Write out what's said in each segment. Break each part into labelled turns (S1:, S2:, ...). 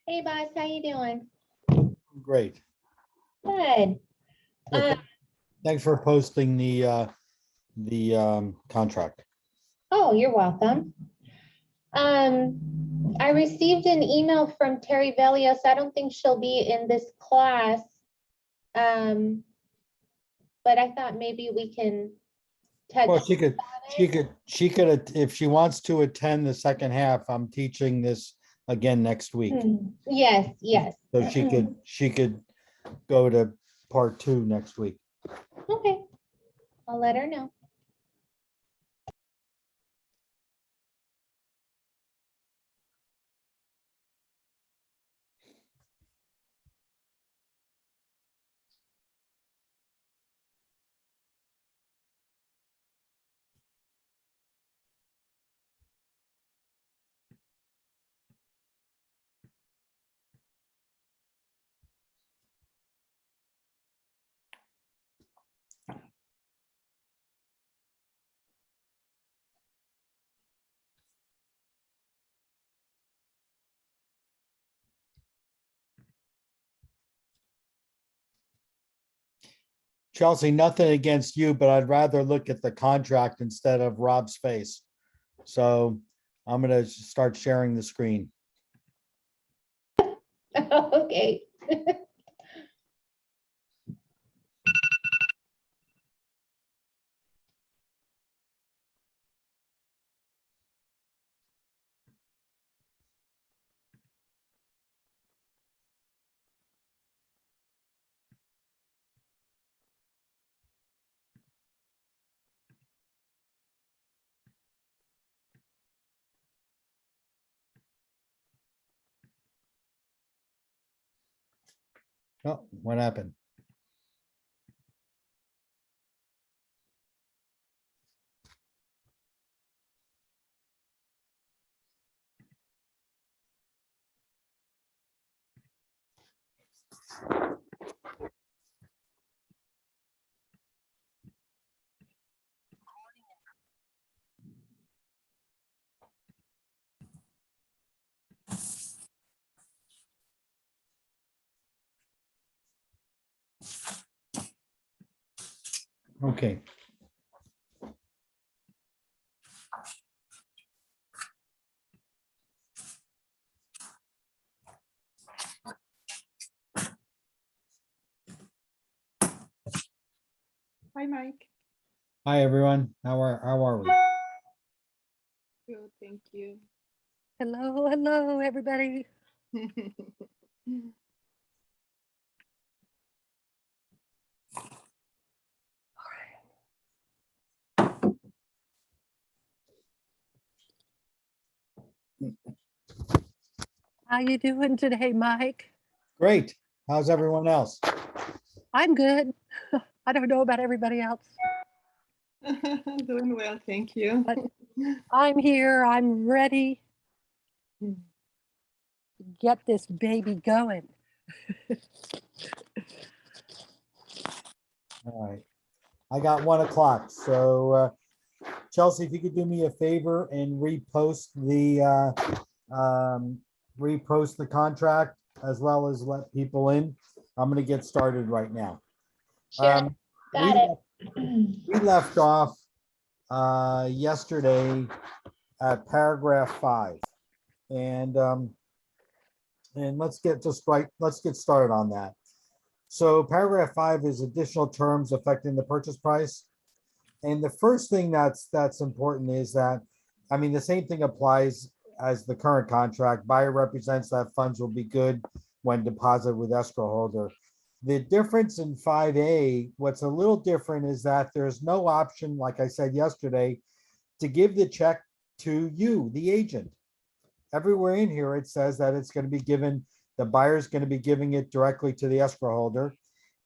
S1: Hey, boss, how you doing?
S2: Great.
S1: Good.
S2: Yeah,
S1: Uh,
S2: Thanks for posting the contract.
S1: oh, you're welcome. I received an email from Terry Velios. I don't think she'll be in this class. But I thought maybe we can touch.
S2: Well, if she wants to attend the second half, I'm teaching this again next week.
S1: Yes, yes.
S2: So she could go to part 2 next week.
S1: Okay, I'll let her know.
S2: Chelsea, nothing against you, but I'd rather look at the contract instead of Rob's face. So I'm gonna start sharing the screen.
S1: Okay.
S2: Oh, what happened? Okay.
S3: Hi, Mike.
S2: Hi, everyone. How are we?
S3: Good, thank you.
S4: Hello, everybody. How you doing today, Mike?
S2: Great. How's everyone else?
S4: I'm good. I don't know about everybody else,
S3: Doing well, thank you.
S4: but I'm here. I'm ready to get this baby going.
S2: All right. I got 1 o'clock. So Chelsea, if you could do me a favor and repost the contract as well as let people in. I'm gonna get started right now.
S1: Sure, got
S2: We left off yesterday at paragraph 5. And let's get started on that. So paragraph 5 is additional terms affecting the purchase price. And the first thing that's important is that, I mean, the same thing applies as the current contract. Buyer represents that funds will be good when deposited with escrow holder. The difference in 5A, what's a little different is that there's no option, like I said yesterday, to give the check to you, the agent. Everywhere in here, it says that it's going to be given, the buyer's going to be giving it directly to the escrow holder,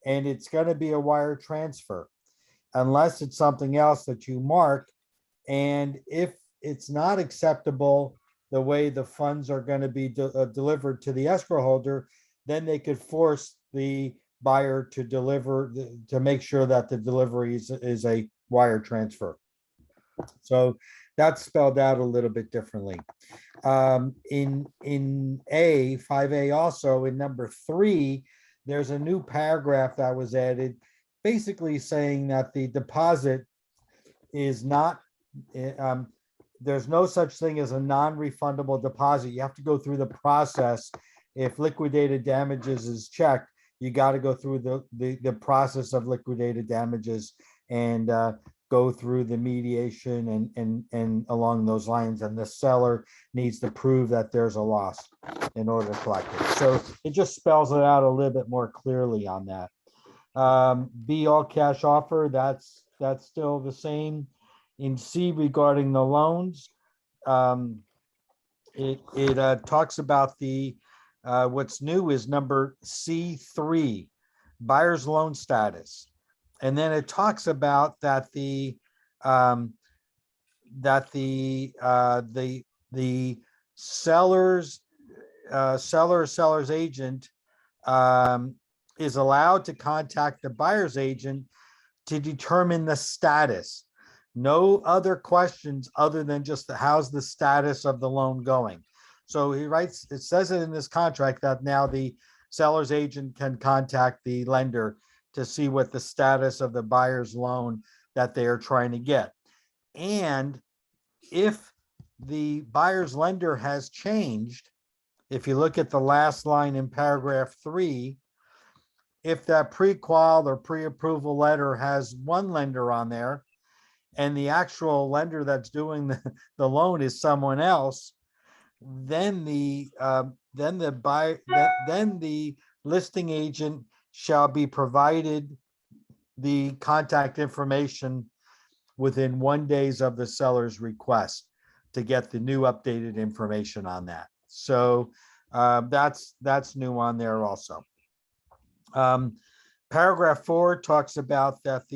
S2: and it's going to be a wire transfer unless it's something else that you mark. And if it's not acceptable, the way the funds are going to be delivered to the escrow holder, then they could force the buyer to deliver, to make sure that the delivery is a wire transfer. So that's spelled out a little bit differently. In A, 5A also, in number 3, there's a new paragraph that was added, basically saying that the deposit is not, there's no such thing as a non-refundable deposit. You have to go through the process. If liquidated damages is checked, you got to go through the process of liquidated damages and go through the mediation and along those lines. And the seller needs to prove that there's a loss in order to collect it. So it just spells it out a little bit more clearly on that. B, all cash offer, that's still the same. In C, regarding the loans, it talks about the what's new is number C3, buyer's loan status. And then it talks about that the seller's agent is allowed to contact the buyer's agent to determine the status. No other questions other than just how's the status of the loan going. So he writes, it says it in this contract that now the seller's agent can contact the lender to see what the status of the buyer's loan that they are trying to get. And if the buyer's lender has changed, if you look at the last line in paragraph 3, if that pre-qual or pre-approval letter has one lender on there and the actual lender that's doing the loan is someone else, then the listing agent shall be provided the contact information within 1 day of the seller's request to get the new updated information on that. So that's new on there also. Paragraph 4 talks about that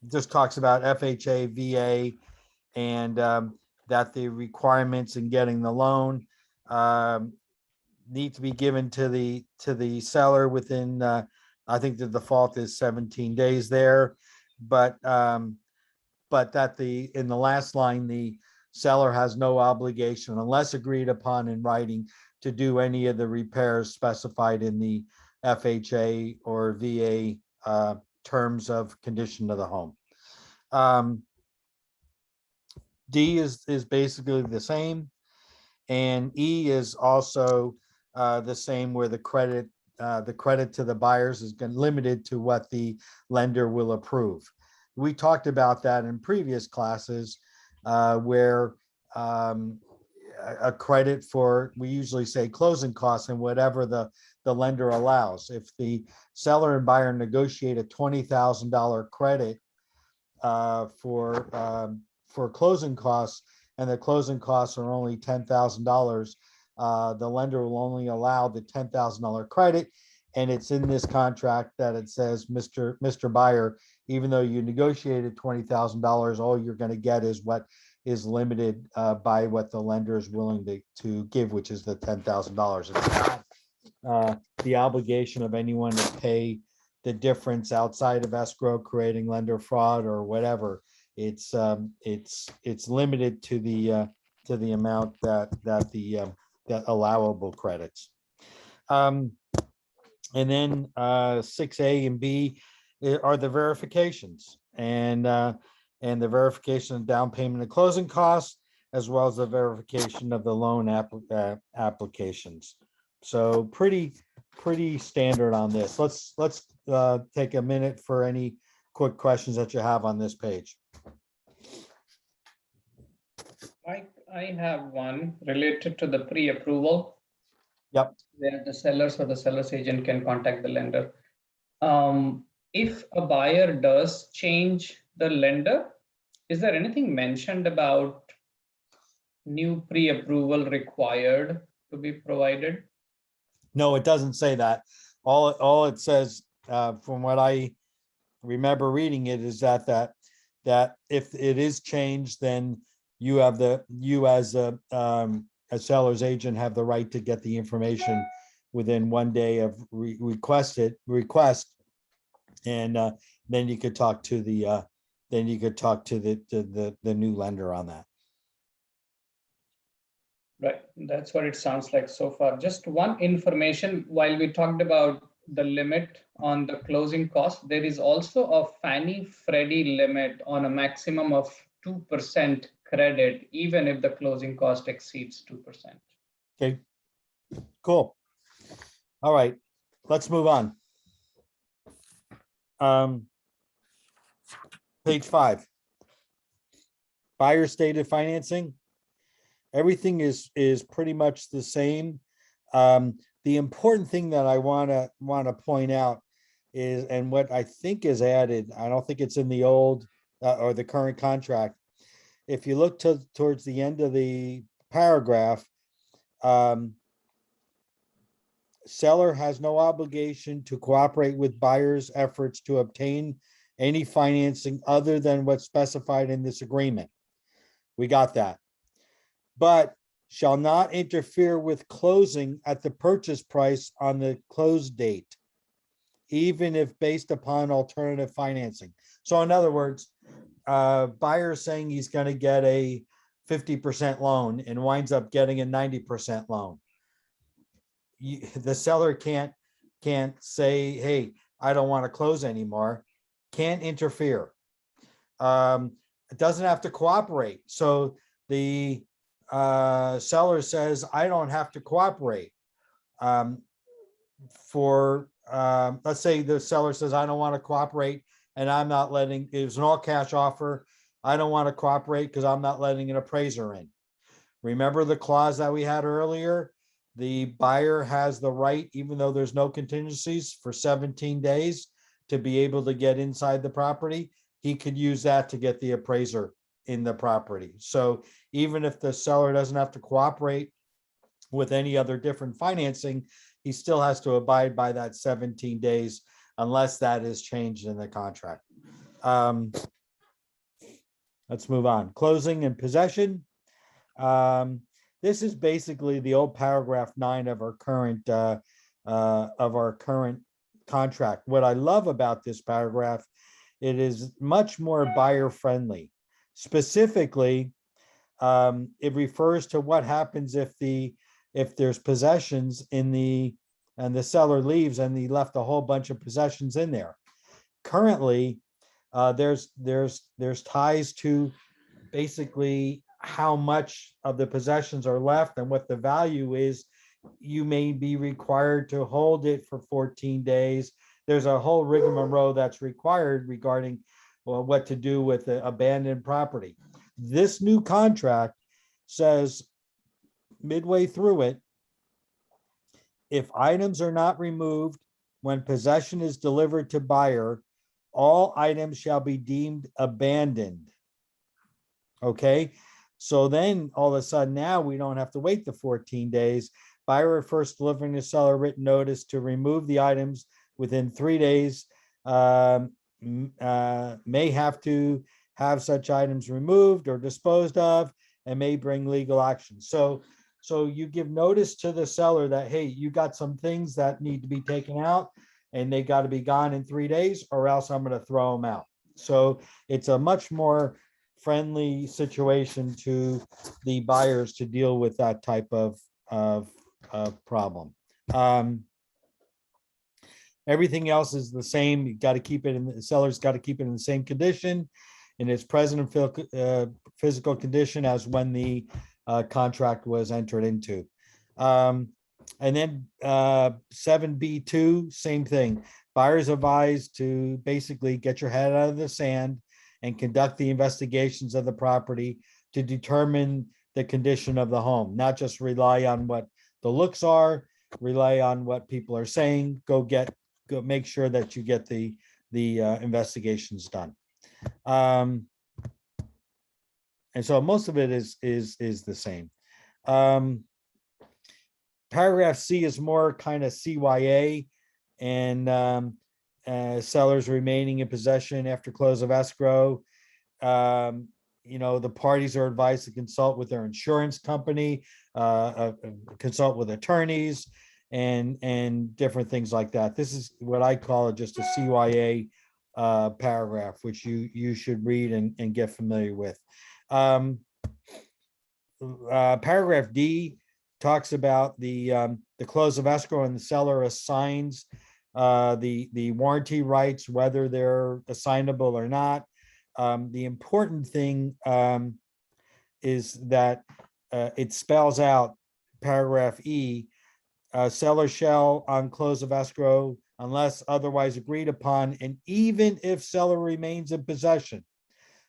S2: just talks about FHA, VA, and that the requirements in getting the loan need to be given to the seller within, I think the default is 17 days there, but that in the last line, the seller has no obligation unless agreed upon in writing to do any of the repairs specified in the FHA or VA terms of condition of the home. D is basically the same, and E is also the same, where the credit to the buyers is limited to what the lender will approve. We talked about that in previous classes, where a credit for, we usually say closing costs and whatever the lender allows. If the seller and buyer negotiate a $20,000 credit for closing costs, and the closing costs are only $10,000, the lender will only allow the $10,000 credit. And it's in this contract that it says, Mr. Buyer, even though you negotiated $20,000, all you're going to get is what is limited by what the lender is willing to give, which is the $10,000. It's not the obligation of anyone to pay the difference outside of escrow, creating lender fraud or whatever. It's limited to the amount that allowable credits. And then 6A and B are the verifications, and the verification of down payment and closing costs, as well as the verification of the loan applications. So pretty standard on this. Let's take a minute for any quick questions that you have on this page.
S3: I have one related to the pre-approval.
S2: Yep.
S3: Where the sellers or the seller's agent can contact the lender. If a buyer does change the lender, is there anything mentioned about new pre-approval required to be provided?
S2: No, it doesn't say that. All it says, from what I remember reading it, is that if it is changed, then you as a seller's agent have the right to get the information within 1 day of request, and then you could talk to the then you could talk to the new lender on that.
S3: Right, that's what it sounds like so far. Just one information, while we talked about the limit on the closing cost, there is also a Fannie Freddie limit on a maximum of 2% credit, even if the closing cost exceeds 2%.
S2: Okay, cool. All right, let's move on. Page 5. Buyer stated financing. Everything is pretty much the same. The important thing that I want to point out is, and what I think is added, I don't think it's in the old or the current contract. If you look towards the end of the paragraph, seller has no obligation to cooperate with buyer's efforts to obtain any financing other than what's specified in this agreement. We got that. But shall not interfere with closing at the purchase price on the close date, even if based upon alternative financing. So in other words, buyer saying he's going to get a 50% loan and winds up getting a 90% loan. The seller can't say, hey, I don't want to close anymore. Can't interfere. It doesn't have to cooperate. So the seller says, I don't have to cooperate. Let's say the seller says, I don't want to cooperate and I'm not letting, it was an all cash offer. I don't want to cooperate because I'm not letting an appraiser in. Remember the clause that we had earlier? The buyer has the right, even though there's no contingencies, for 17 days to be able to get inside the property. He could use that to get the appraiser in the property. So even if the seller doesn't have to cooperate with any other different financing, he still has to abide by that 17 days unless that is changed in the contract. Let's move on. Closing and possession. This is basically the old paragraph 9 of our current contract. What I love about this paragraph, it is much more buyer friendly. Specifically, it refers to what happens if there's possessions and the seller leaves and he left a whole bunch of possessions in there. Currently, there's ties to basically how much of the possessions are left and what the value is. You may be required to hold it for 14 days. There's a whole rigmarole that's required regarding what to do with the abandoned property. This new contract says midway through it, if items are not removed when possession is delivered to buyer, all items shall be deemed abandoned. Okay, so then all of a sudden now we don't have to wait the 14 days. Buyer first delivering the seller written notice to remove the items within 3 days, may have to have such items removed or disposed of and may bring legal action. So you give notice to the seller that, hey, you got some things that need to be taken out and they got to be gone in 3 days or else I'm going to throw them out. So it's a much more friendly situation to the buyers to deal with that type of problem. Everything else is the same. You got to keep it in the seller's got to keep it in the same condition in its present physical condition as when the contract was entered into. And then 7B2, same thing. Buyers advised to basically get your head out of the sand and conduct the investigations of the property to determine the condition of the home, not just rely on what the looks are, rely on what people are saying, go make sure that you get the investigations done. And so most of it is the same. Paragraph C is more kind of CYA and sellers remaining in possession after close of escrow. The parties are advised to consult with their insurance company, consult with attorneys, and different things like that. This is what I call just a CYA paragraph, which you should read and get familiar with. Paragraph D talks about the close of escrow, and the seller assigns the warranty rights, whether they're assignable or not. The important thing is that it spells out paragraph E, seller shall on close of escrow, unless otherwise agreed upon, and even if seller remains in possession,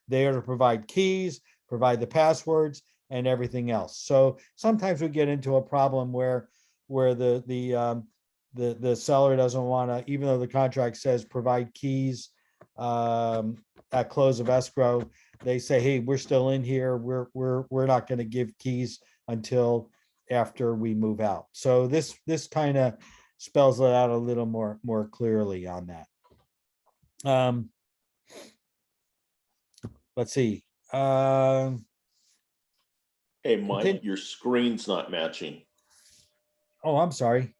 S2: they are to provide keys, provide the passwords, and everything else. So sometimes we get into a problem where the seller doesn't want to, even though the contract says provide keys at close of escrow, they say, hey, we're still in here. We're not going to give keys until after we move out. So this kind of spells it out a little more clearly on that. Let's see.
S5: Hey, Mike,
S2: Continue.
S5: your screen's not matching.
S2: Oh, I'm sorry.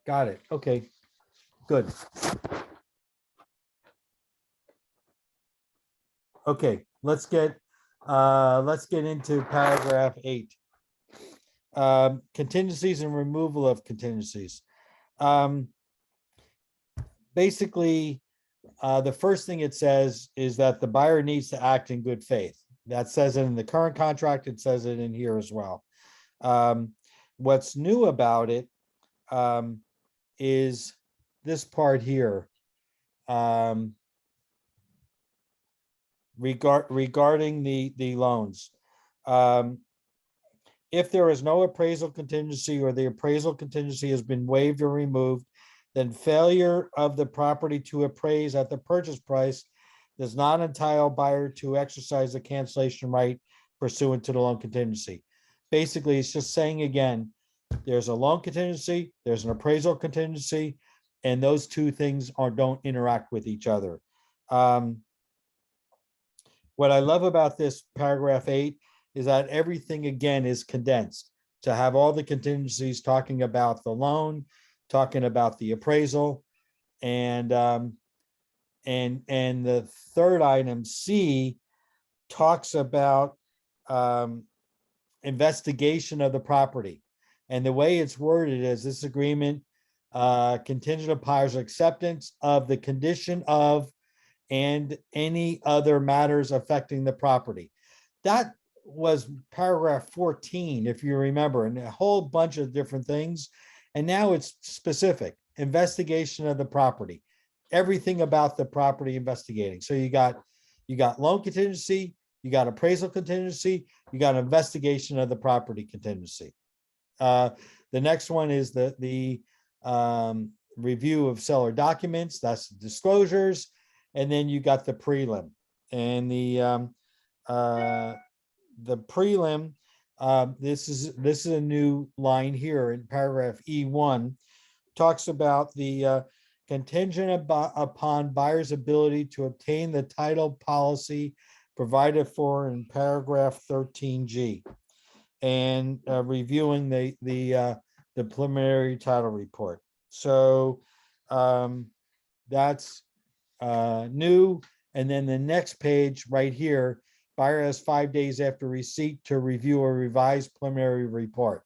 S2: Got it. Okay, good. Okay, let's get into paragraph 8. Contingencies and removal of contingencies. Basically, the first thing it says is that the buyer needs to act in good faith. That says it in the current contract. It says it in here as well. What's new about it is this part here. Regarding the loans. If there is no appraisal contingency, or the appraisal contingency has been waived or removed, then failure of the property to appraise at the purchase price does not entitle buyer to exercise the cancellation right pursuant to the loan contingency. Basically, it's just saying again, there's a loan contingency, there's an appraisal contingency, and those two things don't interact with each other. What I love about this paragraph 8 is that everything again is condensed to have all the contingencies talking about the loan, talking about the appraisal, and the third item, C, talks about investigation of the property. And the way it's worded is this agreement contingent upon buyer's acceptance of the condition of and any other matters affecting the property. That was paragraph 14, if you remember, and a whole bunch of different things. And now it's specific, investigation of the property, everything about the property investigating. So you got loan contingency, you got appraisal contingency, you got investigation of the property contingency. The next one is the review of seller documents, that's the disclosures. And then you got the prelim, and the prelim. This is a new line here in paragraph E1, talks about the contingent upon buyer's ability to obtain the title policy provided for in paragraph 13G, and reviewing the preliminary title report. So that's new. And then the next page right here, buyer has 5 days after receipt to review a revised preliminary report,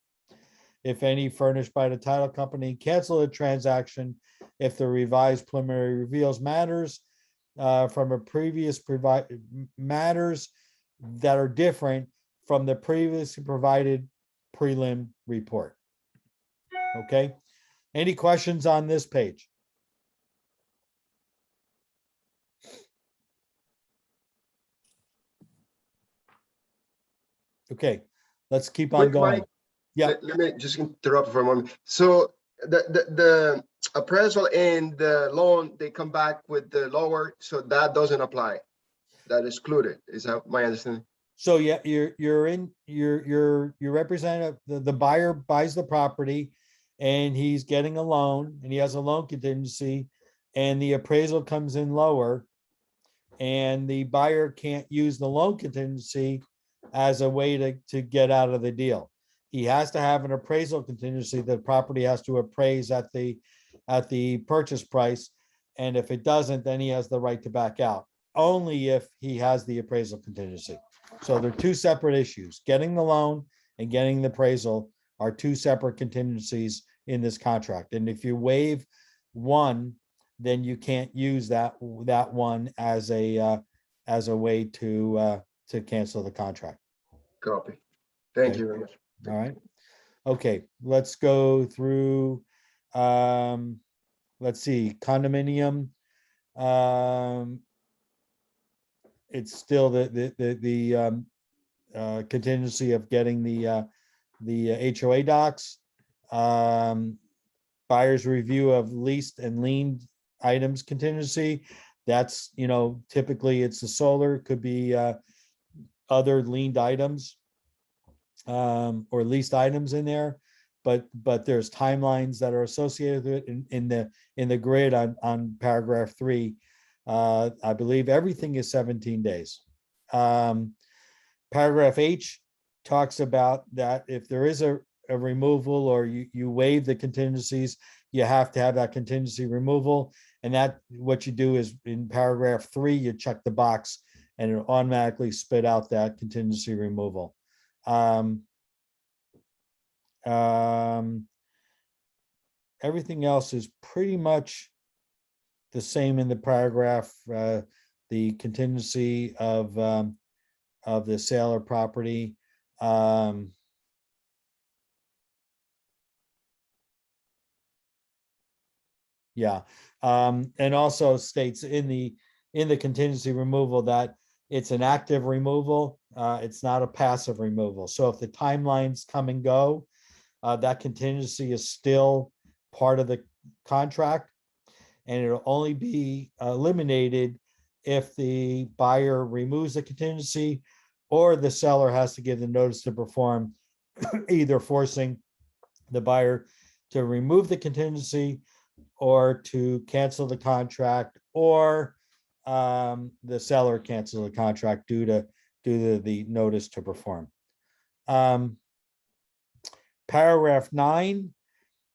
S2: if any, furnished by the title company. Cancel the transaction if the revised preliminary reveals matters from a previous matters that are different from the previously provided prelim report. Okay, any questions on this page? Okay, let's keep on
S6: Quick,
S2: going.
S6: Mike,
S2: Yeah.
S6: let me just interrupt for a moment. So the appraisal and the loan, they come back with the lower, so that doesn't apply. That is excluded. Is that my understanding?
S2: So yeah, you're representative, the buyer buys the property and he's getting a loan and he has a loan contingency and the appraisal comes in lower, and the buyer can't use the loan contingency as a way to get out of the deal. He has to have an appraisal contingency. The property has to appraise at the at the purchase price. And if it doesn't, then he has the right to back out, only if he has the appraisal contingency. So they're two separate issues. Getting the loan and getting the appraisal are two separate contingencies in this contract. And if you waive one, then you can't use that one as a way to cancel the contract.
S6: Copy. Thank
S2: Okay.
S6: you very much.
S2: All right. Okay, let's go through, let's see, condominium. It's still the contingency of getting the HOA docs. Buyer's review of leased and liened items contingency. That's, typically it's the solar, could be other liened items or leased items in there, but there's timelines that are associated with it in the grid on paragraph 3. I believe everything is 17 days. Paragraph H talks about that if there is a removal or you waive the contingencies, you have to have that contingency removal. And that what you do is in paragraph 3, you check the box and it automatically spit out that contingency removal. Everything else is pretty much the same in the paragraph. The contingency of the sale or property. Yeah, and also states in the contingency removal that it's an active removal. It's not a passive removal. So if the timelines come and go, that contingency is still part of the contract, and it'll only be eliminated if the buyer removes the contingency or the seller has to give the notice to perform, either forcing the buyer to remove the contingency or to cancel the contract, or the seller cancel the contract due to the notice to perform. Paragraph 9,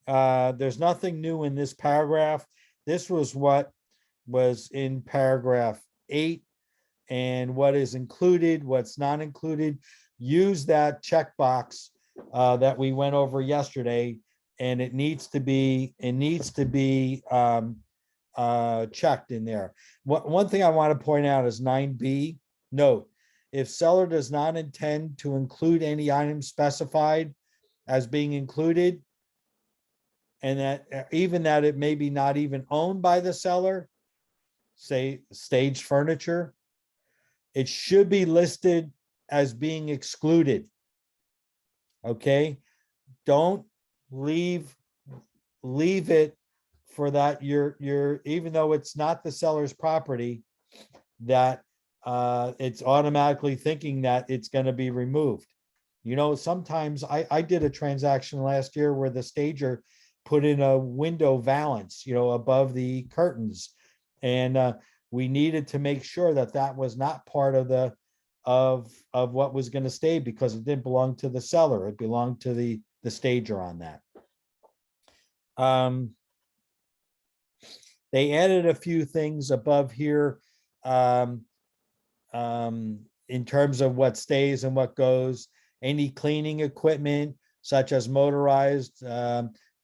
S2: there's nothing new in this paragraph. This was what was in paragraph 8, and what is included, what's not included. Use that checkbox that we went over yesterday, and it needs to be checked in there. One thing I want to point out is 9B. Note, if seller does not intend to include any items specified as being included, and that even that it may be not even owned by the seller, say staged furniture, it should be listed as being excluded. Okay, don't leave it for that you're even though it's not the seller's property, that it's automatically thinking that it's going to be removed. Sometimes I did a transaction last year where the stager put in a window valance, above the curtains, and we needed to make sure that that was not part of of what was going to stay, because it didn't belong to the seller. It belonged to the stager on that. They added a few things above here in terms of what stays and what goes. Any cleaning equipment, such as motorized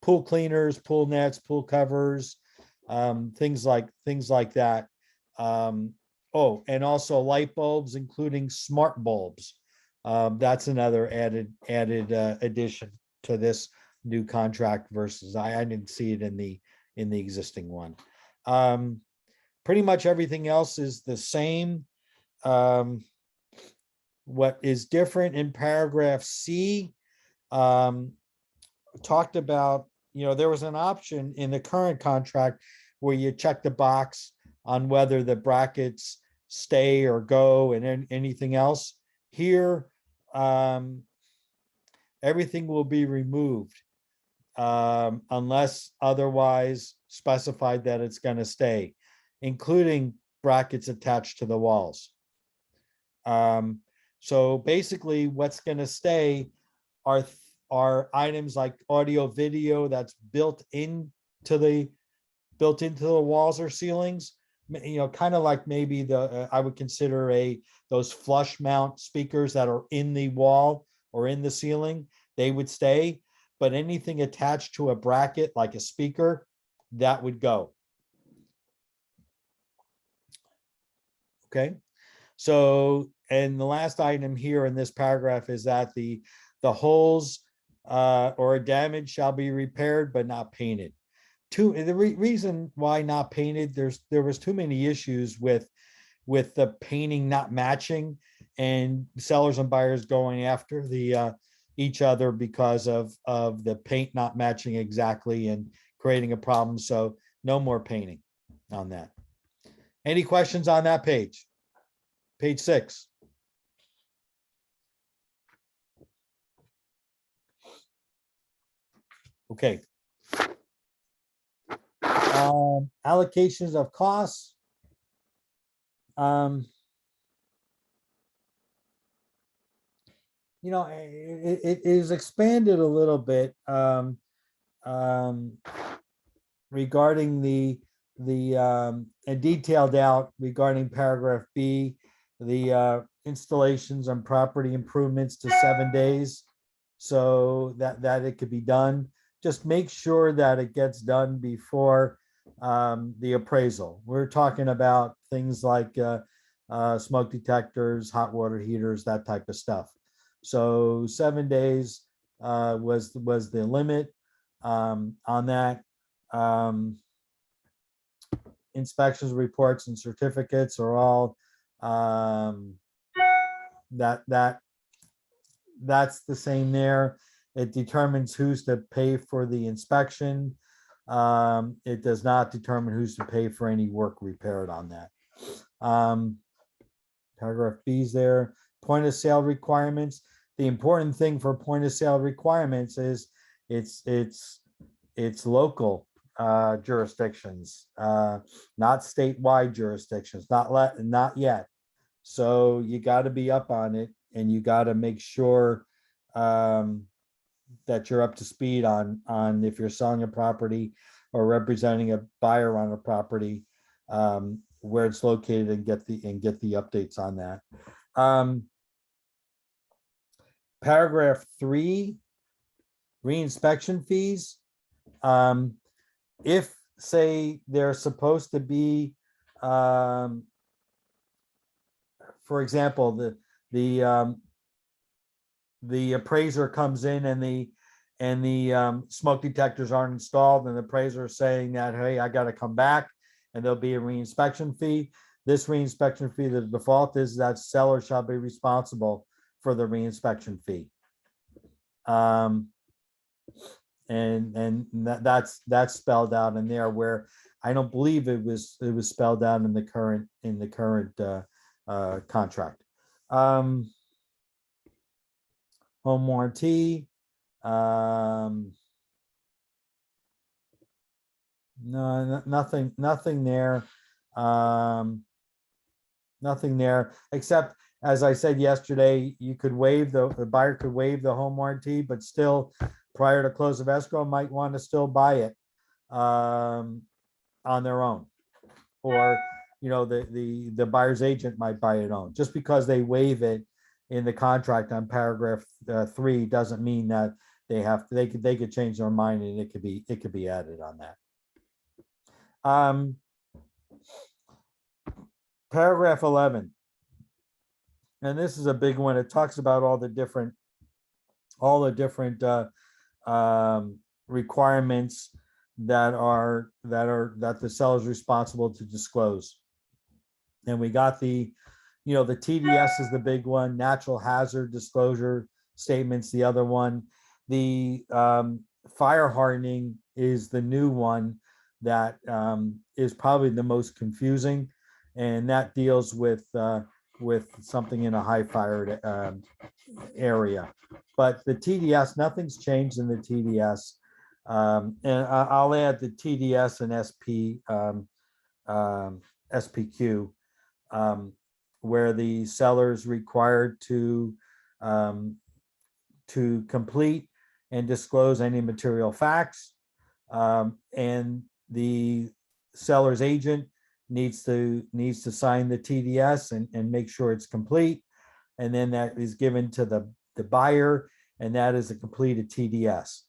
S2: pool cleaners, pool nets, pool covers, things like that. Oh, and also light bulbs, including smart bulbs. That's another added addition to this new contract versus I didn't see it in the existing one. Pretty much everything else is the same. What is different in paragraph C, talked about, there was an option in the current contract where you check the box on whether the brackets stay or go and anything else. Here, everything will be removed unless otherwise specified that it's going to stay, including brackets attached to the walls. So basically what's going to stay are items like audio video that's built into built into the walls or ceilings. You know, kind of like maybe I would consider those flush mount speakers that are in the wall or in the ceiling, they would stay. But anything attached to a bracket like a speaker, that would go. Okay, so, and the last item here in this paragraph is that the holes or damage shall be repaired but not painted. The reason why not painted, there was too many issues with the painting not matching and sellers and buyers going after each other because of the paint not matching exactly and creating a problem. So no more painting on that. Any questions on that page? Page 6. Okay. Allocations of costs. You know, it is expanded a little bit regarding and detailed out regarding paragraph B, the installations and property improvements to 7 days, so that it could be done. Just make sure that it gets done before the appraisal. We're talking about things like smoke detectors, hot water heaters, that type of stuff. So 7 days was the limit on that. Inspections, reports, and certificates are all that's the same there. It determines who's to pay for the inspection. It does not determine who's to pay for any work repaired on that. Paragraph B is there. Point of sale requirements. The important thing for point of sale requirements is it's local jurisdictions, not statewide jurisdictions, not yet. So you got to be up on it, and you got to make sure that you're up to speed on if you're selling a property or representing a buyer on a property, where it's located, and get the updates on that. Paragraph 3, reinspection fees. If, say, they're supposed to be, for example, the appraiser comes in and the smoke detectors aren't installed, and the appraiser is saying that, hey, I got to come back, and there'll be a reinspection fee. This reinspection fee, the default is that seller shall be responsible for the reinspection fee. And that's spelled out in there, where I don't believe it was spelled out in the current contract. Home warranty. No, nothing there. Nothing there, except, as I said yesterday, you could waive the buyer could waive the home warranty, but still, prior to close of escrow, might want to still buy it on their own, or the buyer's agent might buy it on. Just because they waive it in the contract on paragraph 3 doesn't mean that they could change their mind, and it could be added on that. Paragraph 11, and this is a big one. It talks about all the different requirements that the seller is responsible to disclose. And we got the TDS is the big one. Natural hazard disclosure statements, the other one. The fire hardening is the new one that is probably the most confusing, and that deals with something in a high fire area. But the TDS, nothing's changed in the TDS. And I'll add the TDS and SPQ, where the seller is required to complete and disclose any material facts, And the seller's agent needs to sign the TDS and make sure it's complete. And then that is given to the buyer, and that is a completed TDS.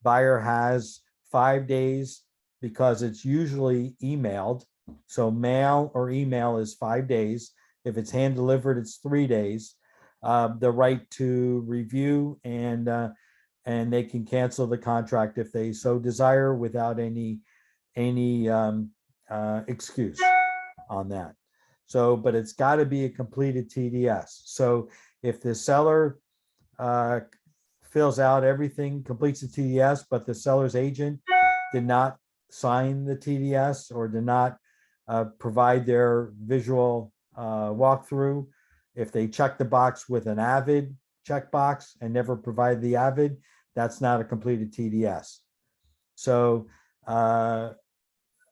S2: Buyer has 5 days because it's usually emailed. So mail or email is 5 days. If it's hand delivered, it's 3 days. The right to review and they can cancel the contract if they so desire without any excuse on that. So, but it's got to be a completed TDS. So if the seller fills out everything, completes the TDS, but the seller's agent did not sign the TDS or did not provide their visual walkthrough, if they check the box with an avid checkbox and never provide the avid, that's not a completed TDS. So the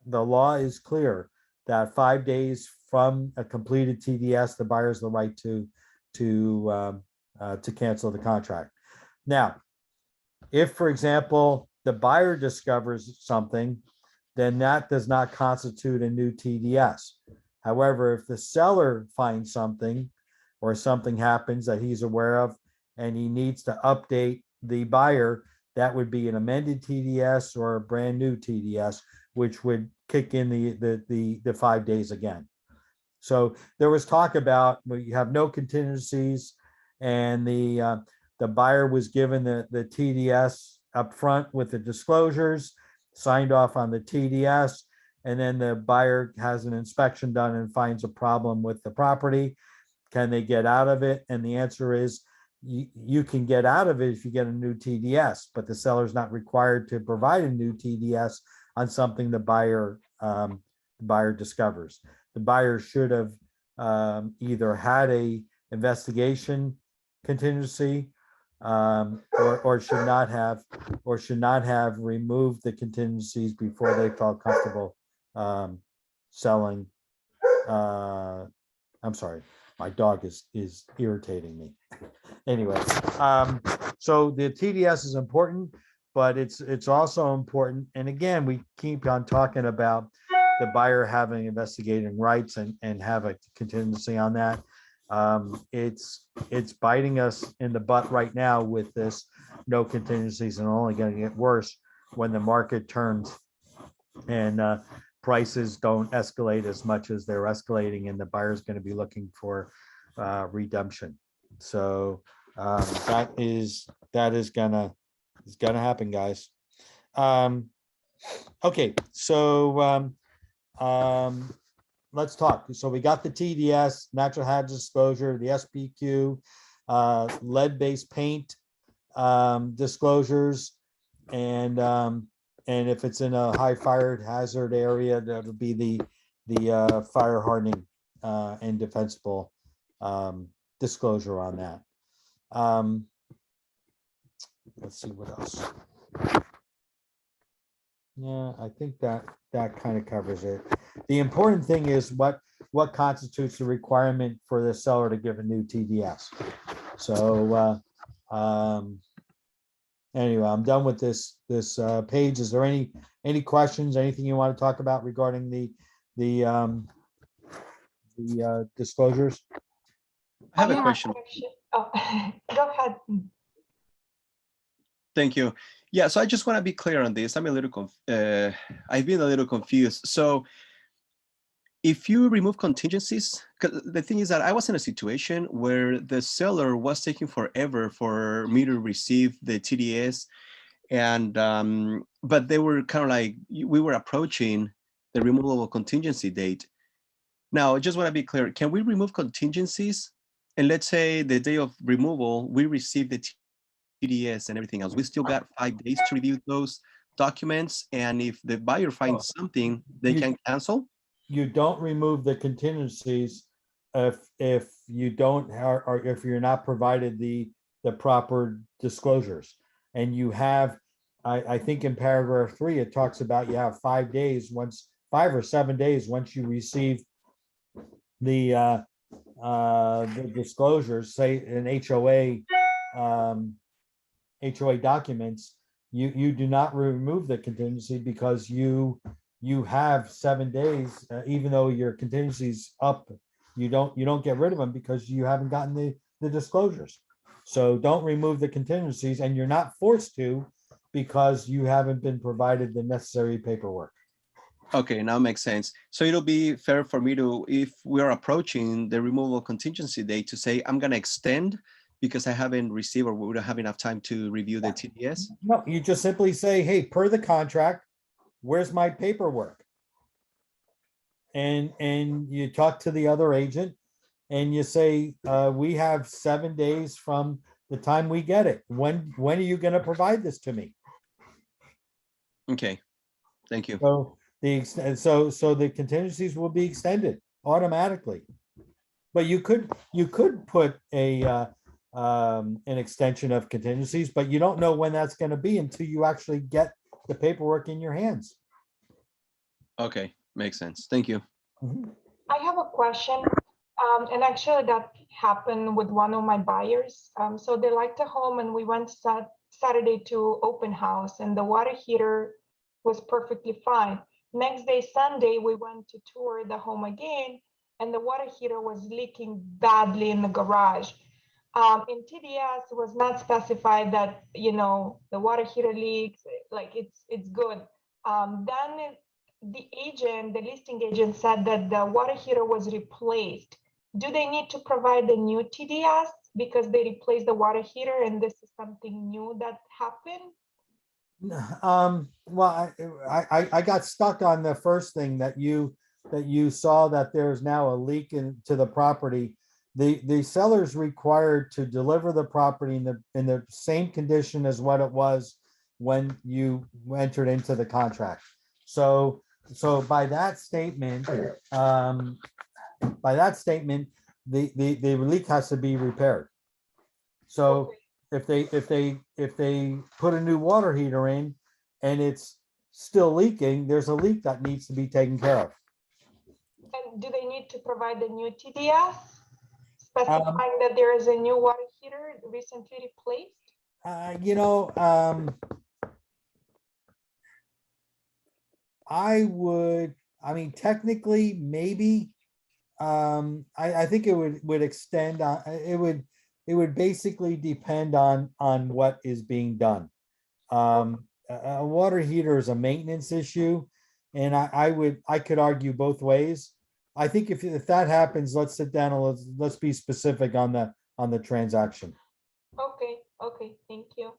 S2: law is clear that 5 days from a completed TDS, the buyer has the right to cancel the contract. Now, if, for example, the buyer discovers something, then that does not constitute a new TDS. However, if the seller finds something or something happens that he's aware of and he needs to update the buyer, that would be an amended TDS or a brand new TDS, which would kick in the 5 days again. So there was talk about, you have no contingencies, and the buyer was given the TDS up front with the disclosures, signed off on the TDS, and then the buyer has an inspection done and finds a problem with the property. Can they get out of it? And the answer is you can get out of it if you get a new TDS, but the seller's not required to provide a new TDS on something the buyer discovers. The buyer should have either had a investigation contingency or should not have removed the contingencies before they felt comfortable selling. I'm sorry, my dog is irritating me. Anyway, so the TDS is important, but it's also important. And again, we keep on talking about the buyer having investigating rights and have a contingency on that. It's biting us in the butt right now with this no contingencies, and only going to get worse when the market turns and prices don't escalate as much as they're escalating, and the buyer's going to be looking for redemption. So that is gonna happen, guys. Okay, so let's talk. So we got the TDS, natural hazard disclosure, the SPQ, lead-based paint disclosures, and if it's in a high fire hazard area, that would be the fire hardening and defensible disclosure on that. Let's see what else. Yeah, I think that kind of covers it. The important thing is what constitutes the requirement for the seller to give a new TDS. So anyway, I'm done with this page. Is there any questions? Anything you want to talk about regarding the disclosures?
S7: I have a question.
S8: Oh, go ahead.
S7: Thank you. Yeah, so I just want to be clear on this. I'm a little I've been a little confused. So if you remove contingencies, because the thing is that I was in a situation where the seller was taking forever for me to receive the TDS, and but they were kind of like, we were approaching the removal of contingency date. Now, I just want to be clear. Can we remove contingencies? And let's say the day of removal, we receive the TDS and everything else. We still got 5 days to review those documents. And if the buyer finds something, they can cancel?
S2: You don't remove the contingencies if you don't, or if you're not provided the proper disclosures. And you have, I think in paragraph 3, it talks about you have 5 days, 5 or 7 days once you receive the disclosures, say an HOA documents, you do not remove the contingency because you have 7 days, even though your contingency's up, you don't get rid of them because you haven't gotten the disclosures. So don't remove the contingencies, and you're not forced to because you haven't been provided the necessary paperwork.
S7: Okay, now makes sense. So it'll be fair for me to, if we're approaching the removal contingency date, to say I'm gonna extend because I haven't received or we don't have enough time to review the TDS.
S2: No, you just simply say, hey, per the contract, where's my paperwork? And you talk to the other agent and you say, we have 7 days from the time we get it. When are you gonna provide this to me?
S7: Okay, thank you.
S2: So so the contingencies will be extended automatically. But you could put an extension of contingencies, but you don't know when that's gonna be until you actually get the paperwork in your hands.
S7: Okay, makes sense. Thank you.
S8: I have a question, and actually that happened with one of my buyers. So they liked the home and we went Saturday to open house and the water heater was perfectly fine. Next day, Sunday, we went to tour the home again and the water heater was leaking badly in the garage. In TDS, it was not specified that, you know, the water heater leaks, like it's good. Then the listing agent said that the water heater was replaced. Do they need to provide the new TDS because they replaced the water heater and this is something new that happened?
S2: Well, I got stuck on the first thing that you saw, that there's now a leak into the property. The seller's required to deliver the property in the same condition as what it was when you entered into the contract. So by that statement, the leak has to be repaired. So if they put a new water heater in and it's still leaking, there's a leak that needs to be taken care of.
S8: And do they need to provide the new TDS specifying that there is a new water heater recently replaced?
S2: I mean, technically, maybe. I think it would extend on, it would basically depend on what is being done. A water heater is a maintenance issue, and I could argue both ways. I think if that happens, let's sit down and let's be specific on the transaction.
S8: Okay, thank you.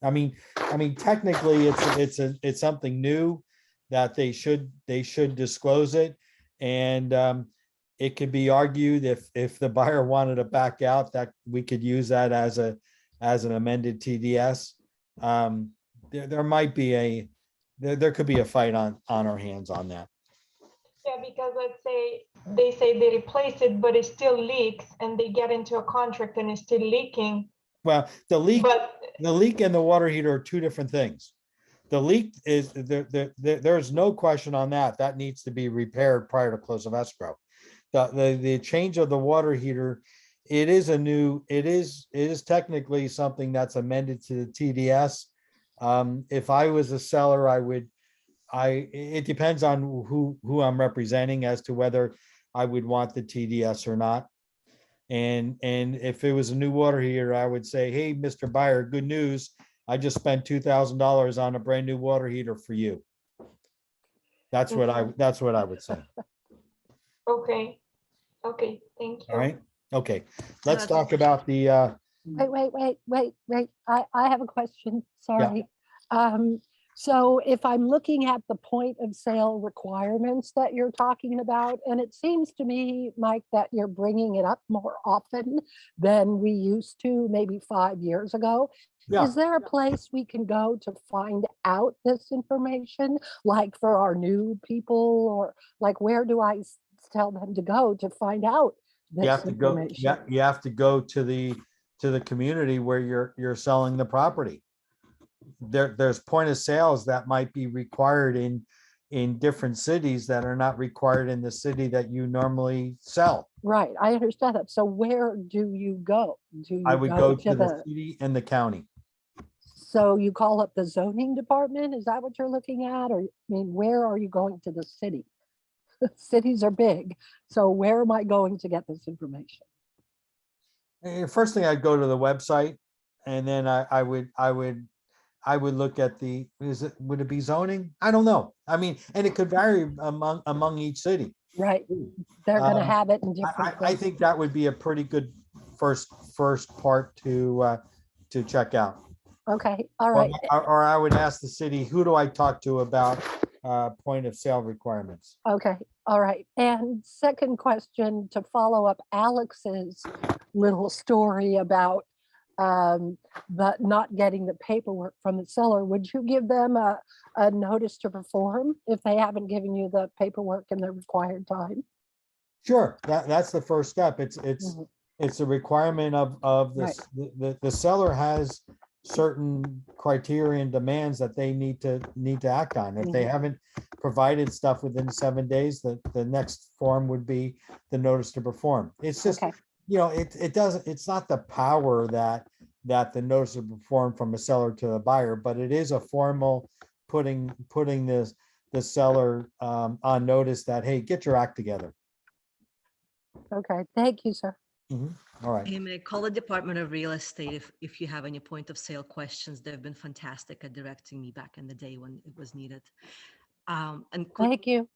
S2: I mean, technically, it's something new that they should disclose it, and it could be argued if the buyer wanted to back out, that we could use that as an amended TDS. There might be there could be a fight on our hands on that.
S8: Yeah, because let's say they say they replace it, but it still leaks, and they get into a contract and it's still leaking.
S2: Well, the leak
S8: But
S2: and the water heater are two different things. The leak is there's no question on that. That needs to be repaired prior to close of escrow. The change of the water heater, it is technically something that's amended to the TDS. If I was a seller, it depends on who I'm representing as to whether I would want the TDS or not. And if it was a new water heater, I would say, hey, Mr. Buyer, good news. I just spent $2,000 on a brand new water heater for you. That's what I would say.
S8: okay, thank you.
S2: All right. Okay. Let's talk about the
S4: Wait. I have a question. Sorry. So if I'm looking at the point of sale requirements that you're talking about, and it seems to me, Mike, that you're bringing it up more often than we used to, maybe 5 years ago.
S2: Yeah.
S4: Is there a place we can go to find out this information, like for our new people, or like where do I tell them to go to find out this
S2: you have to go.
S4: information?
S2: Yeah, you have to go to the community where you're selling the property. There's point of sales that might be required in different cities that are not required in the city that you normally sell.
S4: Right, I understand that. So where do you go? Do you
S2: I would go to the
S4: the
S2: city and the county.
S4: So you call up the zoning department? Is that what you're looking at? Or, I mean, where are you going to the city? Cities are big. So where am I going to get this information?
S2: First thing, I'd go to the website, and then I would look at would it be zoning? I don't know. I mean, and it could vary among each city.
S4: Right. They're going to
S2: Um,
S4: have it in
S2: I
S4: different
S2: think
S4: places.
S2: that would be a pretty good first part to check out.
S4: Okay, all
S2: Or
S4: right.
S2: or I would ask the city, who do I talk to about point of sale requirements?
S4: Okay, all right. And second question, to follow up Alex's little story about the not getting the paperwork from the seller, would you give them a notice to perform if they haven't given you the paperwork in the required time?
S2: Sure, that's the first step.
S4: Mhm.
S2: It's a requirement of
S4: Right.
S2: the seller has certain criteria and demands that they need to act on. If they
S4: Mhm.
S2: haven't provided stuff within 7 days, the next form would be the notice to perform. It's just,
S4: Okay,
S2: it doesn't, it's not the power that the notice to perform from a seller to the buyer, but it is a formal putting the seller on notice that, hey, get your act together.
S4: okay. Thank you, sir.
S2: All right.
S9: Hey, may call the Department of Real Estate if you have any point of sale questions. They've been fantastic at directing me back in the day when it was needed. And
S4: Thank you.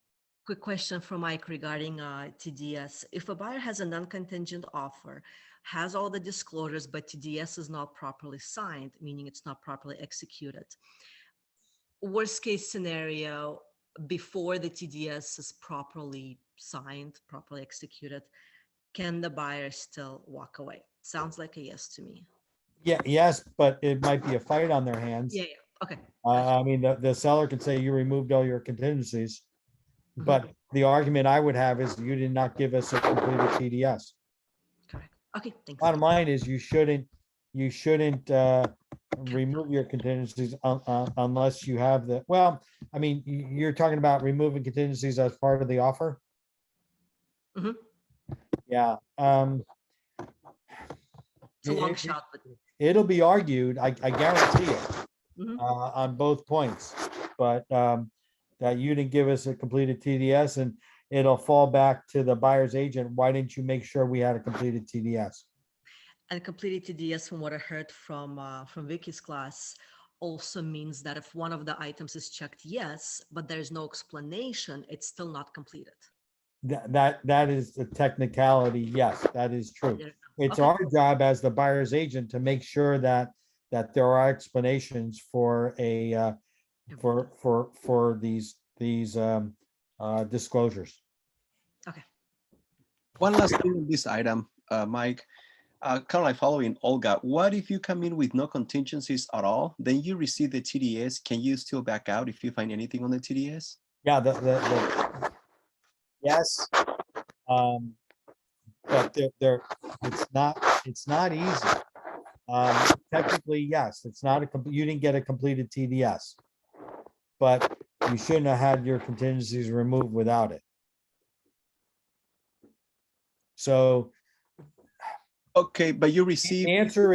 S9: quick question for Mike regarding TDS. If a buyer has a non-contingent offer, has all the disclosures, but TDS is not properly signed, meaning it's not properly executed. Worst case scenario, before the TDS is properly signed, properly executed, can the buyer still walk away? Sounds like a yes to me.
S2: Yeah, yes, but it might be a fight on their hands.
S9: Yeah, okay.
S2: I mean, the seller can say you removed all your contingencies.
S9: Mhm.
S2: But the argument I would have is you did not give us a completed TDS.
S9: Correct. Okay, thanks.
S2: Bottom line is you shouldn't remove your contingencies unless you have I mean, you're talking about removing contingencies as part of the offer?
S9: Mhm.
S2: Yeah.
S9: It's a long
S2: it-
S9: shot, but
S2: It'll be argued, I guarantee it,
S9: Mhm.
S2: on both points. But that you didn't give us a completed TDS, and it'll fall back to the buyer's agent. Why didn't you make sure we had a completed TDS?
S9: and completed TDS, from what I heard from Vicky's class, also means that if one of the items is checked yes, but there's no explanation, it's still not completed.
S2: That is the technicality. Yes, that is true.
S9: Yeah.
S2: It's
S9: Okay.
S2: our job as the buyer's agent to make sure that there are explanations for for these disclosures.
S9: Okay.
S7: One last thing on this item, Mike, kind of like following Olga, what if you come in with no contingencies at all? Then you receive the TDS. Can you still back out if you find anything on the TDS?
S2: Yeah, yes. But it's not easy. Technically, yes, it's not you didn't get a completed TDS. But you shouldn't have had your contingencies removed without it. So
S7: Okay, but you receive.
S2: the answer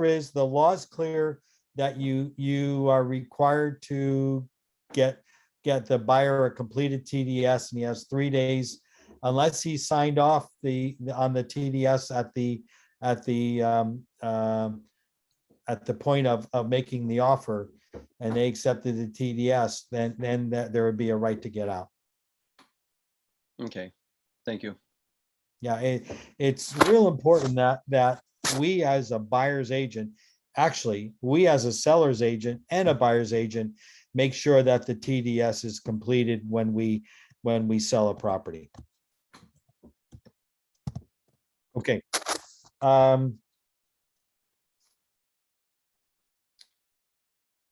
S2: is the law is clear that you are required to get the buyer a completed TDS, and he has 3 days, unless he signed off on the TDS at the point of making the offer, and they accepted the TDS, then there would be a right to get out.
S7: Okay, thank you.
S2: Yeah, it's real important that we as a buyer's agent, actually, we as a seller's agent and a buyer's agent, make sure that the TDS is completed when we sell a property. Okay.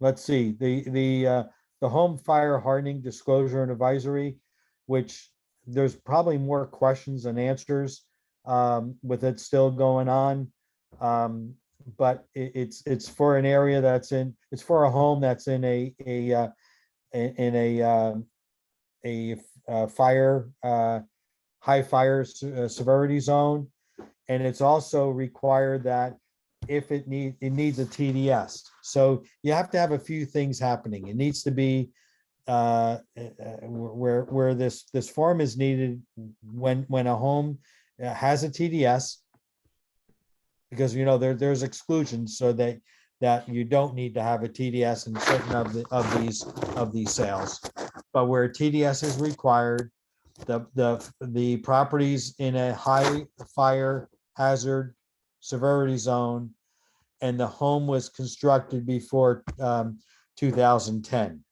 S2: Let's see, the home fire hardening disclosure and advisory, which there's probably more questions than answers with it still going on. But it's for an area it's for a home that's in a fire high fire severity zone, and it's also required that if it needs a TDS. So you have to have a few things happening. It needs to be where this form is needed when a home has a TDS. Because there's exclusions so that you don't need to have a TDS in certain of these sales. But where TDS is required, the properties in a high fire hazard severity zone, and the home was constructed before 2010.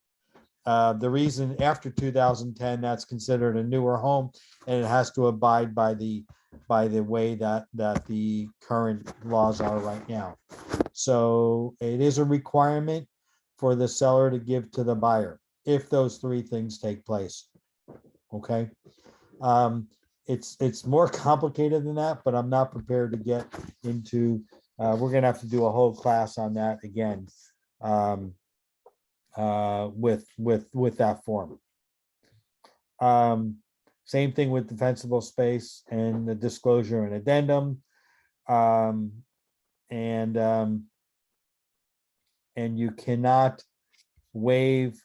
S2: The reason after 2010, that's considered a newer home, and it has to abide by the way that the current laws are right now. So it is a requirement for the seller to give to the buyer if those three things take place. Okay. It's more complicated than that, but I'm not prepared to get into, we're gonna have to do a whole class on that again. With that form. Same thing with defensible space and the disclosure and addendum. And you cannot waive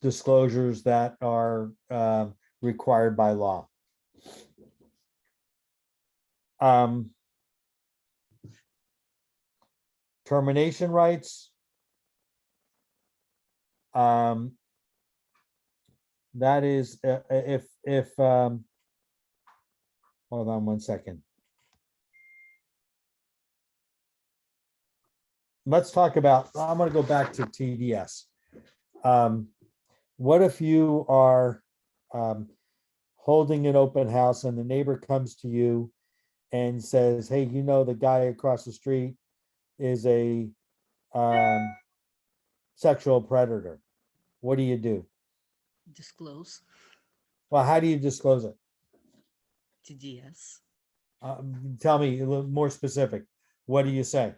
S2: disclosures that are required by law. Termination rights. That is if hold on one second. Let's talk about, I'm going to go back to TDS. What if you are holding an open house and the neighbor comes to you and says, hey, the guy across the street is a sexual predator? What do you do?
S9: Disclose
S2: Well, how do you disclose it?
S9: TDS.
S2: Tell me a little more specific. What do you say?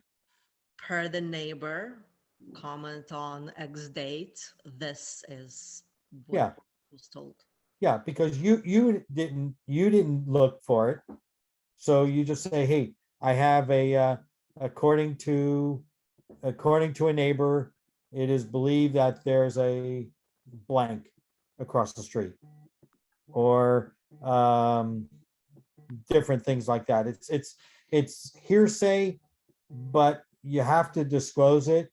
S9: Per the neighbor, comment on X date. This is what
S2: Yeah.
S9: was told.
S2: Yeah, because you didn't look for it. So you just say, hey, I have a according to a neighbor, it is believed that there's a blank across the street. Or different things like that. It's hearsay, but you have to disclose it,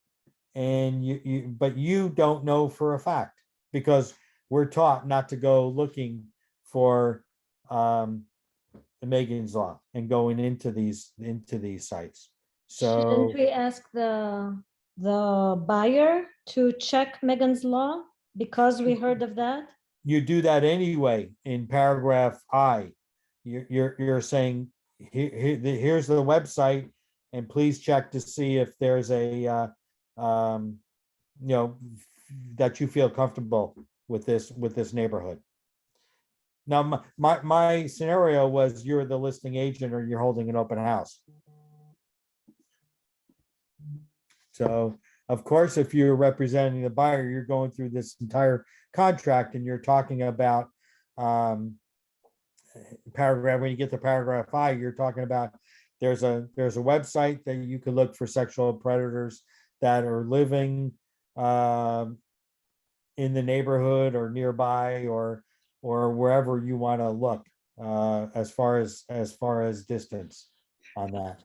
S2: and but you don't know for a fact, because we're taught not to go looking for the Megan's Law and going into these sites. So
S10: Shouldn't we ask the buyer to check Megan's Law because we heard of that?
S2: you do that anyway in paragraph I. You're saying here's the website, and please check to see if there's a that you feel comfortable with this neighborhood. Now, my scenario was you're the listing agent or you're holding an open house. So of course, if you're representing the buyer, you're going through this entire contract and you're talking about paragraph, when you get to paragraph I, you're talking about there's a website that you could look for sexual predators that are living in the neighborhood or nearby or wherever you want to look as far as distance on that.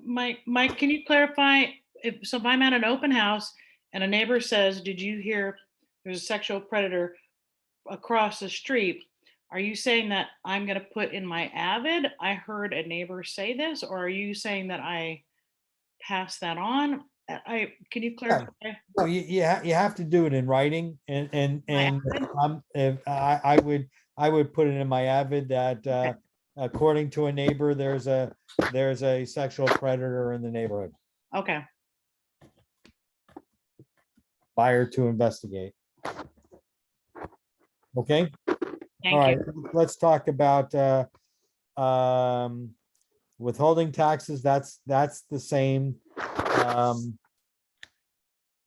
S11: Mike, can you clarify if I'm at an open house and a neighbor says, did you hear there's a sexual predator across the street? Are you saying that I'm going to put in my Avid, I heard a neighbor say this, or are you saying that I pass that on? Can you clarify?
S2: No, you have to do it in writing, and I would put it in my Avid that according to a neighbor, there's a sexual predator in the neighborhood.
S11: Okay.
S2: Buyer to investigate. Okay.
S11: Thank
S2: All right,
S11: you.
S2: let's talk about withholding taxes. That's the same.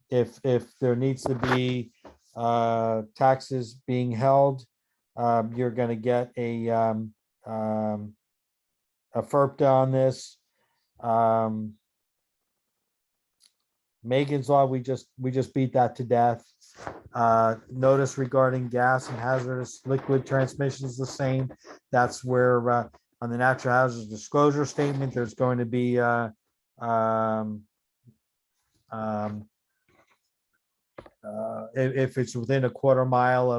S2: If there needs to be taxes being held, you're going to get a FERPTA on this. Megan's Law, we just beat that to death. Notice regarding gas and hazardous liquid transmission is the same. That's where, on the natural hazards disclosure statement, there's going to be, if it's within a quarter mile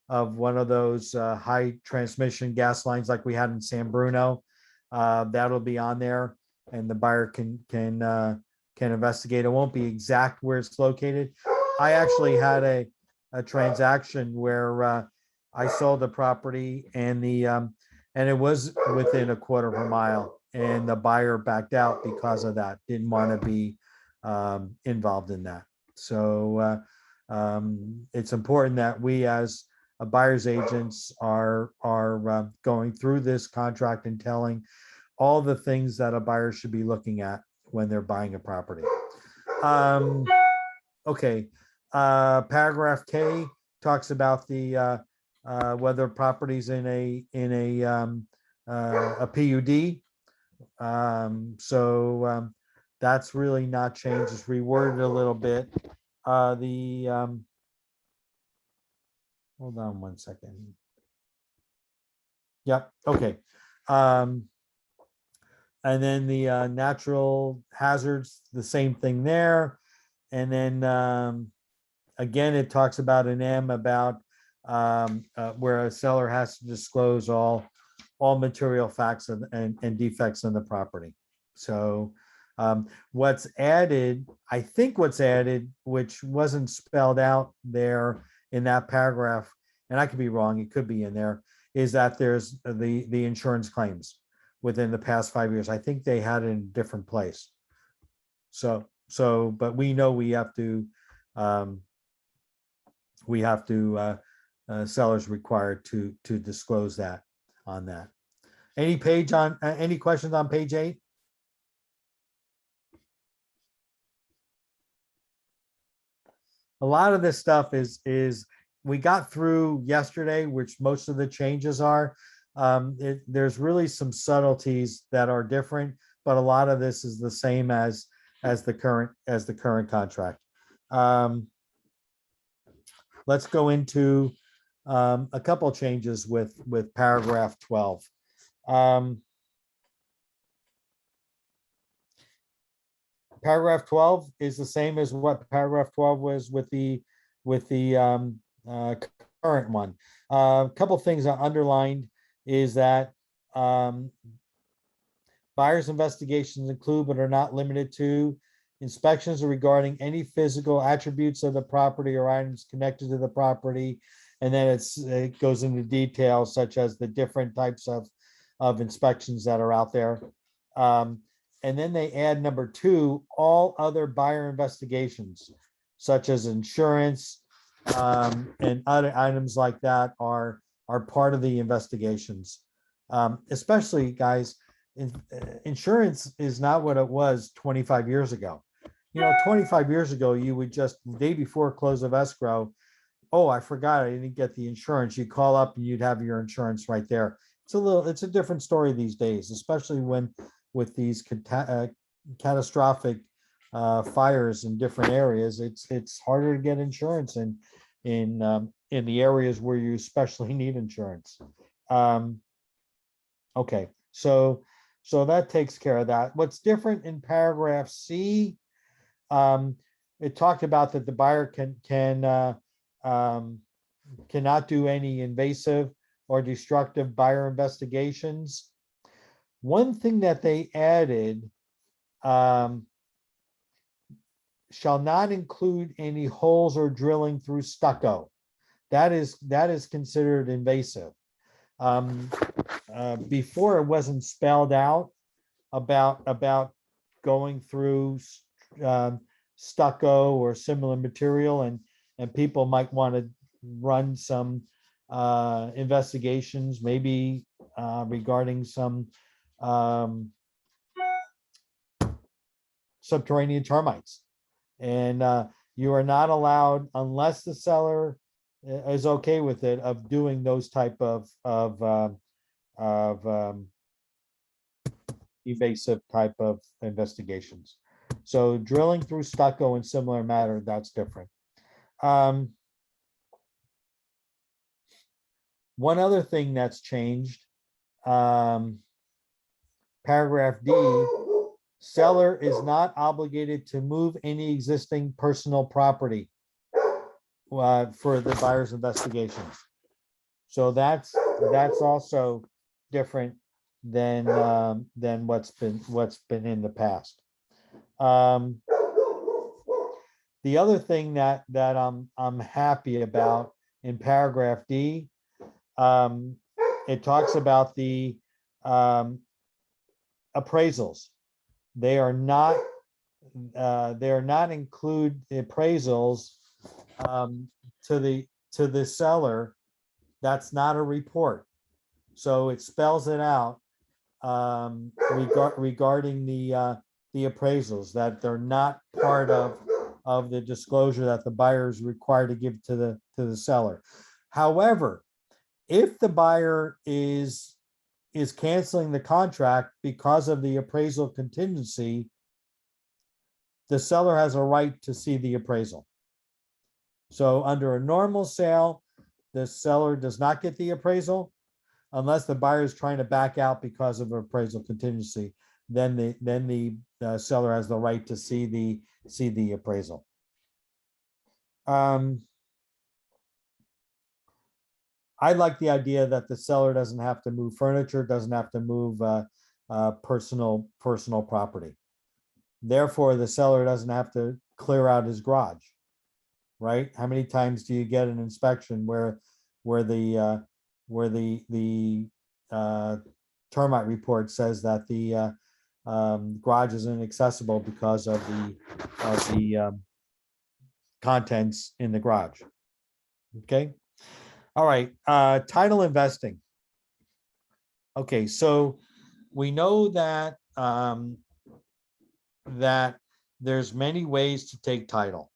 S2: of one of those high transmission gas lines like we had in San Bruno, that'll be on there, and the buyer can investigate. It won't be exact where it's located. I actually had a transaction where I sold the property and it was within a quarter of a mile, and the buyer backed out because of that. Didn't want to be involved in that. So it's important that we, as a buyer's agents, are going through this contract and telling all the things that a buyer should be looking at when they're buying a property. Okay, paragraph K talks about the whether properties in a PUD. That's really not changed. It's reworded a little bit. Hold on one second. Yep. Okay. And then the natural hazards, the same thing there. And then again, it talks about an M about where a seller has to disclose all material facts and defects in the property. So what's added, I think what's added, which wasn't spelled out there in that paragraph, and I could be wrong, it could be in there, is that there's the insurance claims within the past 5 years. I think they had it in a different place. But we know we have to sellers required to disclose that on that. Any questions on page 8? A lot of this stuff is we got through yesterday, which most of the changes are. There's really some subtleties that are different, but a lot of this is the same as the current contract. Let's go into a couple changes with paragraph 12. Paragraph 12 is the same as what paragraph 12 was with the current one. A couple things are underlined is that buyer's investigations include but are not limited to inspections regarding any physical attributes of the property or items connected to the property. And then it goes into details such as the different types of inspections that are out there. And then they add number 2, all other buyer investigations, such as insurance and other items like that are part of the investigations. Especially, guys, insurance is not what it was 25 years ago. 25 years ago, you would just, the day before close of escrow, oh, I forgot I didn't get the insurance. You call up and you'd have your insurance right there. It's a different story these days, especially when with these catastrophic fires in different areas. It's harder to get insurance in the areas where you especially need insurance. Okay, so that takes care of that. What's different in paragraph C? It talked about that the buyer cannot do any invasive or destructive buyer investigations. One thing that they added, shall not include any holes or drilling through stucco. That is considered invasive. Before it wasn't spelled out about going through stucco or similar material, and people might want to run some investigations, maybe regarding some subterranean termites, and you are not allowed, unless the seller is okay with it, of doing those type of evasive type of investigations. So drilling through stucco in similar matter, that's different. One other thing that's changed, paragraph D, seller is not obligated to move any existing personal property for the buyer's investigations. So that's also different than what's been in the past. The other thing that I'm happy about in paragraph D, it talks about the appraisals. They are not include the appraisals to the seller. That's not a report. So it spells it out regarding the appraisals, that they're not part of the disclosure that the buyer is required to give to the seller. However, if the buyer is canceling the contract because of the appraisal contingency, the seller has a right to see the appraisal. So under a normal sale, the seller does not get the appraisal unless the buyer is trying to back out because of appraisal contingency. Then the seller has the right to see the appraisal. I like the idea that the seller doesn't have to move furniture, doesn't have to move personal property. Therefore, the seller doesn't have to clear out his garage, right? How many times do you get an inspection where the termite report says that the garage is inaccessible because of the contents in the garage? Okay. All right, title investing. Okay, so we know that that there's many ways to take title,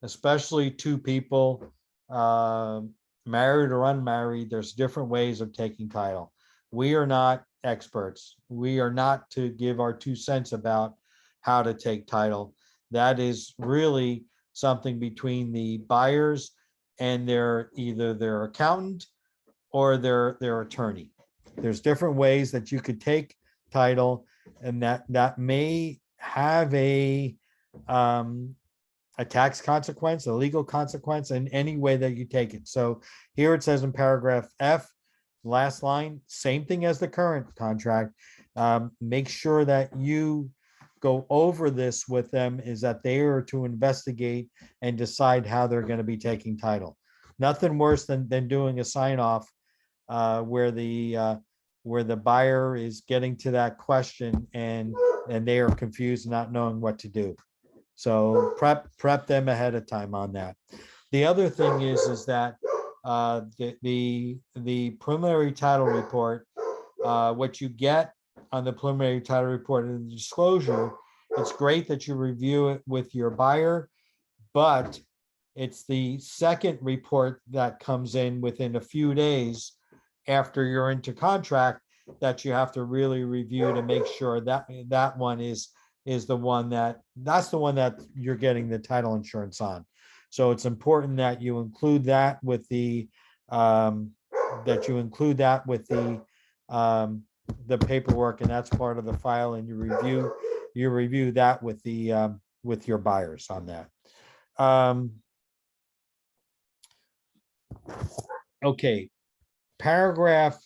S2: especially two people, married or unmarried. There's different ways of taking title. We are not experts. We are not to give our 2 cents about how to take title. That is really something between the buyers and either their accountant or their attorney. There's different ways that you could take title, and that may have a tax consequence, a legal consequence, in any way that you take it. So here it says in paragraph F, last line, same thing as the current contract. Make sure that you go over this with them, is that they are to investigate and decide how they're going to be taking title. Nothing worse than doing a sign off where the buyer is getting to that question and they are confused, not knowing what to do. So prep them ahead of time on that. The other thing is that the preliminary title report, what you get on the preliminary title report and the disclosure, it's great that you review it with your buyer, but it's the second report that comes in within a few days after you're into contract that you have to really review to make sure that that one is the one that's the one that you're getting the title insurance on. So it's important that you include that with the the paperwork, and that's part of the file, and you review that with your buyers on that. Okay, paragraph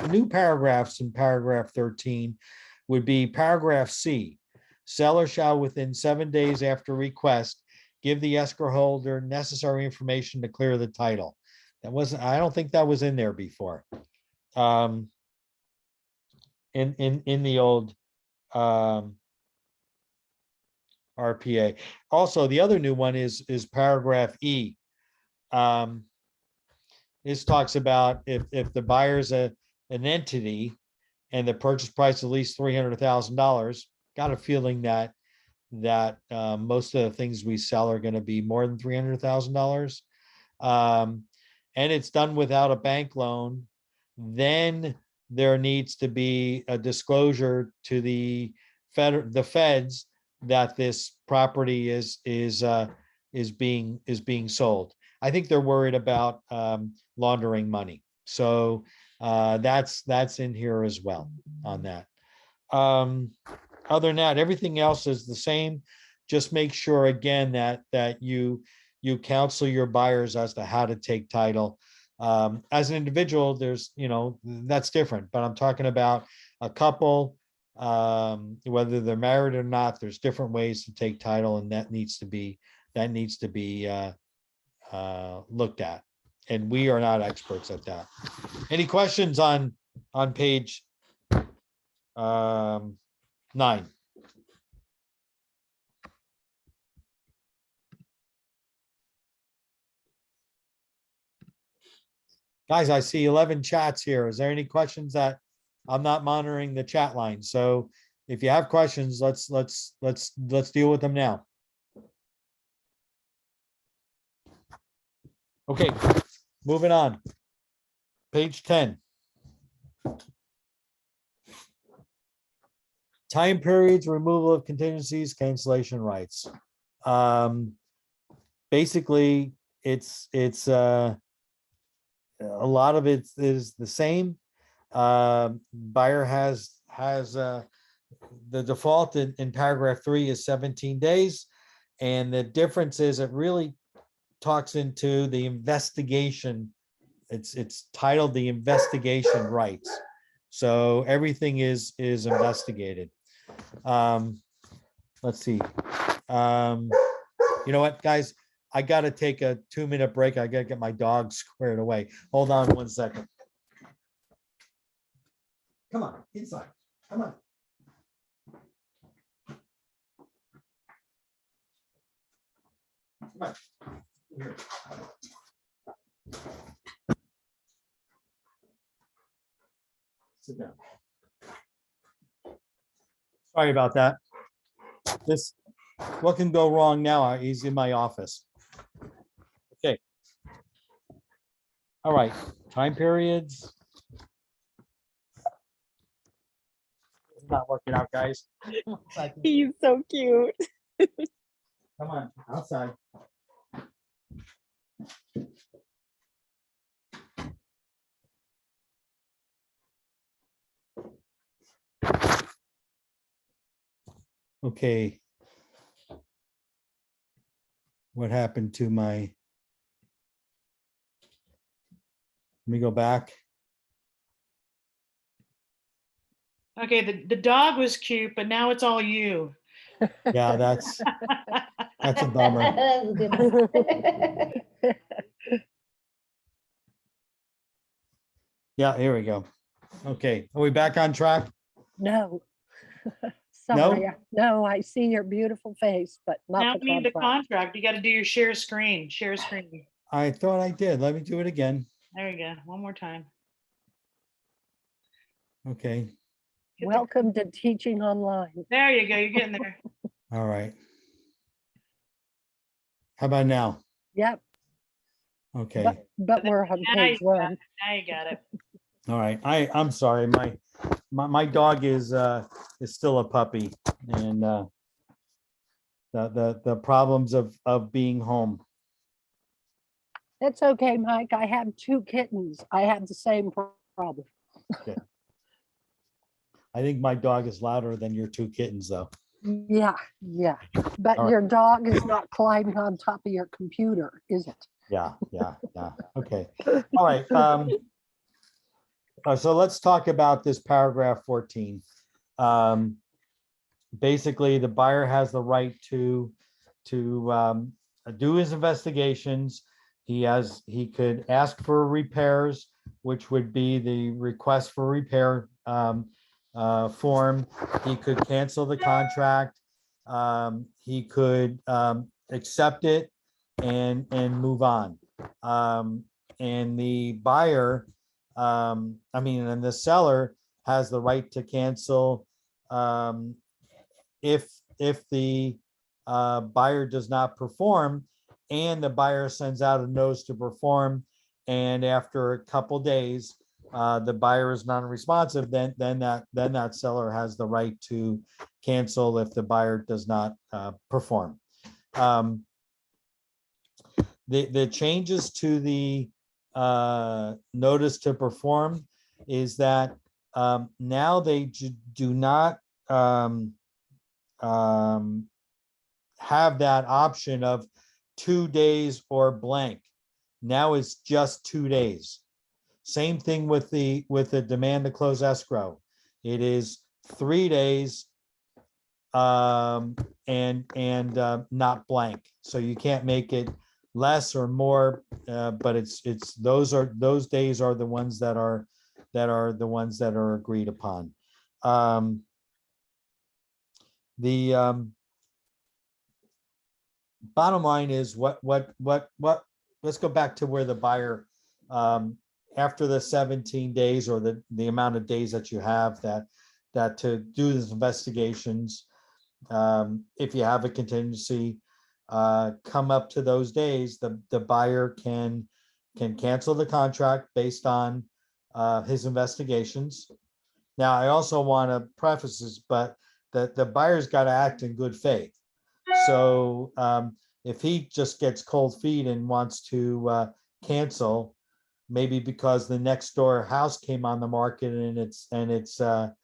S2: new paragraphs in paragraph 13 would be paragraph C. Seller shall within 7 days after request give the escrow holder necessary information to clear the title. I don't think that was in there before. In the old RPA. Also, the other new one is paragraph E. This talks about if the buyer's an entity and the purchase price is at least $300,000, got a feeling that most of the things we sell are going to be more than $300,000. And it's done without a bank loan, then there needs to be a disclosure to the feds that this property is being sold. I think they're worried about laundering money. So that's in here as well on that. Other than that, everything else is the same. Just make sure again that you counsel your buyers as to how to take title. As an individual, there's, that's different, but I'm talking about a couple, whether they're married or not, there's different ways to take title, and that needs to be looked at. And we are not experts at that. Any questions on page 9? Guys, I see 11 chats here. Is there any questions that I'm not monitoring the chat line? So if you have questions, let's deal with them now. Okay, moving on. Page 10. Time periods, removal of contingencies, cancellation rights. Basically, it's a lot of it is the same. Buyer has the default in paragraph 3 is 17 days. And the difference is it really talks into the investigation. It's titled the investigation rights. So everything is investigated. Let's see. You know what, guys? I got to take a 2-minute break. I got to get my dog squared away. Hold on 1 second. Come on, inside. Come on. Come on. Here. Sit down. Sorry about that. What can go wrong now? He's in my office. Okay. All right, time periods. It's not working out, guys.
S12: He's so cute.
S2: Come on, outside. Okay. What happened to my? Let me go back.
S11: Okay, the dog was cute, but now it's all you.
S2: Yeah, that's a bummer.
S1: That's good.
S2: Yeah, here we go. Okay, are we back on track?
S4: No. Sorry, no, I see your beautiful face, but
S11: Now
S4: not
S11: we need
S4: the
S11: the
S4: contract.
S11: contract. You got to do your share screen. Share screen.
S2: I thought I did. Let me do it again.
S11: There you go. One more time.
S2: Okay,
S11: Hit the-
S4: Welcome to teaching online.
S11: There you go. You're getting there.
S2: all right. How about now?
S4: Yep,
S2: Okay,
S4: but we're on
S11: Now
S4: page
S11: you got
S4: 1.
S11: it. Now you got it.
S2: all right. I'm sorry. My dog is still a puppy, and the problems of being home.
S4: It's okay, Mike. I have 2 kittens. I have the same problem.
S2: I think my dog is louder than your 2 kittens, though.
S4: Yeah. But
S2: All right.
S4: your dog is not climbing on top of your computer, is it?
S2: Yeah. Okay. All right. So let's talk about this paragraph 14. Basically, the buyer has the right to do his investigations. He could ask for repairs, which would be the request for repair form. He could cancel the contract. He could accept it and move on. And the buyer, and the seller has the right to cancel if the buyer does not perform, and the buyer sends out a notice to perform, and after a couple days, the buyer is non-responsive, then that seller has the right to cancel if the buyer does not perform. The changes to the notice to perform is that now they do not have that option of 2 days or blank. Now it's just 2 days. Same thing with the demand to close escrow. It is 3 days and not blank. So you can't make it less or more, but it's those days are the ones that are the ones that are agreed upon. The bottom line is what let's go back to where the buyer after the 17 days or the amount of days that you have that to do these investigations, if you have a contingency, come up to those days, the buyer can cancel the contract based on his investigations. Now, I also want to preface this, but the buyer's got to act in good faith. So if he just gets cold feet and wants to cancel, maybe because the next door house came on the market and it's a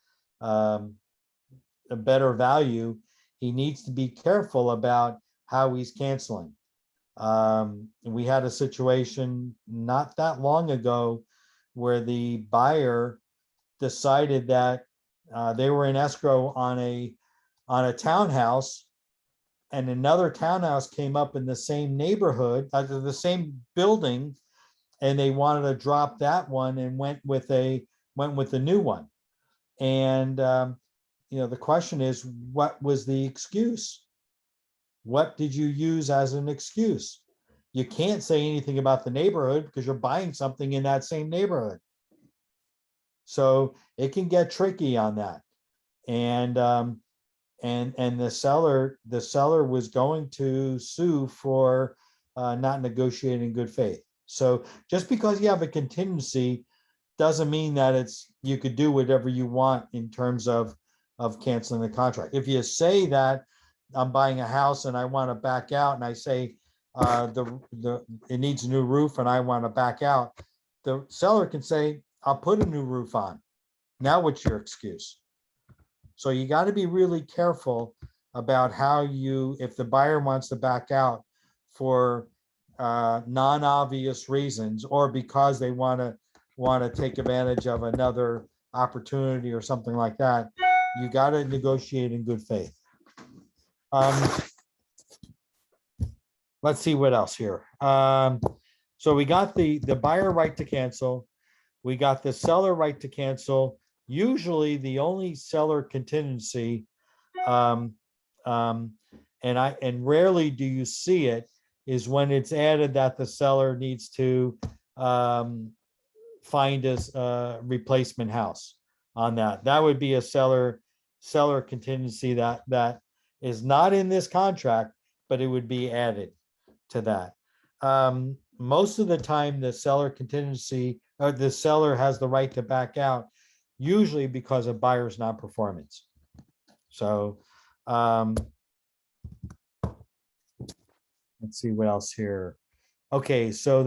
S2: better value, he needs to be careful about how he's canceling. We had a situation not that long ago where the buyer decided that they were in escrow on a townhouse, and another townhouse came up in the same neighborhood, the same building, and they wanted to drop that one and went with a new one. And the question is, what was the excuse? What did you use as an excuse? You can't say anything about the neighborhood because you're buying something in that same neighborhood. So it can get tricky on that. And the seller was going to sue for not negotiating in good faith. So just because you have a contingency doesn't mean that you could do whatever you want in terms of canceling the contract. If you say that I'm buying a house and I want to back out, and I say it needs a new roof and I want to back out, the seller can say, I'll put a new roof on. Now what's your excuse? So you got to be really careful about how if the buyer wants to back out for non-obvious reasons, or because they want to take advantage of another opportunity or something like that, you got to negotiate in good faith. Let's see what else here. So we got the buyer right to cancel. We got the seller right to cancel. Usually the only seller contingency, and rarely do you see it, is when it's added that the seller needs to find a replacement house on that. That would be a seller contingency that is not in this contract, but it would be added to that. Most of the time, the seller contingency, or the seller has the right to back out, usually because of buyer's non-performance. So let's see what else here. Okay, so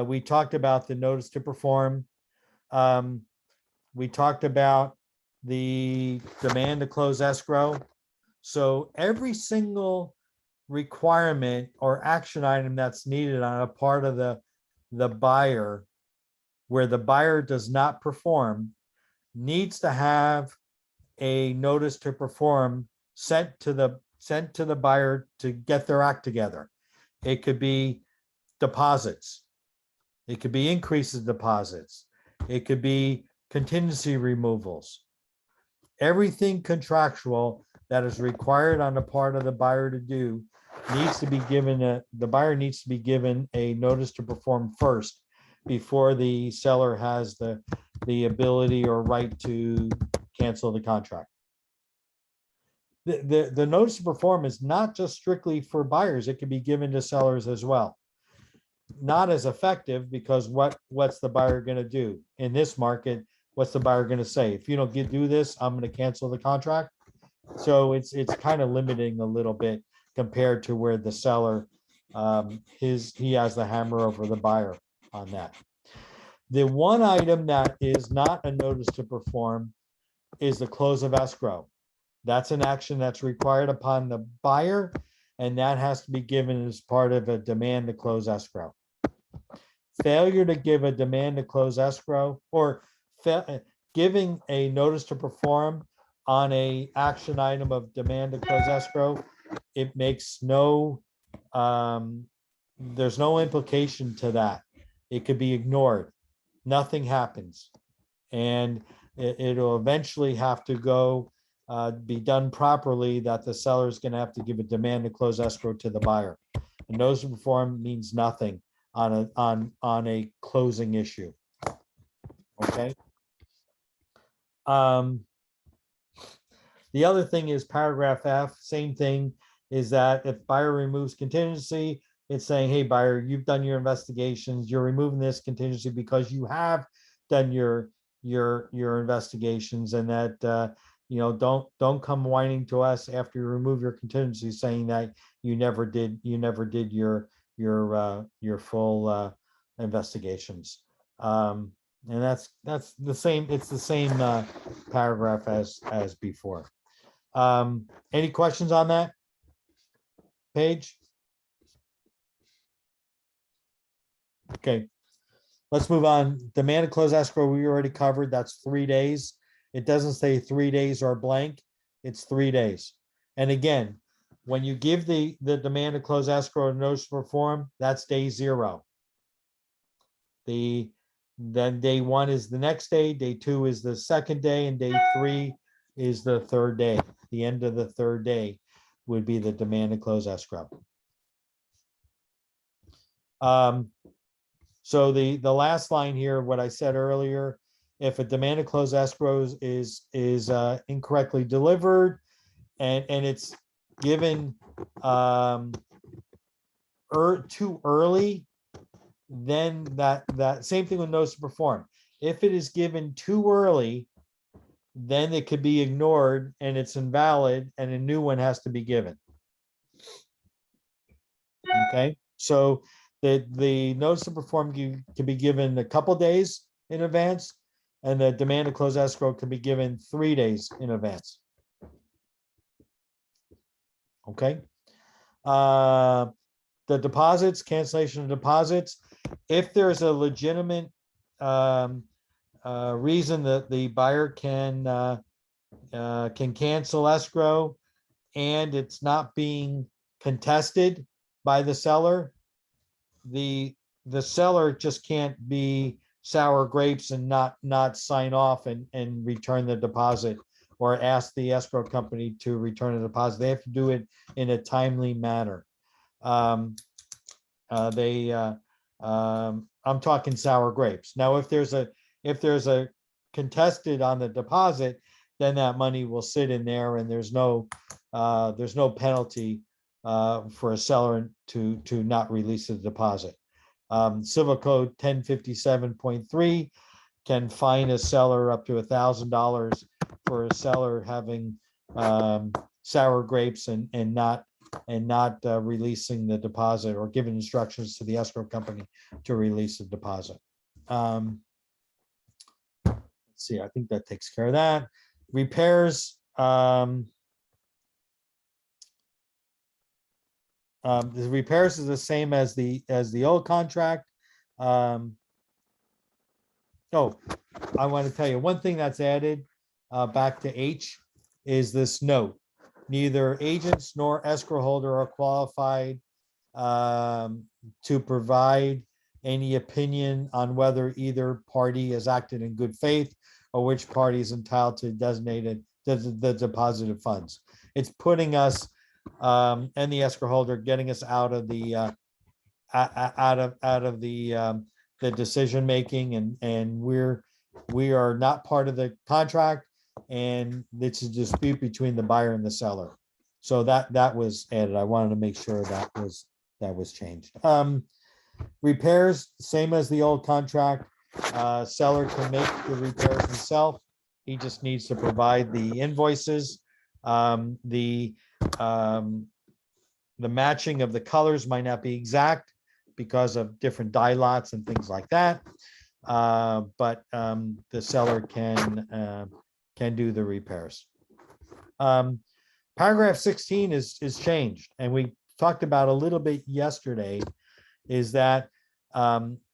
S2: we talked about the notice to perform. We talked about the demand to close escrow. So every single requirement or action item that's needed on a part of the buyer, where the buyer does not perform, needs to have a notice to perform sent to the buyer to get their act together. It could be deposits. It could be increases deposits. It could be contingency removals. Everything contractual that is required on the part of the buyer to do needs to be given the buyer needs to be given a notice to perform first, before the seller has the ability or right to cancel the contract. The notice to perform is not just strictly for buyers. It can be given to sellers as well. not as effective because what's the buyer gonna do? In this market, what's the buyer gonna say? If you don't do this, I'm gonna cancel the contract. So it's kind of limiting a little bit compared to where the seller, he has the hammer over the buyer on that. The one item that is not a notice to perform is the close of escrow. That's an action that's required upon the buyer, and that has to be given as part of a demand to close escrow. Failure to give a demand to close escrow or giving a notice to perform on a action item of demand to close escrow, it makes no, there's no implication to that. It could be ignored. Nothing happens. And it'll eventually have to go, be done properly, that the seller is going to have to give a demand to close escrow to the buyer. A notice to perform means nothing on a closing issue. Okay. The other thing is paragraph F, same thing, is that if buyer removes contingency, it's saying, hey, buyer, you've done your investigations, you're removing this contingency because you have done your investigations, and that don't come whining to us after you remove your contingency saying that you never did your full investigations. And that's the same, it's the same paragraph as before. Any questions on that page? Okay, let's move on. Demand to close escrow, we already covered. That's 3 days. It doesn't say 3 days or blank. It's 3 days. And again, when you give the demand to close escrow notice to perform, that's day 0. Then day 1 is the next day, day 2 is the second day, and day 3 is the third day. The end of the third day would be the demand to close escrow. So the last line here, what I said earlier, if a demand to close escrow is incorrectly delivered and it's given too early, then that same thing with notice to perform. If it is given too early, then it could be ignored and it's invalid and a new one has to be given. Okay, so the notice to perform can be given a couple days in advance, and the demand to close escrow can be given 3 days in advance. Okay. The deposits, cancellation of deposits, if there's a legitimate reason that the buyer can cancel escrow and it's not being contested by the seller, the seller just can't be sour grapes and not sign off and return the deposit or ask the escrow company to return a deposit. They have to do it in a timely manner. I'm talking sour grapes. Now, if there's a contested on the deposit, then that money will sit in there and there's no penalty for a seller to not release the deposit. Civil Code 1057.3 can fine a seller up to $1,000 for a seller having sour grapes and not releasing the deposit or giving instructions to the escrow company to release the deposit. Let's see, I think that takes care of that. Repairs. The repairs is the same as the old contract. Oh, I want to tell you one thing that's added back to H is this note. Neither agents nor escrow holder are qualified to provide any opinion on whether either party has acted in good faith or which party is entitled to designated the deposited funds. It's putting us and the escrow holder, getting us out of the the decision making, and we are not part of the contract, and it's a dispute between the buyer and the seller. So that was added. I wanted to make sure that was changed. Repairs, same as the old contract. Seller can make the repairs himself. He just needs to provide the invoices. The matching of the colors might not be exact because of different dye lots and things like that. But the seller can do the repairs. Paragraph 16 is changed, and we talked about a little bit yesterday, is that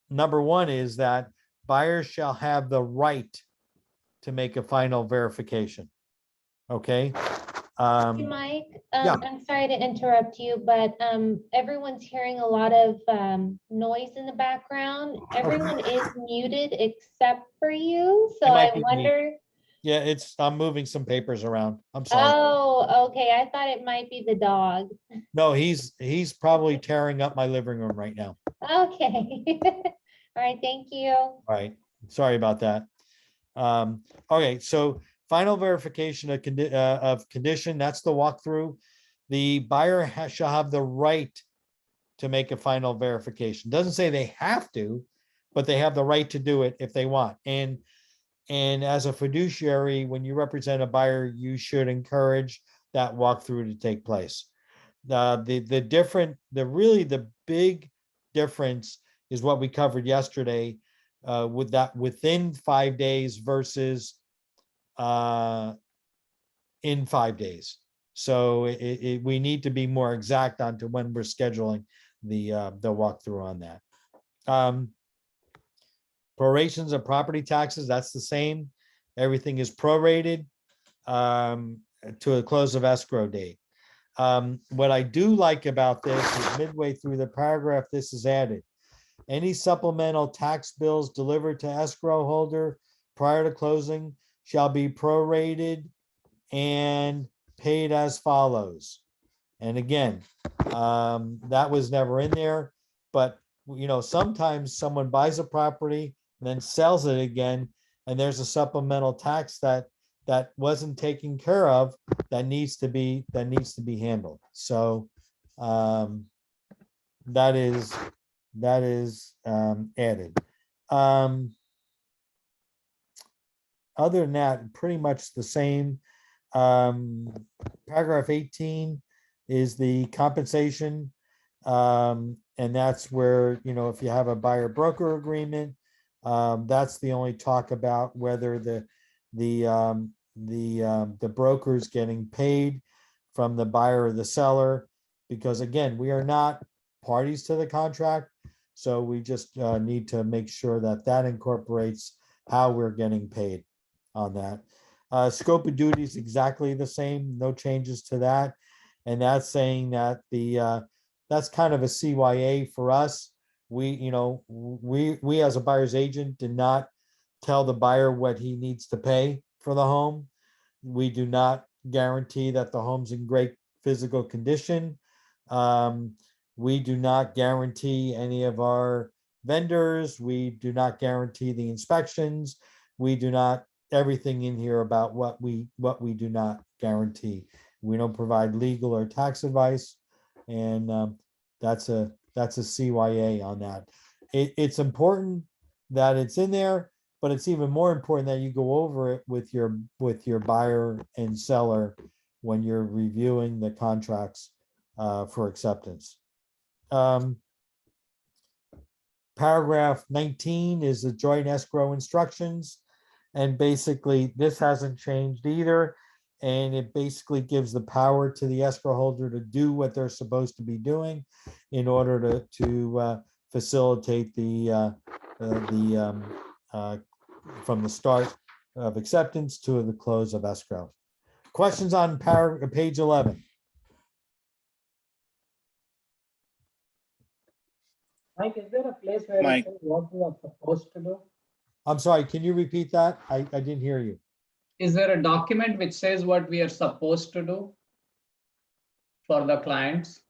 S2: number one is that buyers shall have the right to make a final verification. Okay.
S1: Hey, Mike,
S2: yeah.
S1: I'm sorry to interrupt you, but everyone's hearing a lot of noise in the background. Everyone is muted except for you, so I
S2: might be me.
S1: wonder.
S2: Yeah, I'm moving some papers around. I'm sorry.
S1: Oh, okay. I thought it might be the dog.
S2: No, he's probably tearing up my living room right now.
S1: Okay. All right, thank you.
S2: All right, sorry about that. Okay, so final verification of condition, that's the walkthrough. The buyer shall have the right to make a final verification. Doesn't say they have to, but they have the right to do it if they want. And as a fiduciary, when you represent a buyer, you should encourage that walkthrough to take place. The big difference is what we covered yesterday, with that within 5 days versus in 5 days. So we need to be more exact onto when we're scheduling the walkthrough on that. Prorations of property taxes, that's the same. Everything is prorated to a close of escrow date. What I do like about this is midway through the paragraph, this is added. Any supplemental tax bills delivered to escrow holder prior to closing shall be prorated and paid as follows. And again, that was never in there, but sometimes someone buys a property and then sells it again, and there's a supplemental tax that wasn't taken care of that needs to be handled. So that is added. Other than that, pretty much the same. Paragraph 18 is the compensation. And that's where, if you have a buyer broker agreement, that's the only talk about whether the broker's getting paid from the buyer or the seller, because again, we are not parties to the contract. So we just need to make sure that incorporates how we're getting paid on that. Scope of duties exactly the same, no changes to that. And that's saying that that's kind of a CYA for us. We as a buyer's agent did not tell the buyer what he needs to pay for the home. We do not guarantee that the home's in great physical condition. We do not guarantee any of our vendors. We do not guarantee the inspections. We do not everything in here about what we do not guarantee. We don't provide legal or tax advice, and that's a CYA on that. It's important that it's in there, but it's even more important that you go over it with your buyer and seller when you're reviewing the contracts for acceptance. Paragraph 19 is the joint escrow instructions. And basically, this hasn't changed either. And it basically gives the power to the escrow holder to do what they're supposed to be doing in order to facilitate from the start of acceptance to the close of escrow. Questions on page 11?
S13: Mike, is there a place where it says what you are supposed to do?
S2: I'm sorry, can you repeat that? I didn't hear you.
S3: Is there a document which says what we are supposed to do for the clients?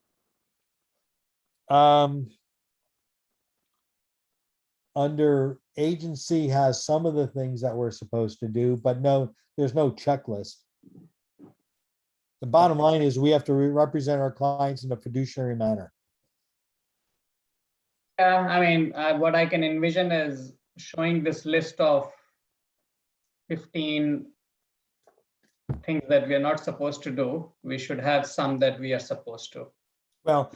S2: Under agency has some of the things that we're supposed to do, but no, there's no checklist. The bottom line is we have to represent our clients in a fiduciary manner.
S3: Yeah, I mean, what I can envision is showing this list of 15 things that we are not supposed to do. We should have some that we are supposed to.
S2: Well,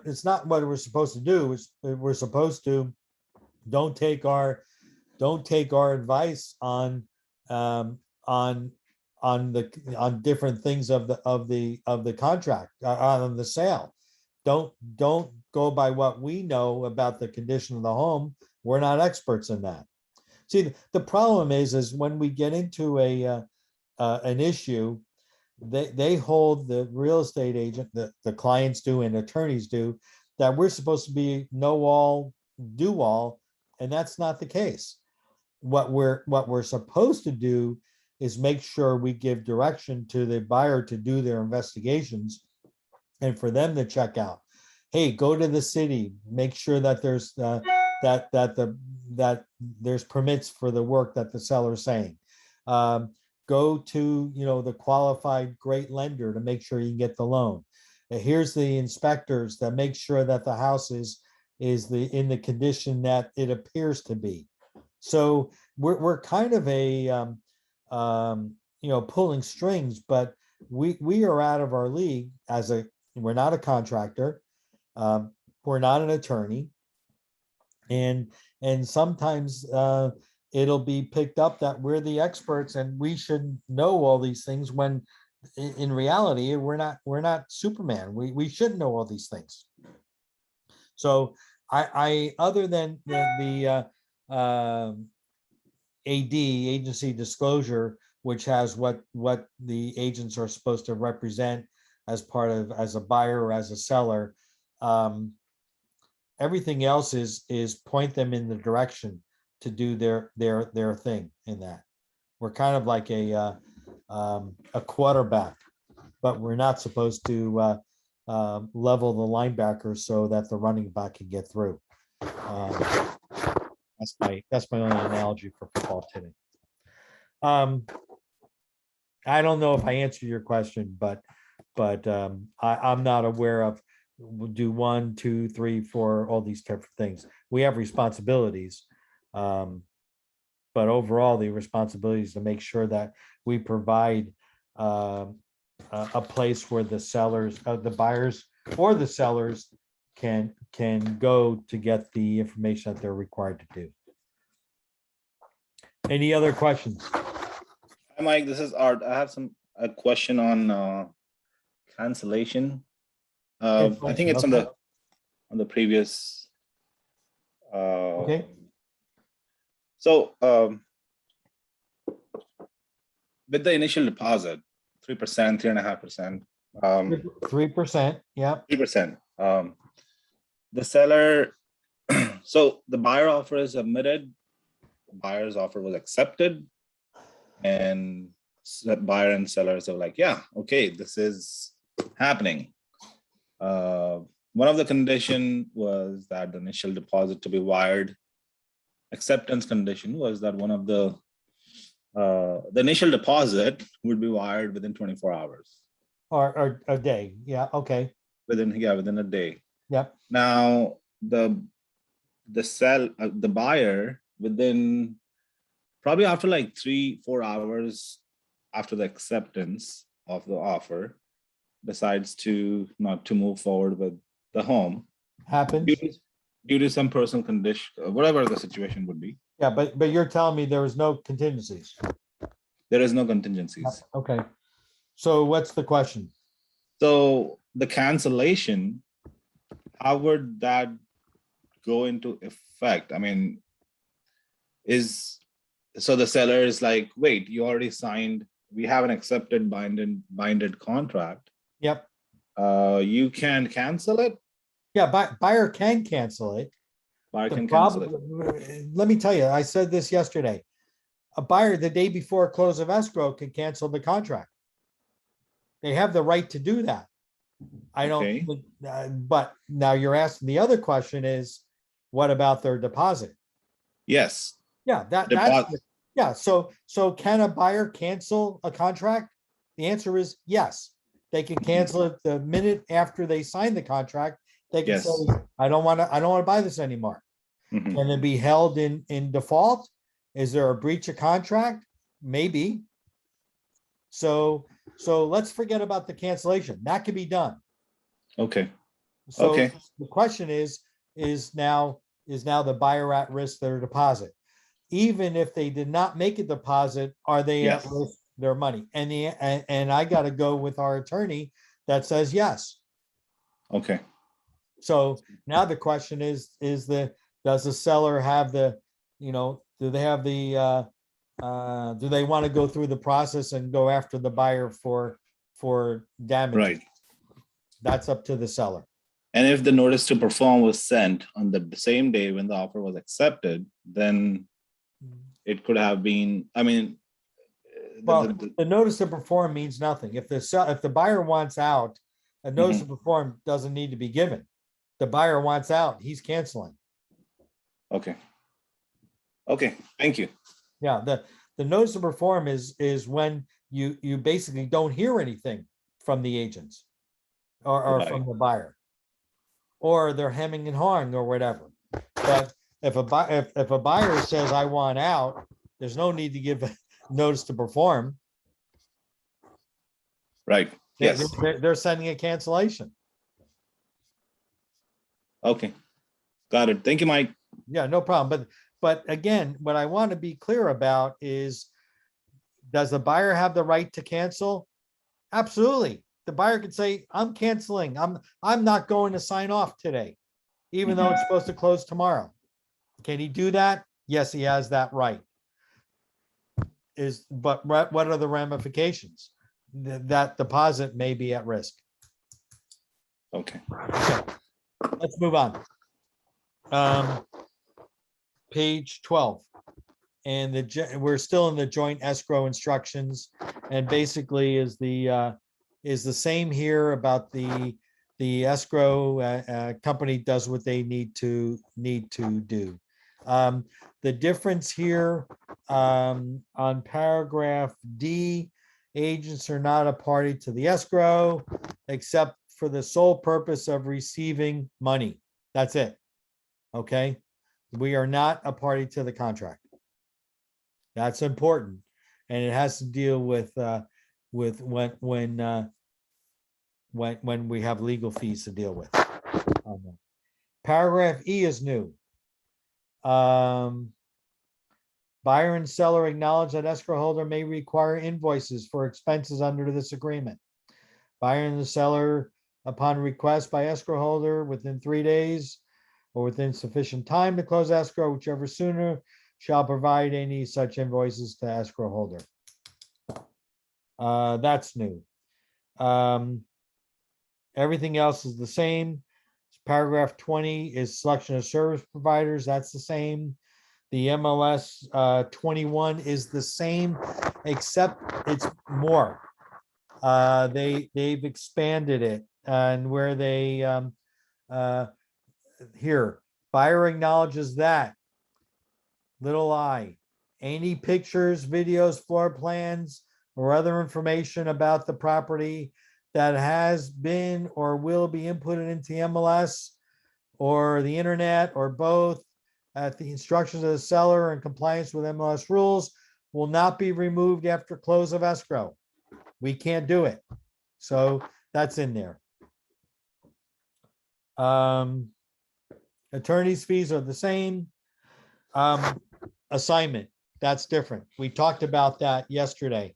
S2: it's not what we're supposed to do, it's we're supposed to, don't take our advice on on different things of the contract, on the sale. Don't go by what we know about the condition of the home. We're not experts in that. See, the problem is when we get into an issue, they hold the real estate agent, the clients do and attorneys do, that we're supposed to be know all, do all, and that's not the case. What we're supposed to do is make sure we give direction to the buyer to do their investigations and for them to check out. Hey, go to the city, make sure that there's that there's permits for the work that the seller's saying. Go to, the qualified great lender to make sure you can get the loan. Here's the inspectors that make sure that the house is in the condition that it appears to be. So we're kind of a pulling strings, but we are out of our league we're not a contractor, we're not an attorney, and sometimes it'll be picked up that we're the experts and we should know all these things, when in reality we're not Superman. We should know all these things. So I other than the AD, agency disclosure, which has what the agents are supposed to represent as a buyer or as a seller, everything else is point them in the direction to do their thing in that. We're kind of like a quarterback, but we're not supposed to level the linebacker so that the running back can get through. That's my only analogy for football today. I don't know if I answered your question, but I'm not aware of do 1, 2, 3, 4, all these types of things. We have responsibilities, but overall, the responsibility is to make sure that we provide a place where the sellers, the buyers or the sellers can go to get the information that they're required to do. Any other questions?
S14: Hi, Mike, this is Art. I have a question on cancellation. I think it's on the previous.
S2: Okay.
S14: So with the initial deposit, 3%, 3.5%.
S2: 3%. Yeah.
S14: 3%. The seller. So the buyer offer is submitted. The buyer's offer was accepted, and buyer and sellers are like, yeah, okay, this is happening. One of the condition was that the initial deposit to be wired. Acceptance condition was that one of the initial deposit would be wired within 24 hours.
S2: Or a day. Yeah. Okay.
S14: Within a day.
S2: Yep.
S14: Now the buyer, within probably after like 3-4 hours after the acceptance of the offer, decides to not to move forward with the home.
S2: Happens
S14: due to some personal condition, whatever the situation would be.
S2: Yeah, but you're telling me there was no contingencies.
S14: There is no contingencies.
S2: Okay. So what's the question?
S14: So the cancellation, how would that go into effect? I mean, so the seller is like, wait, you already signed, we have an accepted binded contract.
S2: Yep.
S14: You can cancel it?
S2: Yeah, buyer can cancel it.
S14: Buyer can cancel it.
S2: Let me tell you, I said this yesterday. A buyer the day before close of escrow can cancel the contract. They have the right to do that. I don't, but now you're asking, the other question is, what about their deposit?
S14: Yes.
S2: Yeah, yeah. So can a buyer cancel a contract? The answer is yes. They can cancel it the minute after they sign the contract They can
S14: Yes.
S2: say, I don't want to buy this anymore.
S14: Mhm.
S2: Can it be held in default? Is there a breach of contract? Maybe. So let's forget about the cancellation. That can be done.
S14: Okay.
S2: So
S14: Okay.
S2: the question is now the buyer at risk their deposit? Even if they did not make a deposit, are they at
S14: Yes.
S2: risk their money? And I got to go with our attorney that says yes.
S14: Okay.
S2: So now the question is does the seller have the, do they have the, do they want to go through the process and go after the buyer for damage?
S14: Right.
S2: That's up to the seller.
S14: And if the notice to perform was sent on the same day when the offer was accepted, then it could have been, I mean,
S2: Well, the notice to perform means nothing. If the buyer wants out, a notice to perform doesn't need to be given. The buyer wants out, he's canceling.
S14: okay. Okay, thank you.
S2: Yeah, the notice to perform is when you basically don't hear anything from the agents or
S14: Right.
S2: from the buyer, or they're hemming and hawing or whatever. But if a buyer says, I want out, there's no need to give a notice to perform.
S14: Right, yes.
S2: They're sending a cancellation.
S14: Okay, got it. Thank you, Mike.
S2: Yeah, no problem. But again, what I want to be clear about is, does the buyer have the right to cancel? Absolutely. The buyer could say, I'm canceling. I'm not going to sign off today, even though it's supposed to close tomorrow. Can he do that? Yes, he has that right. But what are the ramifications? That deposit may be at risk.
S14: Okay.
S2: Okay, let's move on. Page 12. And we're still in the joint escrow instructions, and basically is the same here about the escrow company does what they need to do. The difference here on paragraph D, agents are not a party to the escrow except for the sole purpose of receiving money. That's it. Okay, we are not a party to the contract. That's important, and it has to deal with when we have legal fees to deal with. Paragraph E is new. Buyer and seller acknowledge that escrow holder may require invoices for expenses under this agreement. Buyer and the seller, upon request by escrow holder within 3 days or within sufficient time to close escrow, whichever sooner, shall provide any such invoices to escrow holder. That's new. Everything else is the same. Paragraph 20 is selection of service providers. That's the same. The MLS 21 is the same, except it's more. They've expanded it, and where they here, buyer acknowledges that, little I, any pictures, videos, floor plans, or other information about the property that has been or will be inputted into MLS or the internet or both at the instructions of the seller in compliance with MLS rules will not be removed after close of escrow. We can't do it. So that's in there. Attorney's fees are the same. Assignment, that's different. We talked about that yesterday,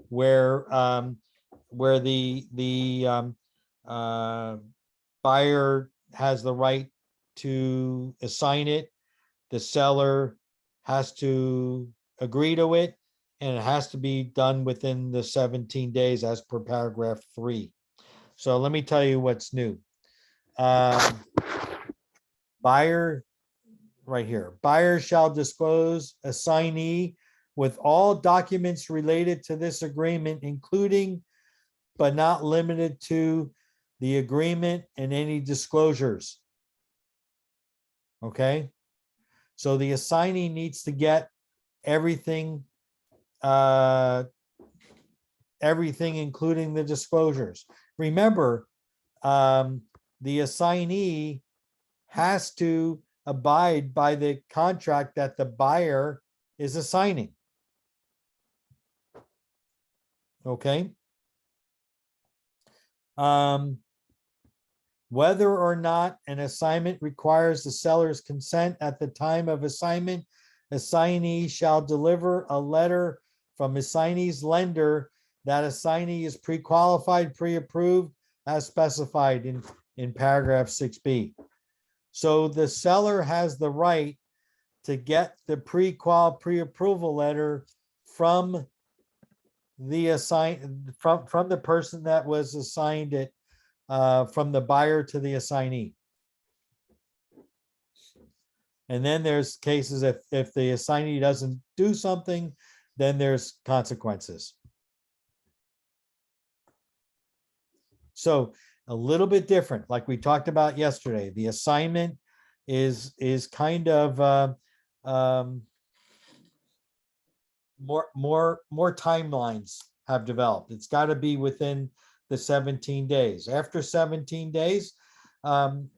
S2: where the buyer has the right to assign it. The seller has to agree to it, and it has to be done within the 17 days as per paragraph 3. So let me tell you what's new. Buyer, right here, buyer shall disclose assignee with all documents related to this agreement, including but not limited to the agreement and any disclosures. Okay, so the assignee needs to get everything, everything including the disclosures. Remember, the assignee has to abide by the contract that the buyer is assigning. Okay. Whether or not an assignment requires the seller's consent at the time of assignment, assignee shall deliver a letter from assignee's lender that assignee is pre-qualified, pre-approved as specified in paragraph 6B. So the seller has the right to get the pre-approval letter from the from the person that was assigned it, from the buyer to the assignee. And then there's cases if the assignee doesn't do something, then there's consequences. So a little bit different, like we talked about yesterday. The assignment is kind of more timelines have developed. It's got to be within the 17 days. After 17 days,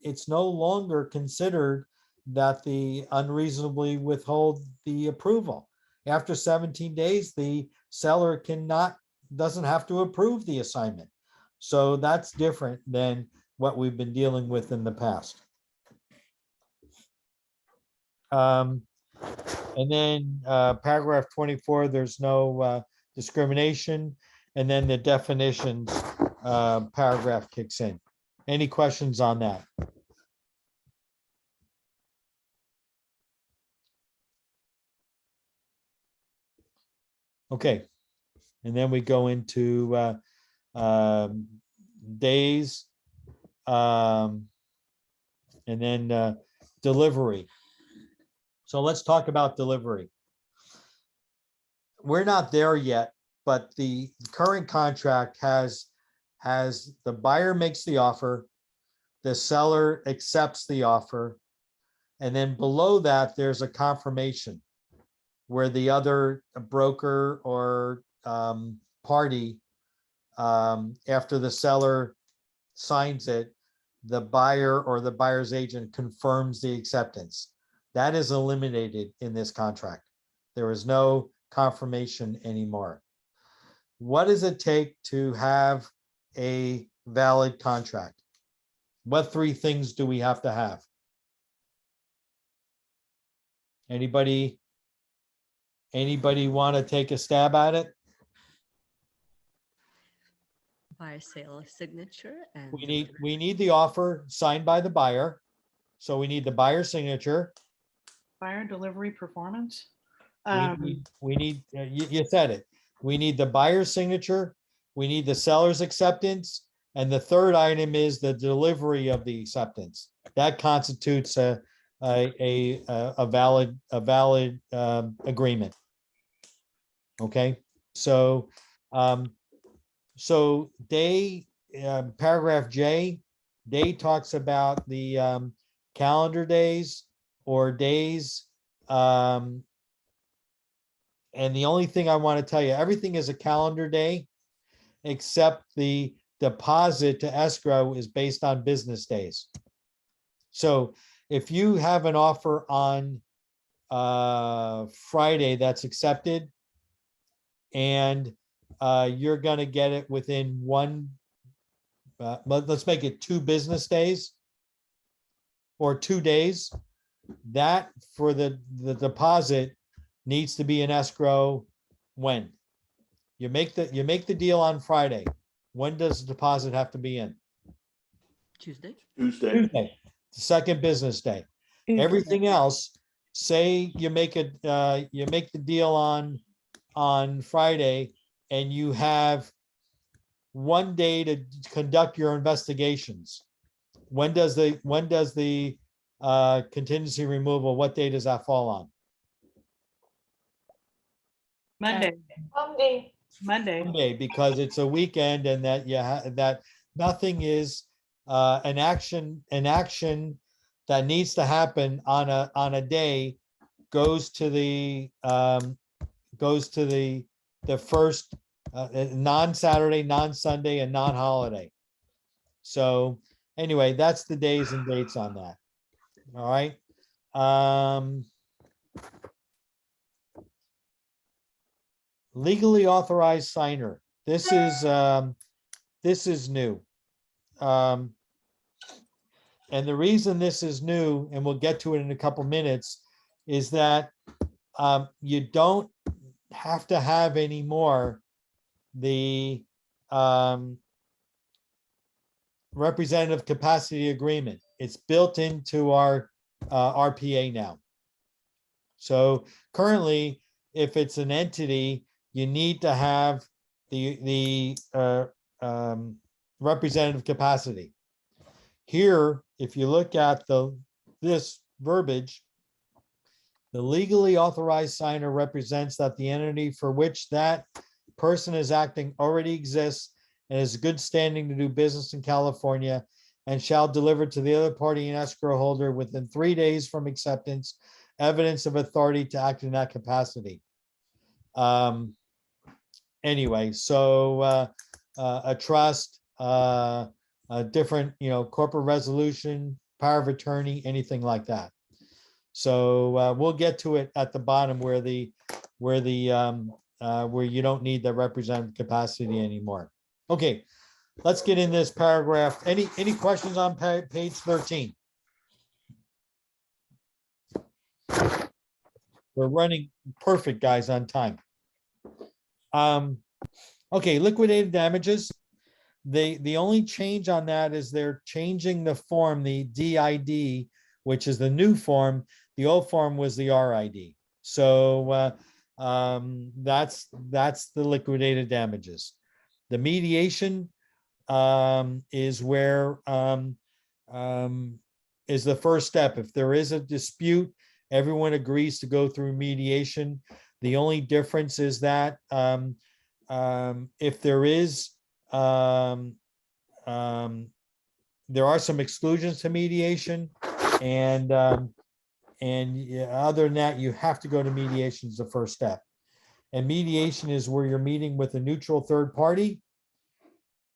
S2: it's no longer considered that the unreasonably withhold the approval. After 17 days, the seller doesn't have to approve the assignment. So that's different than what we've been dealing with in the past. And then paragraph 24, there's no discrimination. And then the definitions paragraph kicks in. Any questions on that? Okay. And then we go into days, and then delivery. So let's talk about delivery. We're not there yet, but the current contract has the buyer makes the offer, the seller accepts the offer, and then below that, there's a confirmation where the other broker or party, after the seller signs it, the buyer or the buyer's agent confirms the acceptance. That is eliminated in this contract. There is no confirmation anymore. What does it take to have a valid contract? What three things do we have to have? Anybody want to take a stab at it?
S9: Buyer sale signature and
S2: We need the offer signed by the buyer. So we need the buyer's signature.
S11: Buyer delivery performance.
S2: We need you said it. We need the buyer's signature. We need the seller's acceptance. And the third item is the delivery of the acceptance. That constitutes a valid agreement. Okay, so day paragraph J, day talks about the calendar days or days. And the only thing I want to tell you, everything is a calendar day, except the deposit to escrow is based on business days. So if you have an offer on Friday that's accepted, and you're going to get it within let's make it 2 business days or 2 days, that for the deposit needs to be in escrow. When you make the deal on Friday, when does the deposit have to be in?
S9: Tuesday.
S2: Tuesday, the second business day. Everything else, say you make the deal on Friday, and you have 1 day to conduct your investigations. When does the contingency removal, what day does that fall on?
S11: Monday.
S2: Monday, because it's a weekend, and that nothing is an action that needs to happen on a day goes to the first non-Saturday, non-Sunday, and non-holiday. So Anyway, that's the days and dates on that. All right. Um, legally authorized signer. This is new. And the reason this is new, and we'll get to it in a couple minutes, is that you don't have to have anymore the representative capacity agreement. It's built into our RPA now. So currently, if it's an entity, you need to have the representative capacity. Here, if you look at this verbiage, the legally authorized signer represents that the entity for which that person is acting already exists and is good standing to do business in California, and shall deliver to the other party and escrow holder within 3 days from acceptance evidence of authority to act in that capacity. Anyway, so a trust, a different, corporate resolution, power of attorney, anything like that. So we'll get to it at the bottom where where you don't need the representative capacity anymore. Okay, let's get in this paragraph. Any questions on page 13? We're running perfect, guys, on time. Okay, liquidated damages. The only change on that is they're changing the form, the DID, which is the new form. The old form was the RID. So that's the liquidated damages. The mediation is where is the first step. If there is a dispute, everyone agrees to go through mediation. The only difference is that if there is there are some exclusions to mediation, and other than that, you have to go to mediation as the first step. And mediation is where you're meeting with a neutral third party,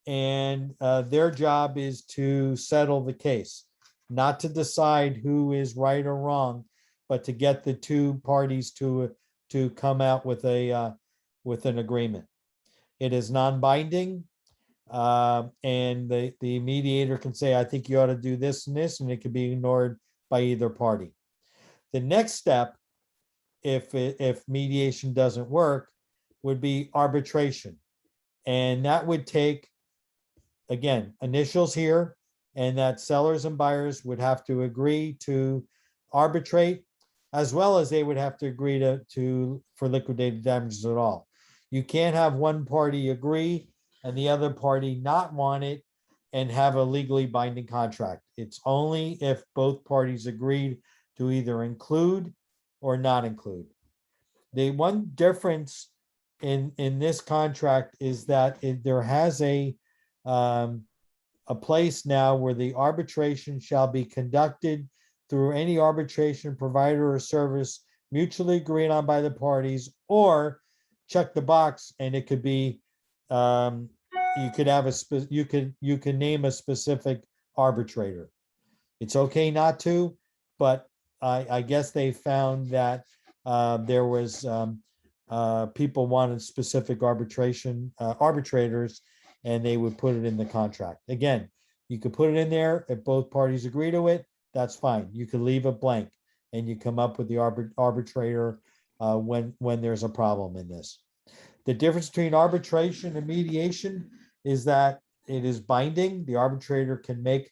S2: and their job is to settle the case, not to decide who is right or wrong, but to get the two parties to come out with an agreement. It is non-binding, and the mediator can say, I think you ought to do this and this, and it can be ignored by either party. The next step, if mediation doesn't work, would be arbitration. And that would take, again, initials here, and that sellers and buyers would have to agree to arbitrate, as well as they would have to agree for liquidated damages at all. You can't have one party agree and the other party not want it and have a legally binding contract. It's only if both parties agreed to either include or not include. The one difference in this contract is that there has a place now where the arbitration shall be conducted through any arbitration provider or service mutually agreed on by the parties, or check the box, and it could be you could have you can name a specific arbitrator. It's okay not to, but I guess they found that there was people wanted specific arbitrators, and they would put it in the contract. Again, you could put it in there if both parties agree to it. That's fine. You could leave it blank, and you come up with the arbitrator when there's a problem in this. The difference between arbitration and mediation is that it is binding. The arbitrator can make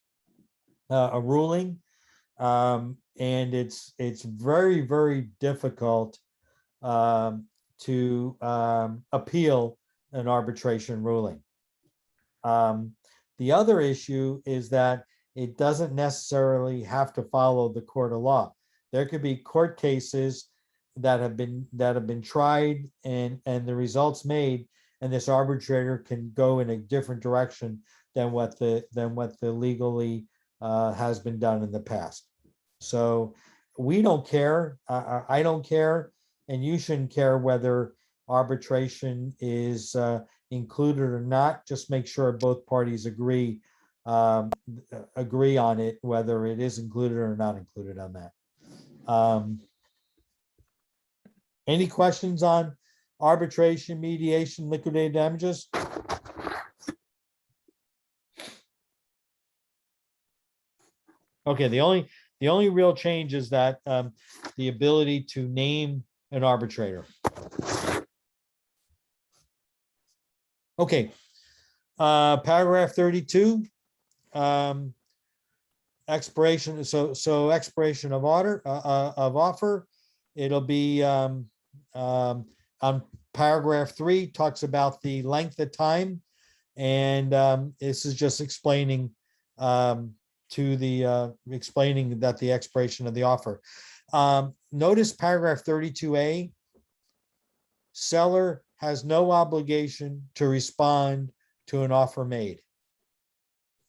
S2: a ruling, and it's very, very difficult to appeal an arbitration ruling. The other issue is that it doesn't necessarily have to follow the court of law. There could be court cases that have been tried and the results made, and this arbitrator can go in a different direction than what the legally has been done in the past. So we don't care. I don't care, and you shouldn't care whether arbitration is included or not. Just make sure both parties agree agree on it, whether it is included or not included on that. Any questions on arbitration, mediation, liquidated damages? Okay, the only real change is that the ability to name an arbitrator. Okay, paragraph 32. Expiration, so expiration of order of offer. It'll be on paragraph 3, talks about the length of time, and this is just explaining explaining that the expiration of the offer. Notice paragraph 32A. Seller has no obligation to respond to an offer made.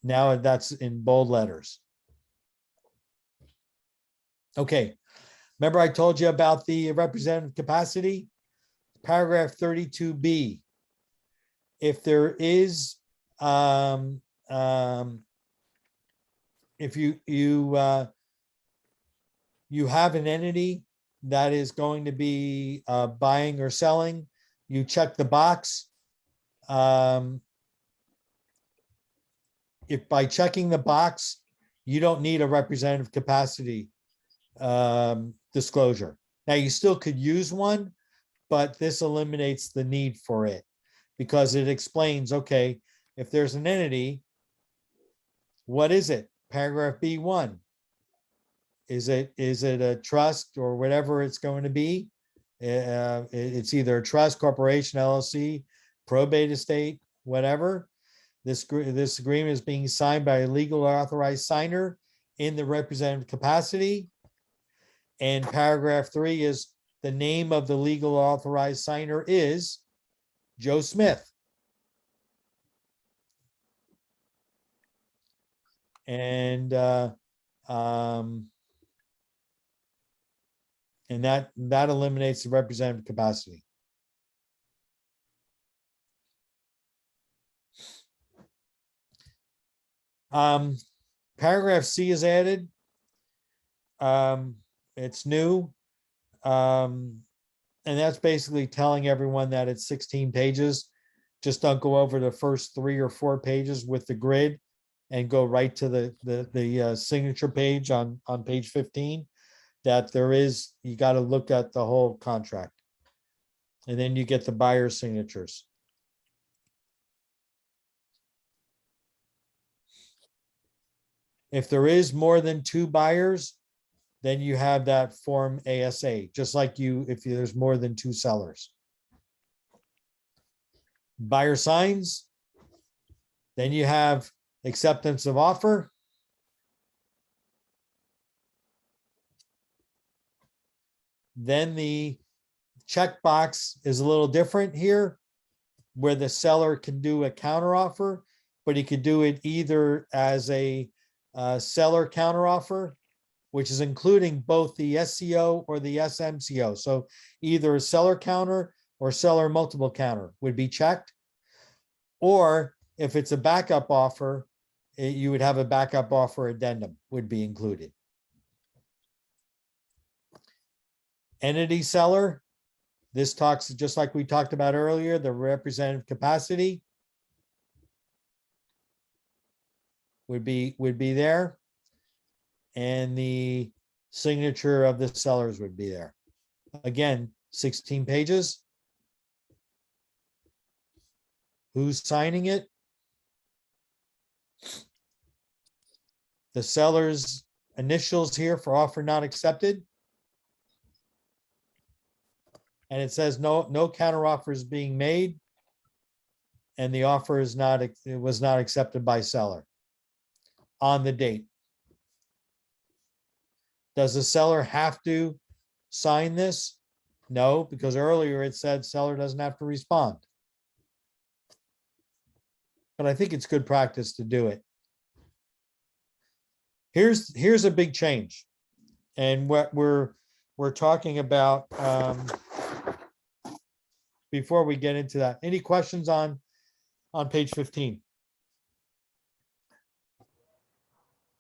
S2: Now that's in bold letters. Okay, remember I told you about the representative capacity? Paragraph 32B. If there is, if you have an entity that is going to be buying or selling, you check the box. If by checking the box, you don't need a representative capacity disclosure. Now, you still could use one, but this eliminates the need for it because it explains, okay, if there's an entity, what is it? Paragraph B1. Is it a trust or whatever it's going to be? It's either a trust, corporation, LLC, probate estate, whatever. This agreement is being signed by a legal authorized signer in the representative capacity. And paragraph 3 is the name of the legal authorized signer is Joe Smith. And that eliminates the representative capacity. Paragraph C is added. It's new. And that's basically telling everyone that it's 16 pages. Just don't go over the first 3 or 4 pages with the grid and go right to the signature page on page 15. That you got to look at the whole contract. And then you get the buyer's signatures. If there is more than 2 buyers, then you have that form ASA, just like if there's more than 2 sellers. Buyer signs, then you have acceptance of offer. Then the checkbox is a little different here, where the seller can do a counteroffer, but he could do it either as a seller counteroffer, which is including both the SCO or the SMCO. So either a seller counter or seller multiple counter would be checked. Or if it's a backup offer, you would have a backup offer addendum would be included. Entity seller, this talks just like we talked about earlier, the representative capacity would be there. And the signature of the sellers would be there. Again, 16 pages. Who's signing it? The seller's initials here for offer not accepted. And it says no counter offer is being made. And the offer was not accepted by seller on the date. Does the seller have to sign this? No, because earlier it said seller doesn't have to respond. But I think it's good practice to do it. Here's a big change. And what we're talking about before we get into that. Any questions on page 15?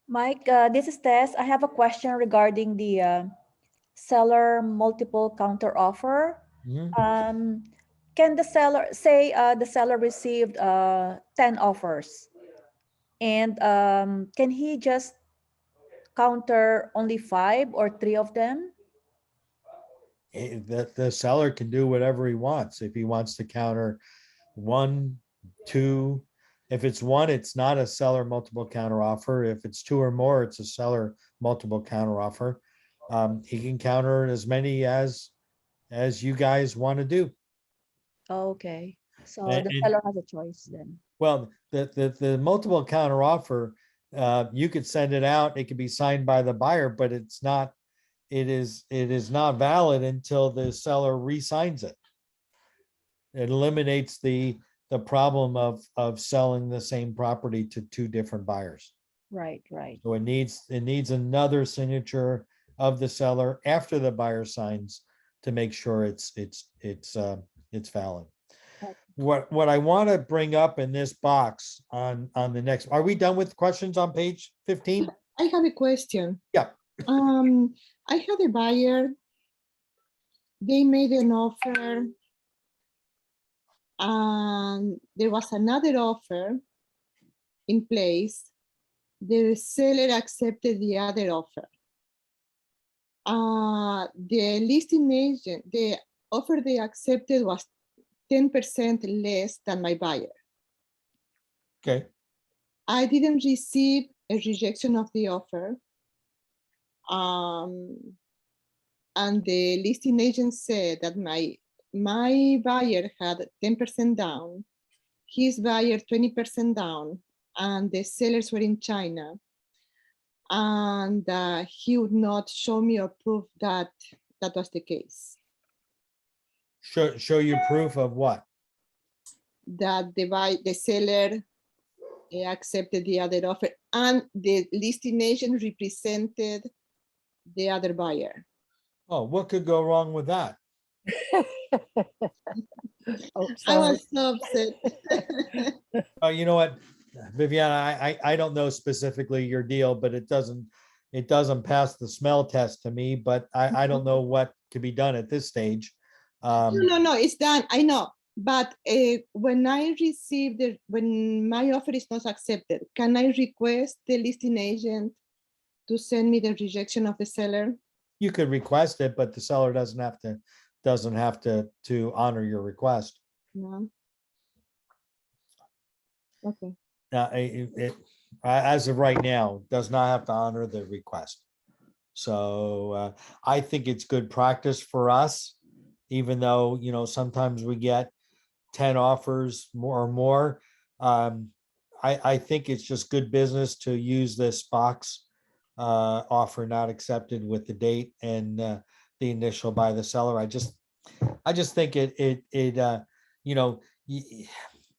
S12: Mike, this is Tess. I have a question regarding the seller multiple counter offer.
S2: Mhm.
S12: Can the seller say the seller received 10 offers, and can he just counter only 5 or 3 of them?
S2: The seller can do whatever he wants. If he wants to counter 1, 2, if it's 1, it's not a seller multiple counter offer. If it's 2 or more, it's a seller multiple counter offer. He can counter as many as you guys want to do.
S12: Okay, so
S2: And-
S12: the
S2: and-
S12: seller has a choice then.
S2: Well, the multiple counter offer, you could send it out, it could be signed by the buyer, but it is not valid until the seller re-signs it. It eliminates the problem of selling the same property to 2 different buyers.
S12: Right, right.
S2: So it needs another signature of the seller after the buyer signs to make sure it's valid. What I want to bring up in this box on the next, are we done with questions on page 15?
S15: I have a question.
S2: Yeah.
S15: I had a buyer, they made an offer, and there was another offer in place. The seller accepted the other offer. The listing agent, the offer they accepted was 10% less than my buyer.
S2: Okay.
S15: I didn't receive a rejection of the offer. And the listing agent said that my buyer had 10% down, his buyer 20% down, and the sellers were in China. And he would not show me or prove that that was the case.
S2: Show you proof of what?
S15: That the seller accepted the other offer, and the listing agent represented the other buyer.
S2: Oh, what could go wrong with that?
S15: I was so upset.
S2: You know what, Viviana, I don't know specifically your deal, but it doesn't pass the smell test to me, but I don't know what could be done at this stage.
S15: No, it's done. I know. But when I receive when my offer is not accepted, can I request the listing agent to send me the rejection of the seller?
S2: You could request it, but the seller doesn't have to honor your request.
S15: No. Okay.
S2: As of right now, does not have to honor the request. So I think it's good practice for us, even though, sometimes we get 10 offers or more. I think it's just good business to use this box, offer not accepted with the date and the initial by the seller. I just think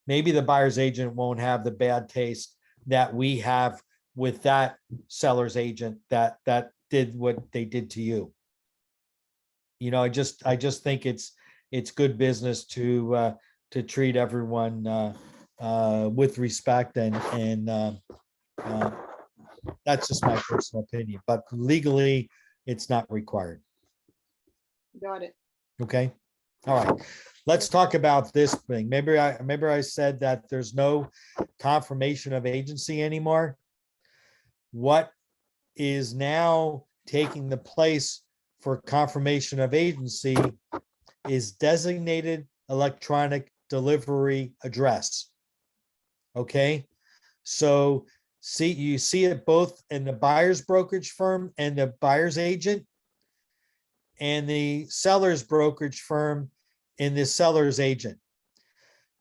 S2: maybe the buyer's agent won't have the bad taste that we have with that seller's agent that did what they did to you. I just think it's good business to treat everyone with respect and that's just my personal opinion, but legally it's not required.
S15: Got it.
S2: Okay. All right. Let's talk about this thing. Maybe I said that there's no confirmation of agency anymore. What is now taking the place for confirmation of agency is designated electronic delivery address. Okay. So you see it both in the buyer's brokerage firm and the buyer's agent, and the seller's brokerage firm in the seller's agent.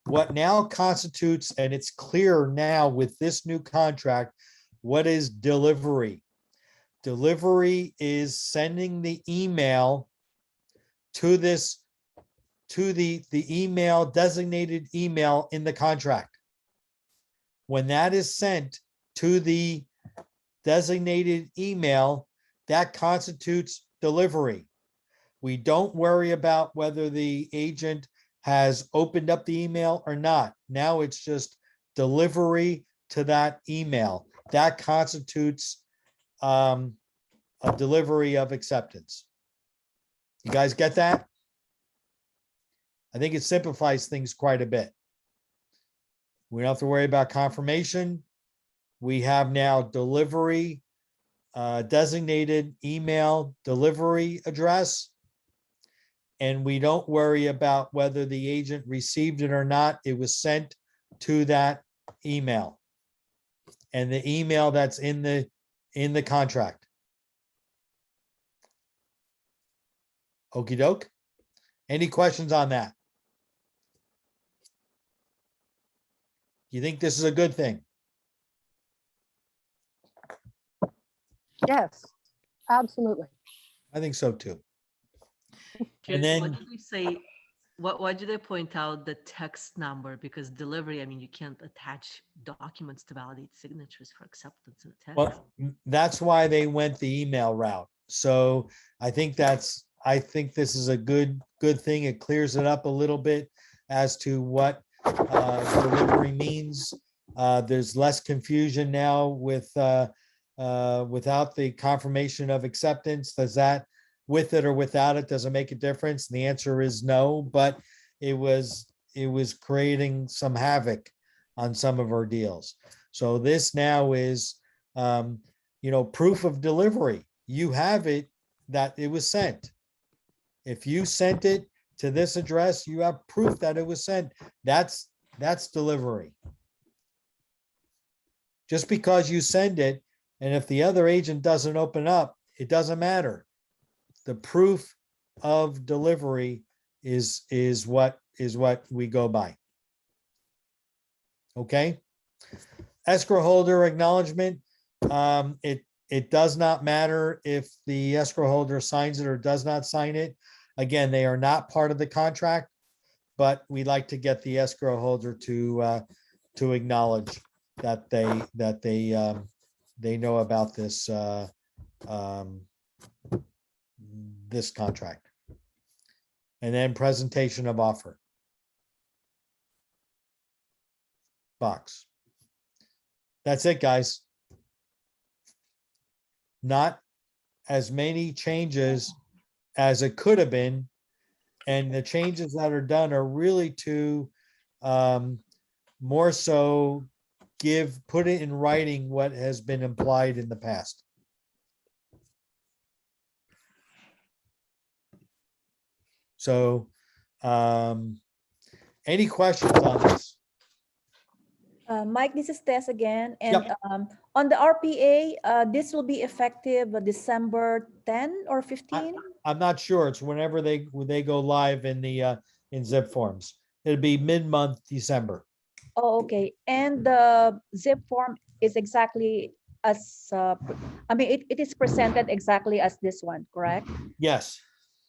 S2: What now constitutes, and it's clear now with this new contract, what is delivery? Delivery is sending the email to the email, designated email in the contract. When that is sent to the designated email, that constitutes delivery. We don't worry about whether the agent has opened up the email or not. Now it's just delivery to that email. that constitutes a delivery of acceptance. You guys get that? I think it simplifies things quite a bit. We don't have to worry about confirmation. We have now delivery, designated email delivery address. And we don't worry about whether the agent received it or not. It was sent to that email. And the email that's in the contract. Okey doke. Any questions on that? You think this is a good thing?
S4: Yes, absolutely.
S2: I think so too.
S9: Curious,
S2: then-
S9: what did they say? Why did they point out the text number? Because delivery, I mean, you can't attach documents to validate signatures for acceptance in a text.
S2: Well, that's why they went the email route. So I think this is a good thing. It clears it up a little bit as to what delivery means. There's less confusion now with without the confirmation of acceptance. Does that, with it or without it, does it make a difference? And the answer is no, but it was creating some havoc on some of our deals. So this now is proof of delivery. You have it that it was sent. If you sent it to this address, you have proof that it was sent. That's delivery. Just because you send it, and if the other agent doesn't open up, it doesn't matter. The proof of delivery is what we go by. Okay. Escrow holder acknowledgement. It does not matter if the escrow holder signs it or does not sign it. Again, they are not part of the contract, but we like to get the escrow holder to acknowledge that they know about this this contract. And then presentation of offer box. That's it, guys. Not as many changes as it could have been. And the changes that are done are really to more so put it in writing what has been implied in the past. So, any questions on this?
S12: Mike, this is Tess again. And
S2: Yep.
S12: On the RPA, this will be effective December 10 or 15?
S2: I'm not sure. It's whenever they go live in the in zip forms. It'll be mid-month December.
S12: Oh, okay. And the zip form is exactly as, it is presented exactly as this one, correct?
S2: Yes.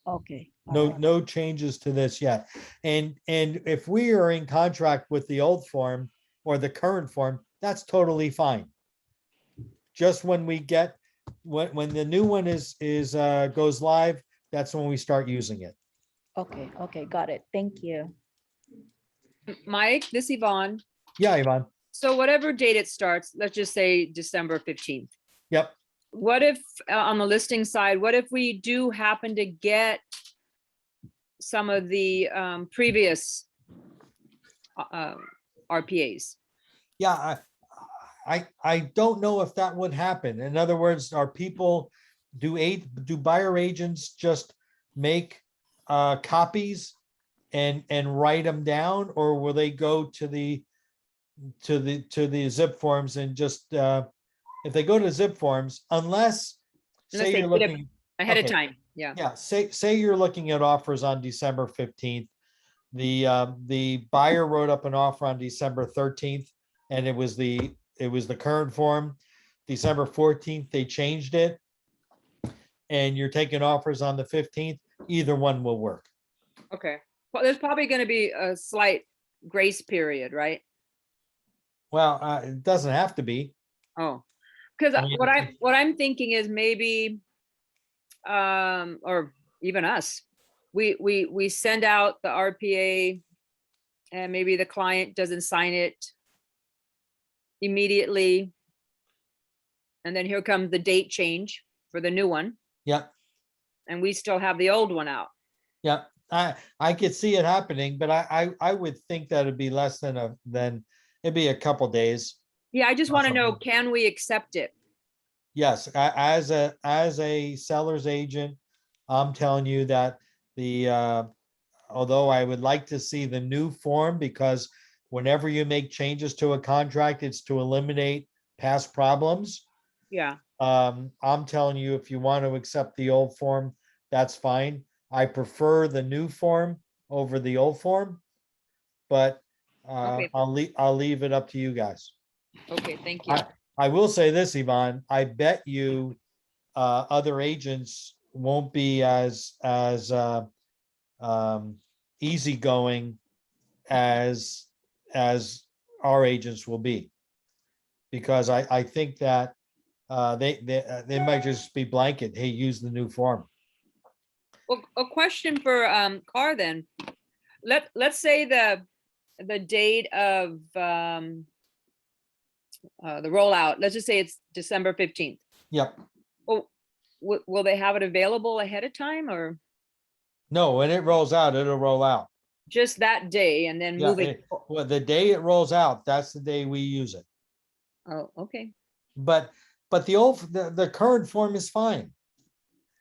S12: Okay.
S2: No changes to this yet. And if we are in contract with the old form or the current form, that's totally fine. Just when we get, when the new one goes live, that's when we start using it.
S12: Okay, got it. Thank you.
S16: Mike, this is Yvonne.
S2: Yeah, Ivan.
S16: So whatever date it starts, let's just say December 15th.
S2: Yep.
S16: What if on the listing side, what if we do happen to get some of the previous RPAs?
S2: Yeah, I don't know if that would happen. In other words, are people, do buyer agents just make copies and write them down, or will they go to the zip forms and just if they go to zip forms, unless say
S16: they
S2: you're
S16: did it
S2: looking
S16: ahead of
S2: okay.
S16: time. Yeah.
S2: Yeah, say you're looking at offers on December 15th. The buyer wrote up an offer on December 13th, and it was the current form. December 14th, they changed it. And you're taking offers on the 15th, either one will work.
S16: Okay. Well, there's probably going to be a slight grace period, right?
S2: Well, it doesn't have to be.
S16: Oh, because
S2: I mean,
S16: what I'm thinking is maybe, or even us, we send out the RPA, and maybe the client doesn't sign it immediately, And then here comes the date change for the new one,
S2: Yep,
S16: and we still have the old one out.
S2: yep. I could see it happening, but I would think that it'd be less than it'd be a couple days.
S16: Yeah, I just want to know,
S2: Awesome.
S16: can we accept it?
S2: Yes, as a seller's agent, I'm telling you that although I would like to see the new form, because whenever you make changes to a contract, it's to eliminate past problems.
S16: Yeah,
S2: I'm telling you, if you want to accept the old form, that's fine. I prefer the new form over the old form, but
S16: Okay.
S2: I'll leave it up to you guys.
S16: okay, thank you.
S2: I will say this, Yvonne, I bet you other agents won't be as easygoing as our agents will be. Because I think that they might just be blanket, hey, use the new form.
S16: Well, a question for Carr then. Let's say the date of the rollout, let's just say it's December 15th.
S2: Yep.
S16: Oh, will they have it available ahead of time, or
S2: No, when it rolls out, it'll roll out.
S16: just that day and then
S2: Yeah,
S16: moving?
S2: well, the day it rolls out, that's the day we use it.
S16: Oh, okay.
S2: But the current form is fine.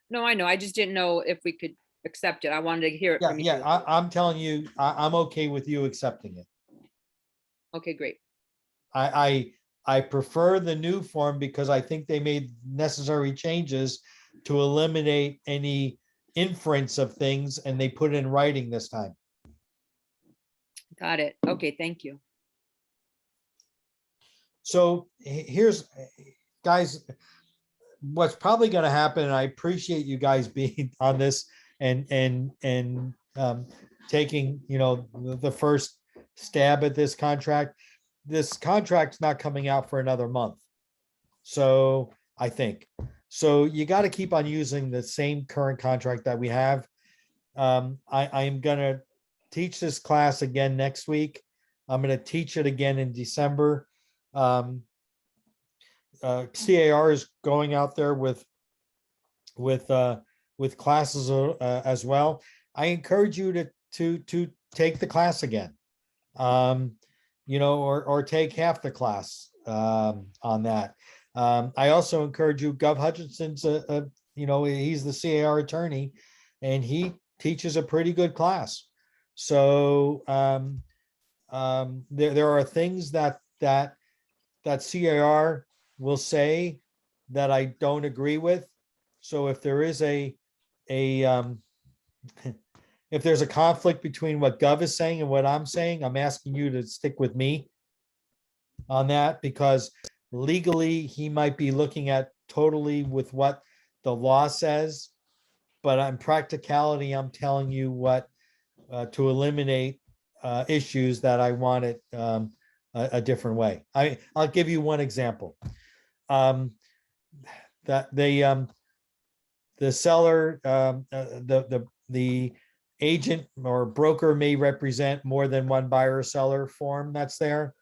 S16: No, I know. I just didn't know if we could accept it. I wanted to hear it
S2: Yeah,
S16: from you.
S2: yeah, I'm telling you, I'm okay with you accepting it.
S16: Okay, great.
S2: I prefer the new form because I think they made necessary changes to eliminate any inference of things, and they put it in writing this time.
S16: Got it. Okay, thank you.
S2: So here's, guys, what's probably going to happen, and I appreciate you guys being on this and taking, the first stab at this contract. This contract's not coming out for another month. So I think, so you got to keep on using the same current contract that we have. I'm going to teach this class again next week. I'm going to teach it again in December. CAR is going out there with classes as well. I encourage you to take the class again, or take half the class on that. I also encourage you. Gov Hutchinson's he's the CAR attorney, and he teaches a pretty good class. So there are things that CAR will say that I don't agree with. So if there is if there's a conflict between what Gov is saying and what I'm saying, I'm asking you to stick with me on that, because legally he might be looking at totally with what the law says, but on practicality, I'm telling you what to eliminate issues that I want it a different way. I'll give you one example. That the seller, the agent or broker may represent more than one buyer or seller form that's there.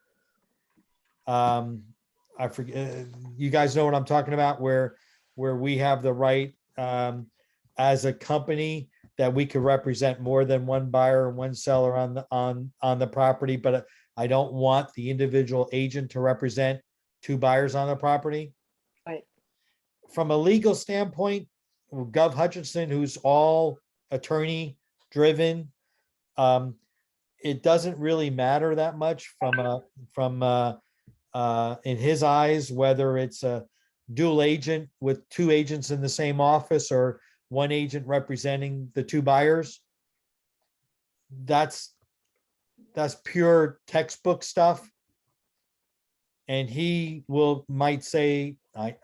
S2: I forget, you guys know what I'm talking about, where we have the right as a company that we could represent more than one buyer and one seller on the property, but I don't want the individual agent to represent two buyers on the property.
S16: Right.
S2: From a legal standpoint, Gov Hutchinson, who's all attorney driven, it doesn't really matter that much from in his eyes, whether it's a dual agent with two agents in the same office or one agent representing the two buyers. That's pure textbook stuff. And he might say,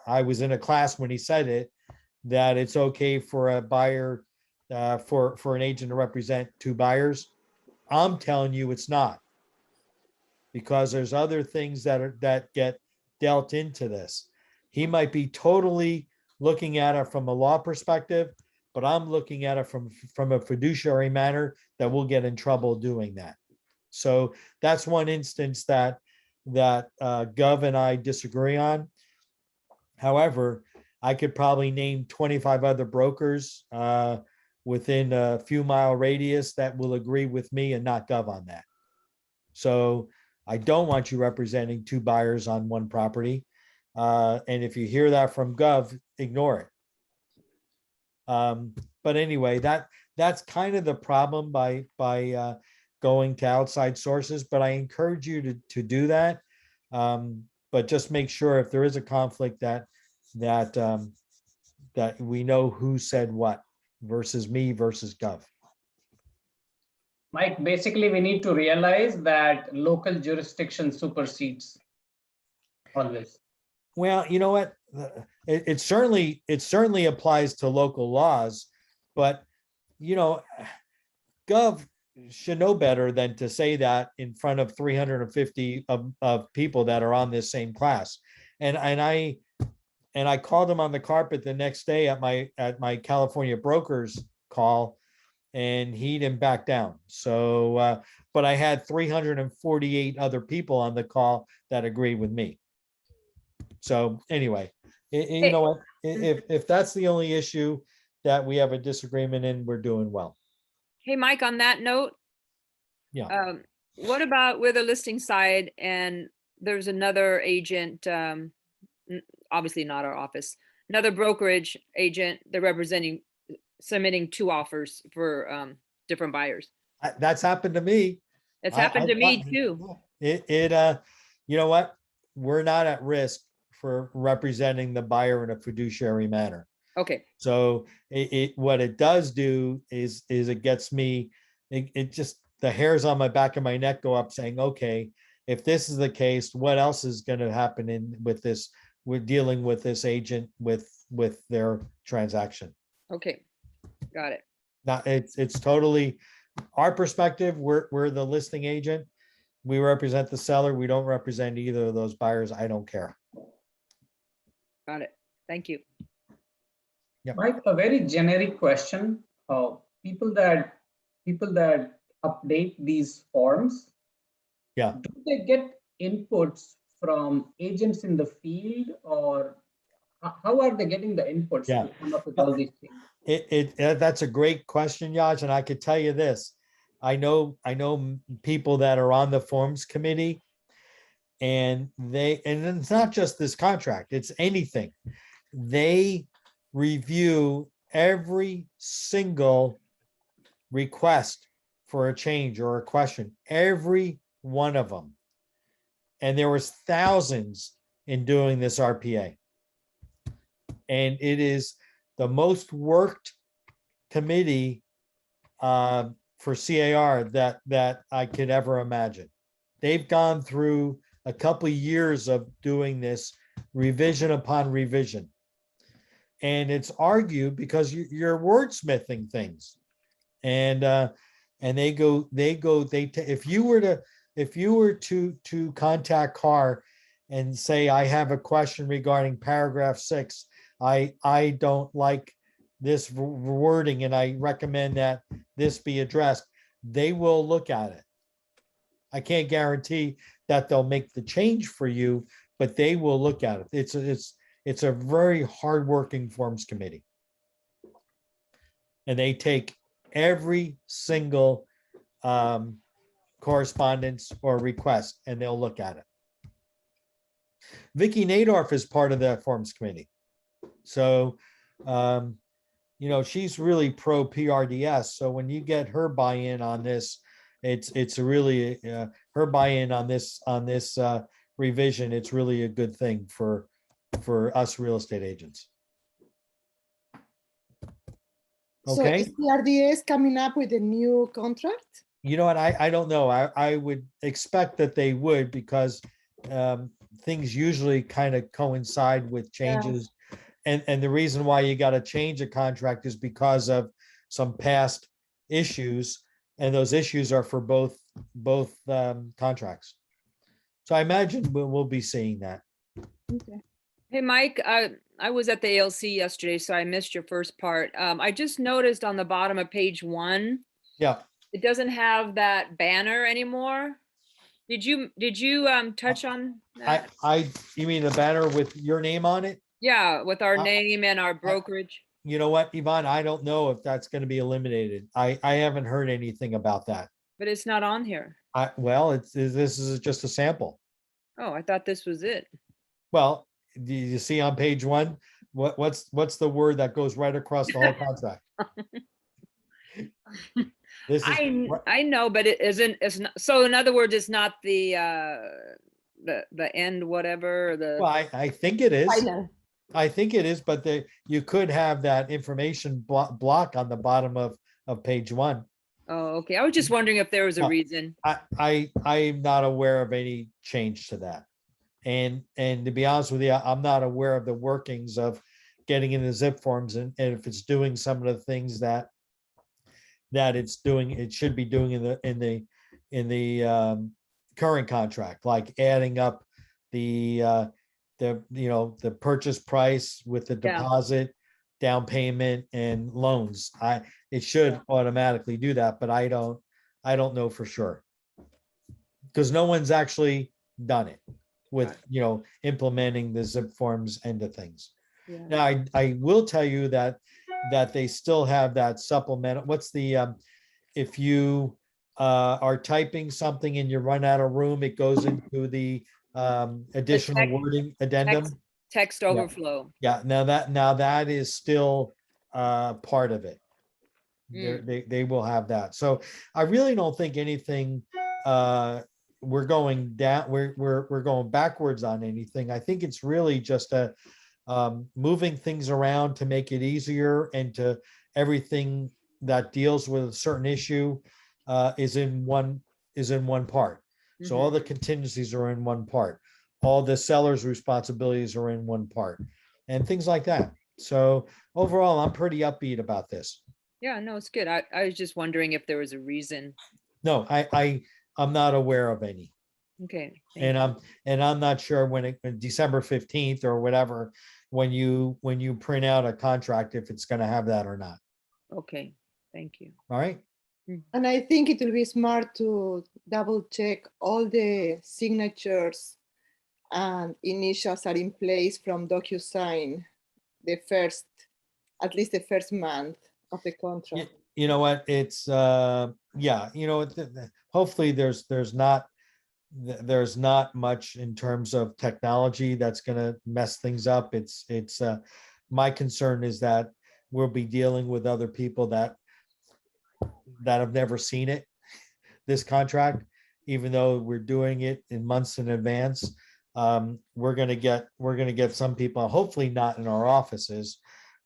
S2: I was in a class when he said it, that it's okay for a buyer, for an agent to represent two buyers. I'm telling you it's not, because there's other things that get dealt into this. He might be totally looking at it from a law perspective, but I'm looking at it from a fiduciary manner that we'll get in trouble doing that. So that's one instance that Gov and I disagree on. However, I could probably name 25 other brokers within a few mile radius that will agree with me and not Gov on that. So I don't want you representing two buyers on one property. And if you hear that from Gov, ignore it. But anyway, that's kind of the problem by going to outside sources, but I encourage you to do that. But just make sure if there is a conflict that we know who said what versus me versus Gov.
S3: Mike, basically, we need to realize that local jurisdiction supersedes always.
S2: Well, you know what? It certainly applies to local laws, but you know, Gov should know better than to say that in front of 350 of people that are on this same class. And I called him on the carpet the next day at my California brokers call, and he didn't back down. So, but I had 348 other people on the call that agreed with me. So anyway, you know what? If that's the only issue that we have a disagreement in, we're doing well.
S16: Hey, Mike, on that note,
S2: Yeah.
S16: What about with the listing side and there's another agent, obviously not our office, another brokerage agent, they're submitting two offers for different buyers.
S2: That's happened to me.
S16: It's happened to me too.
S2: You know what? We're not at risk for representing the buyer in a fiduciary manner.
S16: Okay.
S2: So what it does do is it gets me, it just, the hairs on my back of my neck go up saying, okay, if this is the case, what else is going to happen with this? We're dealing with this agent with their transaction.
S16: Okay, got it.
S2: Now it's totally our perspective. We're the listing agent. We represent the seller. We don't represent either of those buyers. I don't care.
S16: Got it. Thank you.
S2: Yeah.
S3: Mike, a very generic question. People that update these forms,
S2: yeah,
S3: do they get inputs from agents in the field, or how are they getting the inputs to come up with all these things?
S2: That's a great question, Yaj, and I could tell you this. I know people that are on the forms committee, and it's not just this contract, it's anything. They review every single request for a change or a question, every one of them. And there was thousands in doing this RPA. And it is the most worked committee for CAR that I could ever imagine. They've gone through a couple of years of doing this revision upon revision. And it's argued because you're wordsmithing things. And if you were to contact CAR and say, I have a question regarding paragraph 6, I don't like this wording and I recommend that this be addressed, they will look at it. I can't guarantee that they'll make the change for you, but they will look at it. It's a very hardworking forms committee. And they take every single correspondence or request and they'll look at it. Vicky Nadorf is part of that forms committee. So, she's really pro PRDS. So when you get her buy-in on this, it's really her buy-in on this revision. It's really a good thing for us real estate agents. Okay.
S15: So is PRDS coming up with a new contract?
S2: You know what? I don't know. I would expect that they would, because things usually kind of coincide with changes. Yeah. And the reason why you got to change a contract is because of some past issues, and those issues are for both contracts. So I imagine we'll be seeing that.
S15: Okay.
S16: Hey, Mike, I was at the ALC yesterday, so I missed your first part. I just noticed on the bottom of page 1,
S2: yeah,
S16: it doesn't have that banner anymore. Did you touch on that?
S2: You mean the banner with your name on it?
S16: Yeah, with our
S2: Uh,
S16: name and our brokerage.
S2: You know what, Yvonne, I don't know if that's gonna be eliminated. I haven't heard anything about that.
S16: But it's not on here.
S2: Well, this is just a sample.
S16: Oh, I thought this was it.
S2: Well, do you see on page one, what's the word that goes right across the whole contract? This is,
S16: I know, but it isn't, it's not, so in other words, it's not the end, whatever,
S2: well,
S16: the.
S2: I think it is.
S12: Final.
S2: I think it is, but you could have that information block on the bottom of page one.
S16: Oh, okay. I was just wondering if there was a
S2: No.
S16: reason.
S2: I'm not aware of any change to that. And to be honest with you, I'm not aware of the workings of getting into zip forms and if it's doing some of the things that it should be doing in the current contract, like adding up the the purchase price with the
S16: Yeah.
S2: deposit, down payment and loans. It should automatically do that, but I don't know for sure. Because no one's actually done it with, implementing the zip forms into things.
S16: Yeah.
S2: Now, I will tell you that they still have that supplemental, what's the, if you are typing something and you run out of room, it goes into the additional
S16: text-
S2: wording addendum.
S16: Text overflow.
S2: Yeah, now that is still part of it. They will have that. So I really don't think anything we're going down, we're going backwards on anything. I think it's really just a moving things around to make it easier and to everything that deals with a certain issue is in one part. So all the contingencies are in one part. All the seller's responsibilities are in one part and things like that. So overall, I'm pretty upbeat about this.
S16: Yeah, no, it's good. I was just wondering if there was a reason.
S2: No, I'm not aware of any.
S16: Okay.
S2: And I'm not sure when December 15th or whatever, when you print out a contract, if it's going to have that or not.
S16: Okay, thank you.
S2: All right.
S15: And I think it will be smart to double check all the signatures and initials are in place from DocuSign at least the first month of the contract.
S2: You know what, it's hopefully there's not much in terms of technology that's going to mess things up. It's my concern is that we'll be dealing with other people that have never seen it, this contract, even though we're doing it in months in advance. We're gonna get some people, hopefully not in our offices,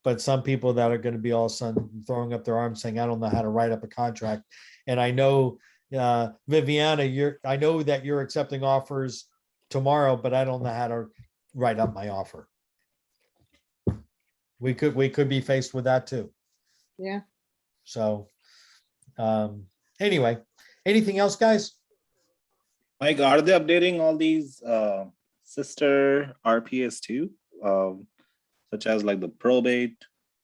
S2: but some people that are going to be all of a sudden throwing up their arms saying, I don't know how to write up a contract. And I know, Viviana, I know that you're accepting offers tomorrow, but I don't know how to write up my offer. We could be faced with that too.
S15: Yeah.
S2: So, anyway, anything else, guys?
S14: Mike, are they updating all these sister RPAs too? Such as like the probate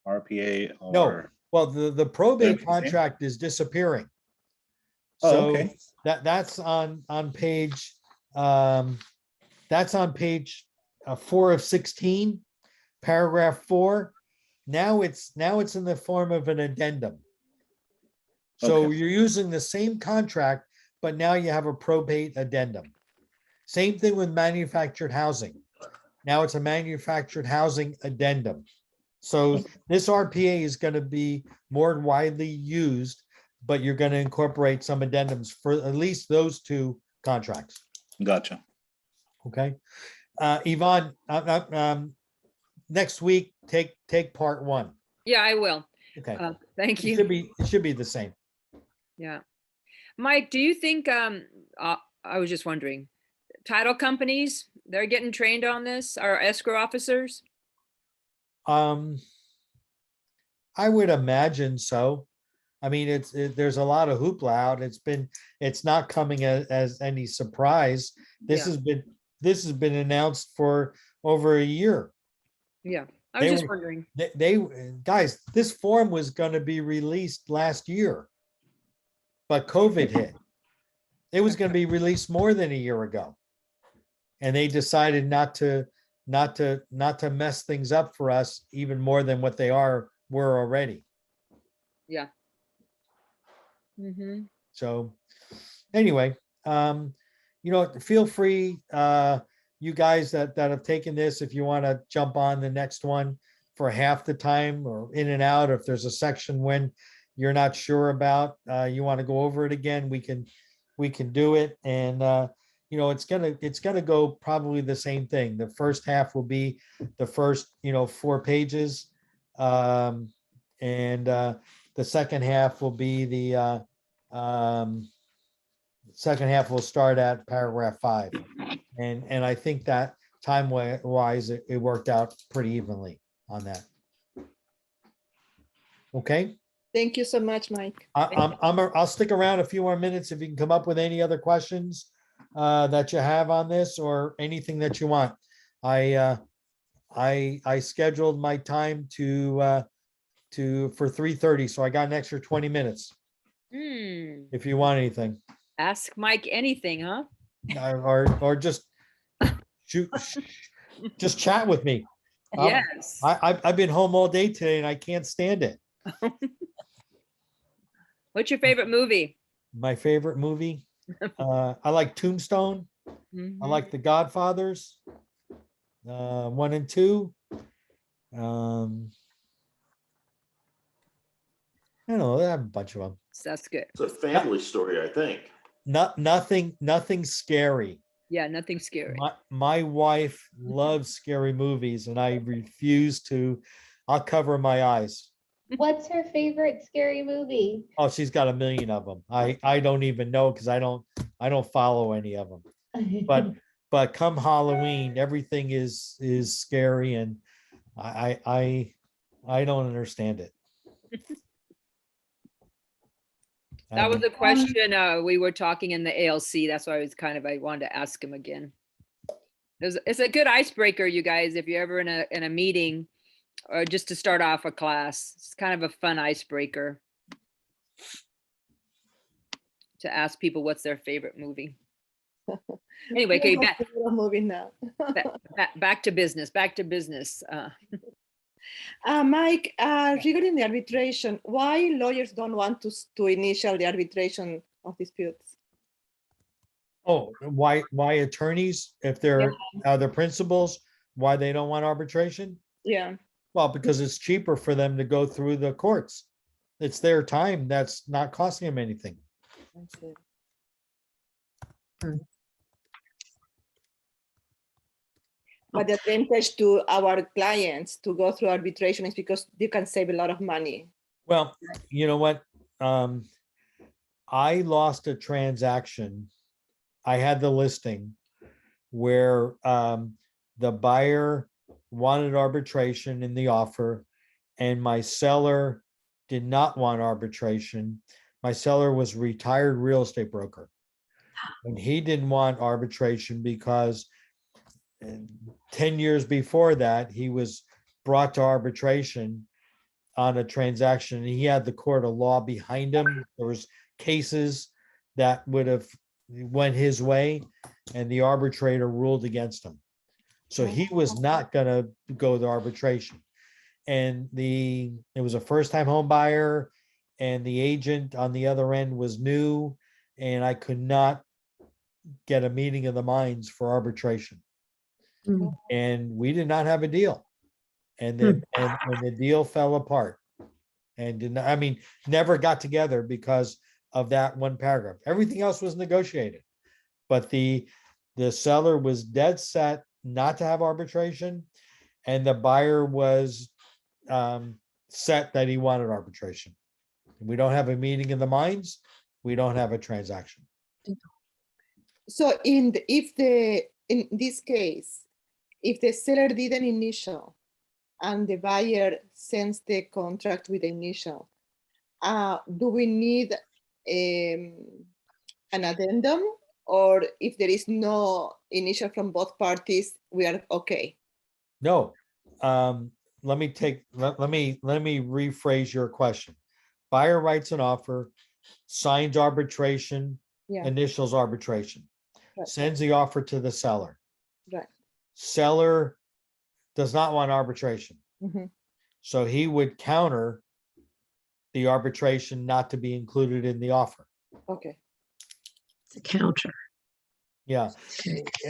S14: RPA or
S2: No, well, the probate contract is disappearing. So
S14: okay.
S2: that's on page 4 of 16, paragraph 4. Now it's in the form of an addendum. So
S14: Okay.
S2: you're using the same contract, but now you have a probate addendum. Same thing with manufactured housing. Now it's a manufactured housing addendum. So this RPA is going to be more widely used, but you're going to incorporate some addendums for at least those two contracts.
S14: Gotcha.
S2: Okay. Yvonne, next week, take part 1.
S16: Yeah, I will.
S2: Okay.
S16: Thank you.
S2: It should be the same.
S16: Yeah. Mike, do you think, I was just wondering, title companies, they're getting trained on this, our escrow officers?
S2: I would imagine so. I mean, there's a lot of hoopla out. It's not coming as any surprise. This has been announced for over a year.
S16: Yeah, I was just wondering.
S2: Guys, this form was going to be released last year, but COVID hit. It was going to be released more than a year ago, and they decided not to not to mess things up for us even more than what they were already.
S16: Yeah. Mm-hmm.
S2: So anyway, feel free, you guys that have taken this, if you want to jump on the next one for half the time or in and out, if there's a section when you're not sure about, you want to go over it again, we can do it. And it's gonna go probably the same thing. The first half will be the first 4 pages, and the second half will be the second half will start at paragraph 5. And I think that time wise, it worked out pretty evenly on that. Okay.
S15: Thank you so much, Mike.
S2: I'll stick around a few more minutes if you can come up with any other questions that you have on this or anything that you want. I scheduled my time for 3:30, so I got an extra 20 minutes if you want anything.
S16: Ask Mike anything, huh?
S2: Or just just chat with me.
S16: Yes.
S2: I've been home all day today and I can't stand it.
S16: What's your favorite movie?
S2: My favorite movie, I like Tombstone. I like The Godfathers, 1 and 2. I don't know, I have a bunch of them.
S16: That's good.
S5: It's a family story, I think.
S2: Nothing scary.
S16: Yeah, nothing scary.
S2: My wife loves scary movies and I refuse to. I'll cover my eyes.
S1: What's her favorite scary movie?
S2: Oh, she's got a million of them. I don't even know because I don't follow any of them. But come Halloween, everything is scary and I don't understand it.
S16: That was a question we were talking in the ALC. That's why I wanted to ask him again. It's a good icebreaker, you guys, if you're ever in a meeting or just to start off a class. It's kind of a fun icebreaker to ask people what's their favorite movie. Anyway, okay, back to business.
S15: Mike, regarding the arbitration, why lawyers don't want to initial the arbitration of disputes?
S2: Oh, why attorneys, if they're the principals, why they don't want arbitration?
S15: Yeah.
S2: Well, because it's cheaper for them to go through the courts. It's their time. That's not costing them anything.
S15: But the advantage to our clients to go through arbitration is because you can save a lot of money.
S2: Well, you know what? I lost a transaction. I had the listing where the buyer wanted arbitration in the offer and my seller did not want arbitration. My seller was a retired real estate broker and he didn't want arbitration because 10 years before that, he was brought to arbitration on a transaction and he had the court of law behind him. There was cases that would have went his way and the arbitrator ruled against him. So he was not going to go to arbitration. And it was a first-time home buyer and the agent on the other end was new and I could not get a meeting of the minds for arbitration. And we did not have a deal. And then and the deal fell apart and never got together because of that one paragraph. Everything else was negotiated, but the seller was dead set not to have arbitration and the buyer was set that he wanted arbitration. We don't have a meeting of the minds. We don't have a transaction.
S15: So in this case, if the seller did an initial and the buyer sends the contract with the initial, do we need an addendum, or if there is no initial from both parties, we are okay?
S2: No. Let me rephrase your question. Buyer writes an offer, signs arbitration, initials arbitration, sends the offer to the seller.
S15: Right.
S2: Seller does not want arbitration.
S15: Mhm.
S2: So he would counter the arbitration not to be included in the offer.
S15: Okay.
S10: It's a counter.
S2: Yeah.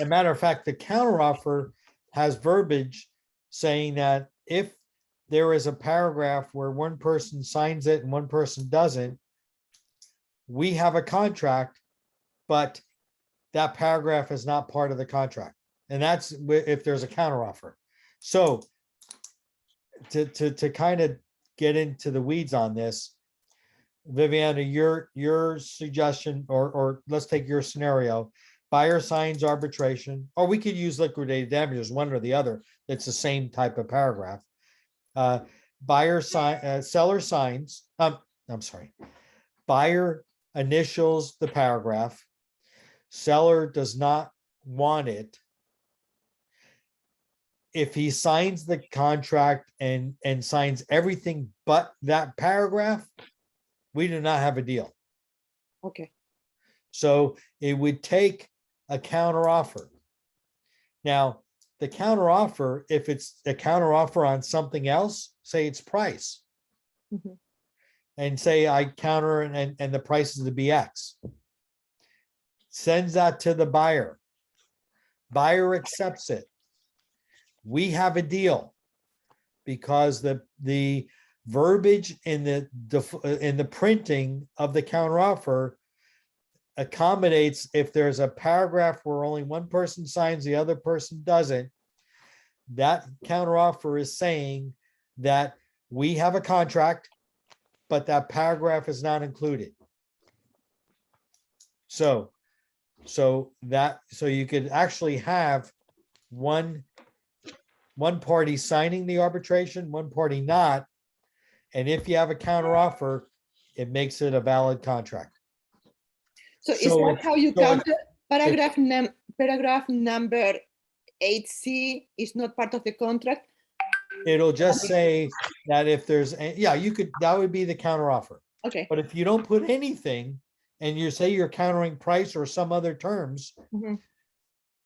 S2: A matter of fact, the counteroffer has verbiage saying that if there is a paragraph where one person signs it and one person doesn't, we have a contract, but that paragraph is not part of the contract. And that's if there's a counteroffer. So to kind of get into the weeds on this, Viviana, your suggestion, or let's take your scenario, buyer signs arbitration, or we could use liquidated damages, one or the other. It's the same type of paragraph. Seller signs, I'm sorry. Buyer initials the paragraph. Seller does not want it. If he signs the contract and signs everything but that paragraph, we do not have a deal.
S15: Okay.
S2: So it would take a counter offer. Now, the counter offer, if it's a counter offer on something else, say it's price,
S15: Mhm.
S2: and say I counter and the price is to be X, sends that to the buyer. Buyer accepts it. We have a deal because the verbiage in the printing of the counteroffer accommodates if there's a paragraph where only one person signs, the other person doesn't. That counteroffer is saying that we have a contract, but that paragraph is not included. So you could actually have one party signing the arbitration, one party not. And if you have a counteroffer, it makes it a valid contract.
S15: So is that how you counter paragraph number 8C is not part of the contract?
S2: It'll just say that if there's, yeah, you could, that would be the counteroffer.
S15: Okay.
S2: But if you don't put anything and you say you're countering price or some other terms,
S15: Mhm.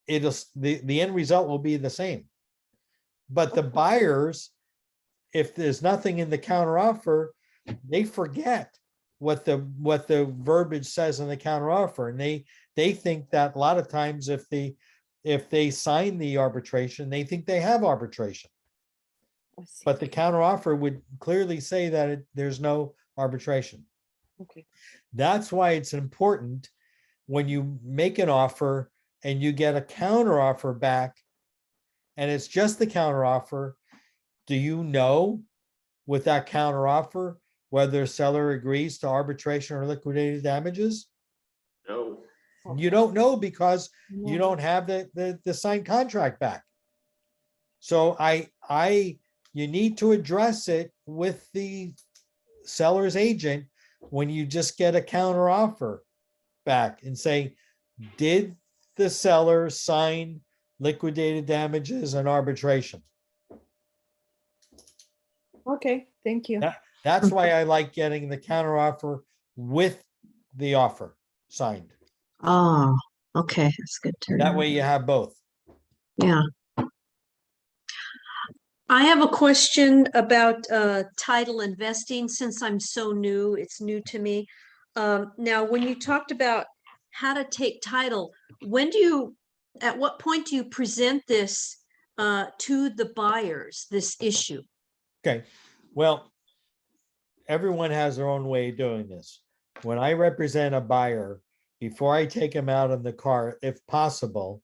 S2: it'll, the end result will be the same. But the buyers, if there's nothing in the counteroffer, they forget what the verbiage says in the counteroffer, and they think that a lot of times if they sign the arbitration, they think they have arbitration. But the counteroffer would clearly say that there's no arbitration.
S15: Okay.
S2: That's why it's important when you make an offer and you get a counteroffer back, and it's just the counteroffer. Do you know with that counteroffer whether seller agrees to arbitration or liquidated damages?
S5: No.
S2: You don't know because you don't have the signed contract back. So you need to address it with the seller's agent when you just get a counteroffer back and say, did the seller sign liquidated damages and arbitration?
S15: Okay, thank you.
S2: That's why I like getting the counteroffer with the offer signed.
S10: Oh, okay, that's good to
S2: That
S10: know.
S2: way you have both.
S10: Yeah. I have a question about title investing. Since I'm so new, it's new to me. Now, when you talked about how to take title, at what point do you present this to the buyers, this issue?
S2: Okay, well, everyone has their own way of doing this. When I represent a buyer, before I take him out in the car, if possible,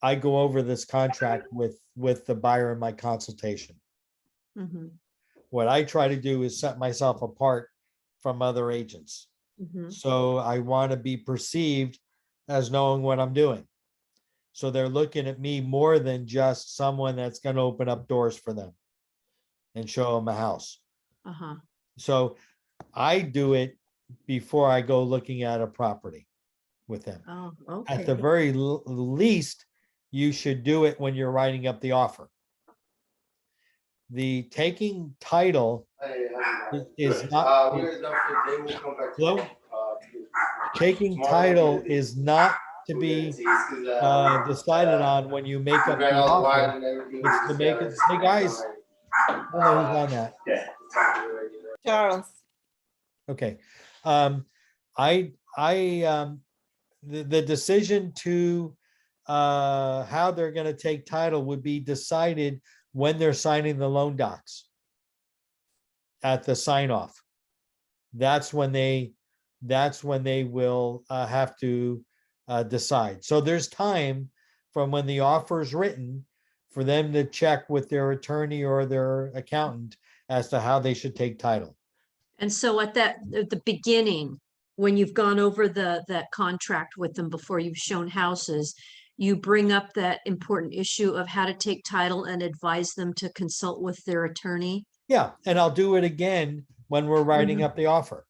S2: I go over this contract with the buyer in my consultation.
S10: Mhm,
S2: What I try to do is set myself apart from other agents.
S10: mhm.
S2: So I want to be perceived as knowing what I'm doing. So they're looking at me more than just someone that's going to open up doors for them and show them a house.
S10: Uh-huh.
S2: So I do it before I go looking at a property with them.
S10: Oh,
S2: At
S10: okay.
S2: the very least, you should do it when you're writing up the offer. The taking title is not. Hello? Taking title is not to be decided on when you make up the offer. It's to make it, hey guys, I don't know who's on that.
S15: Charles.
S2: Okay. The decision to how they're going to take title would be decided when they're signing the loan docs at the sign off. That's when they will have to decide. So there's time from when the offer is written for them to check with their attorney or their accountant as to how they should take title.
S10: And so at the beginning, when you've gone over that contract with them before you've shown houses, you bring up that important issue of how to take title and advise them to consult with their attorney.
S2: Yeah, and I'll do it again when we're writing up the offer.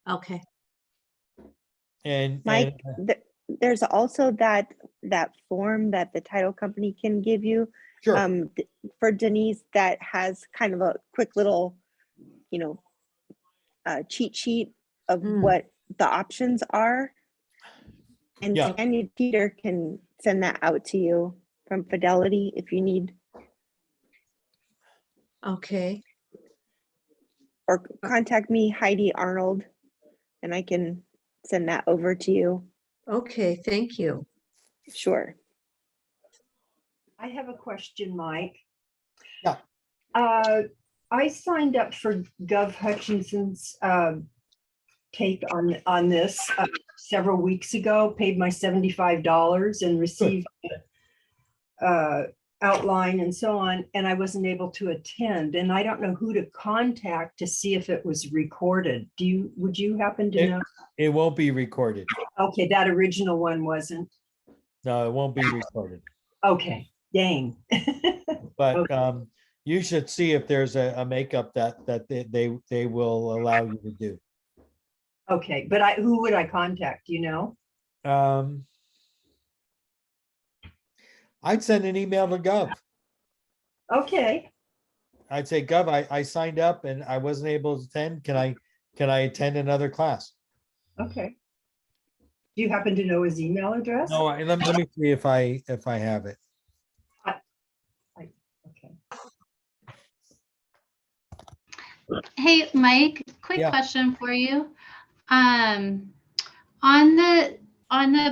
S10: Okay.
S2: And
S17: Mike, there's also that form that the title company can give you.
S2: Sure.
S17: For Denise, that has kind of a quick little, cheat sheet of what the options are. And
S2: Yeah.
S17: Tanya Peter can send that out to you from Fidelity if you need.
S10: Okay.
S17: Or contact me, Heidi Arnold, and I can send that over to you.
S10: Okay, thank you.
S17: Sure.
S18: I have a question, Mike.
S2: Yeah.
S18: I signed up for Gov Hutchinson's take on this several weeks ago, paid my $75 and received outline and so on, and I wasn't able to attend, and I don't know who to contact to see if it was recorded. Would you happen to know?
S2: It won't be recorded.
S18: Okay, that original one wasn't.
S2: No, it won't be recorded.
S18: Okay, dang.
S2: But you should see if there's a makeup that they will allow you to do.
S18: Okay, but who would I contact? Do you know?
S2: I'd send an email to Gov.
S18: Okay.
S2: I'd say, Gov, I signed up and I wasn't able to attend. Can I attend another class?
S18: Okay. Do you happen to know his email address?
S2: No, let me see if I have it.
S18: Okay.
S19: Hey, Mike, quick
S2: Yeah.
S19: question for you. On the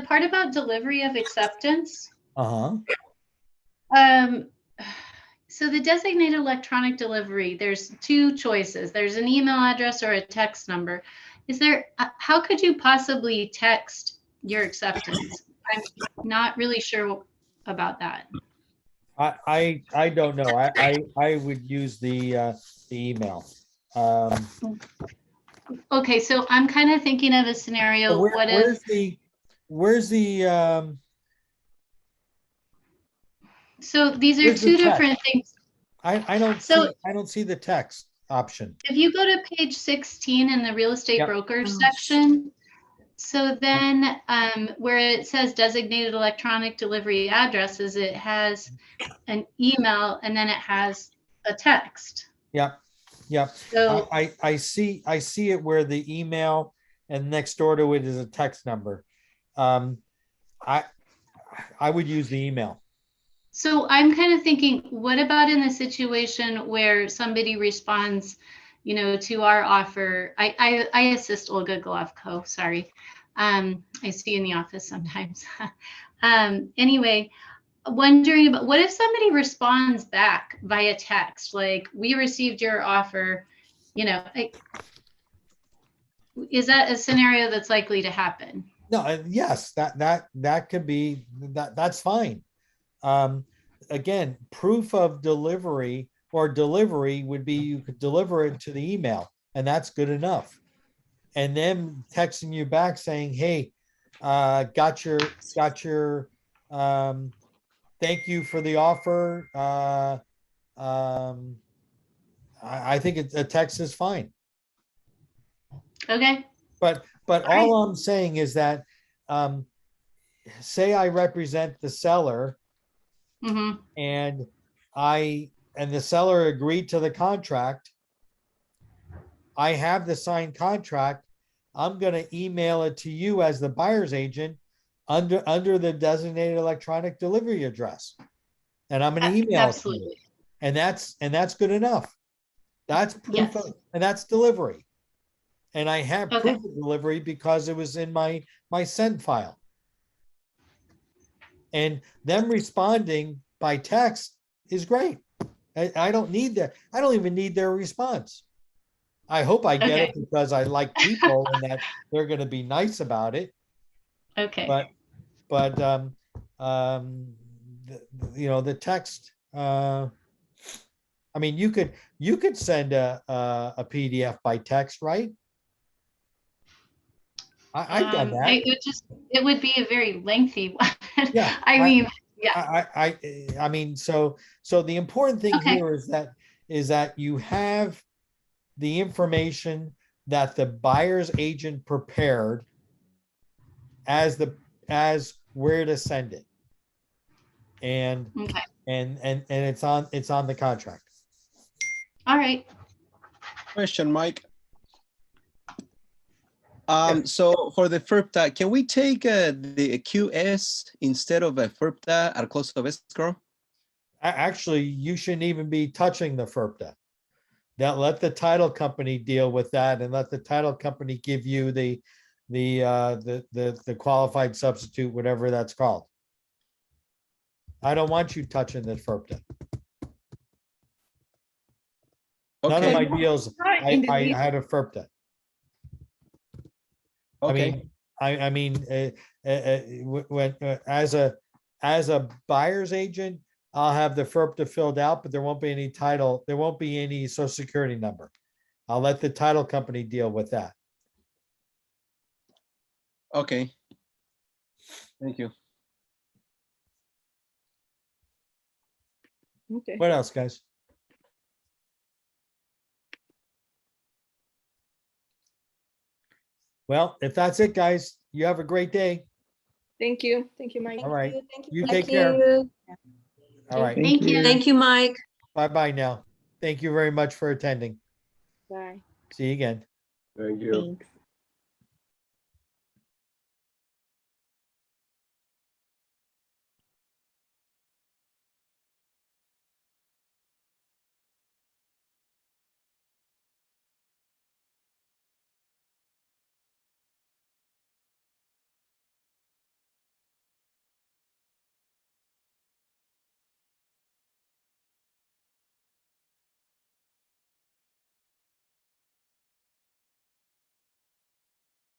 S19: part about delivery of acceptance, so the designated electronic delivery, there's two choices. There's an email address or a text number. Is there, how could you possibly text your acceptance? I'm not really sure about that.
S2: I don't know. I would use the email.
S19: Okay, so I'm kind of thinking of a scenario.
S2: Where's the
S19: so these are
S2: where's the
S19: two
S2: text?
S19: different things.
S2: I don't see the text option.
S19: If you go to page 16 in the real estate broker section, so then where it says designated electronic delivery addresses, it has an email and then it has a text.
S2: Yep.
S19: So
S2: I see it where the email and next door to it is a text number. I would use the email.
S19: So I'm kind of thinking, what about in the situation where somebody responds, to our offer? I assist Olga Golovko, sorry. I see you in the office sometimes. Anyway, wondering about what if somebody responds back via text, like, we received your offer, is that a scenario that's likely to happen?
S2: No, yes, that could be, that's fine. Again, proof of delivery or delivery would be you could deliver it to the email, and that's good enough. And then texting you back saying, hey, got your thank you for the offer. I think a text is fine.
S19: Okay.
S2: But all I'm saying is that say I represent the seller, and the seller agreed to the contract. I have the signed contract. I'm going to email it to you as the buyer's agent under the designated electronic delivery address. And I'm gonna email it to you.
S19: Absolutely.
S2: And that's good enough. That's proof
S19: Yes.
S2: of, and that's delivery. And I have
S19: Okay.
S2: proof of delivery because it was in my send file. And them responding by text is great. I don't need that. I don't even need their response. I hope I get it
S19: Okay.
S2: because I like people and that they're gonna be nice about it.
S19: Okay.
S2: But you know, the text, I mean, you could send a PDF by text, right? I've done that.
S19: It would be a very lengthy one.
S2: Yeah.
S19: I mean, yeah.
S2: I mean, so the important thing
S19: Okay.
S2: here is that you have the information that the buyer's agent prepared as where to send it. And
S19: Okay.
S2: and it's on the contract.
S19: All right.
S7: Question, Mike. So for the FERPTA, can we take the QS instead of a FERPTA at close of escrow?
S2: Actually, you shouldn't even be touching the FERPTA. That let the title company deal with that and let the title company give you the qualified substitute, whatever that's called. I don't want you touching the FERPTA. None of
S7: Okay.
S2: my deals, I had a FERPTA.
S7: Okay.
S2: I mean, when as a buyer's agent, I'll have the FERPTA filled out, but there won't be any title. There won't be any social security number. I'll let the title company deal with that.
S7: Okay. Thank you.
S17: Okay.
S2: What else, guys? Well, if that's it, guys, you have a great day.
S17: Thank you. Thank you, Mike.
S2: All right. You
S10: Thank
S2: take care.
S10: you.
S2: All right.
S19: Thank you.
S10: Thank you, Mike.
S2: Bye-bye now. Thank you very much for attending.
S17: Bye.
S2: See you again.
S6: Thank you.
S17: Thanks.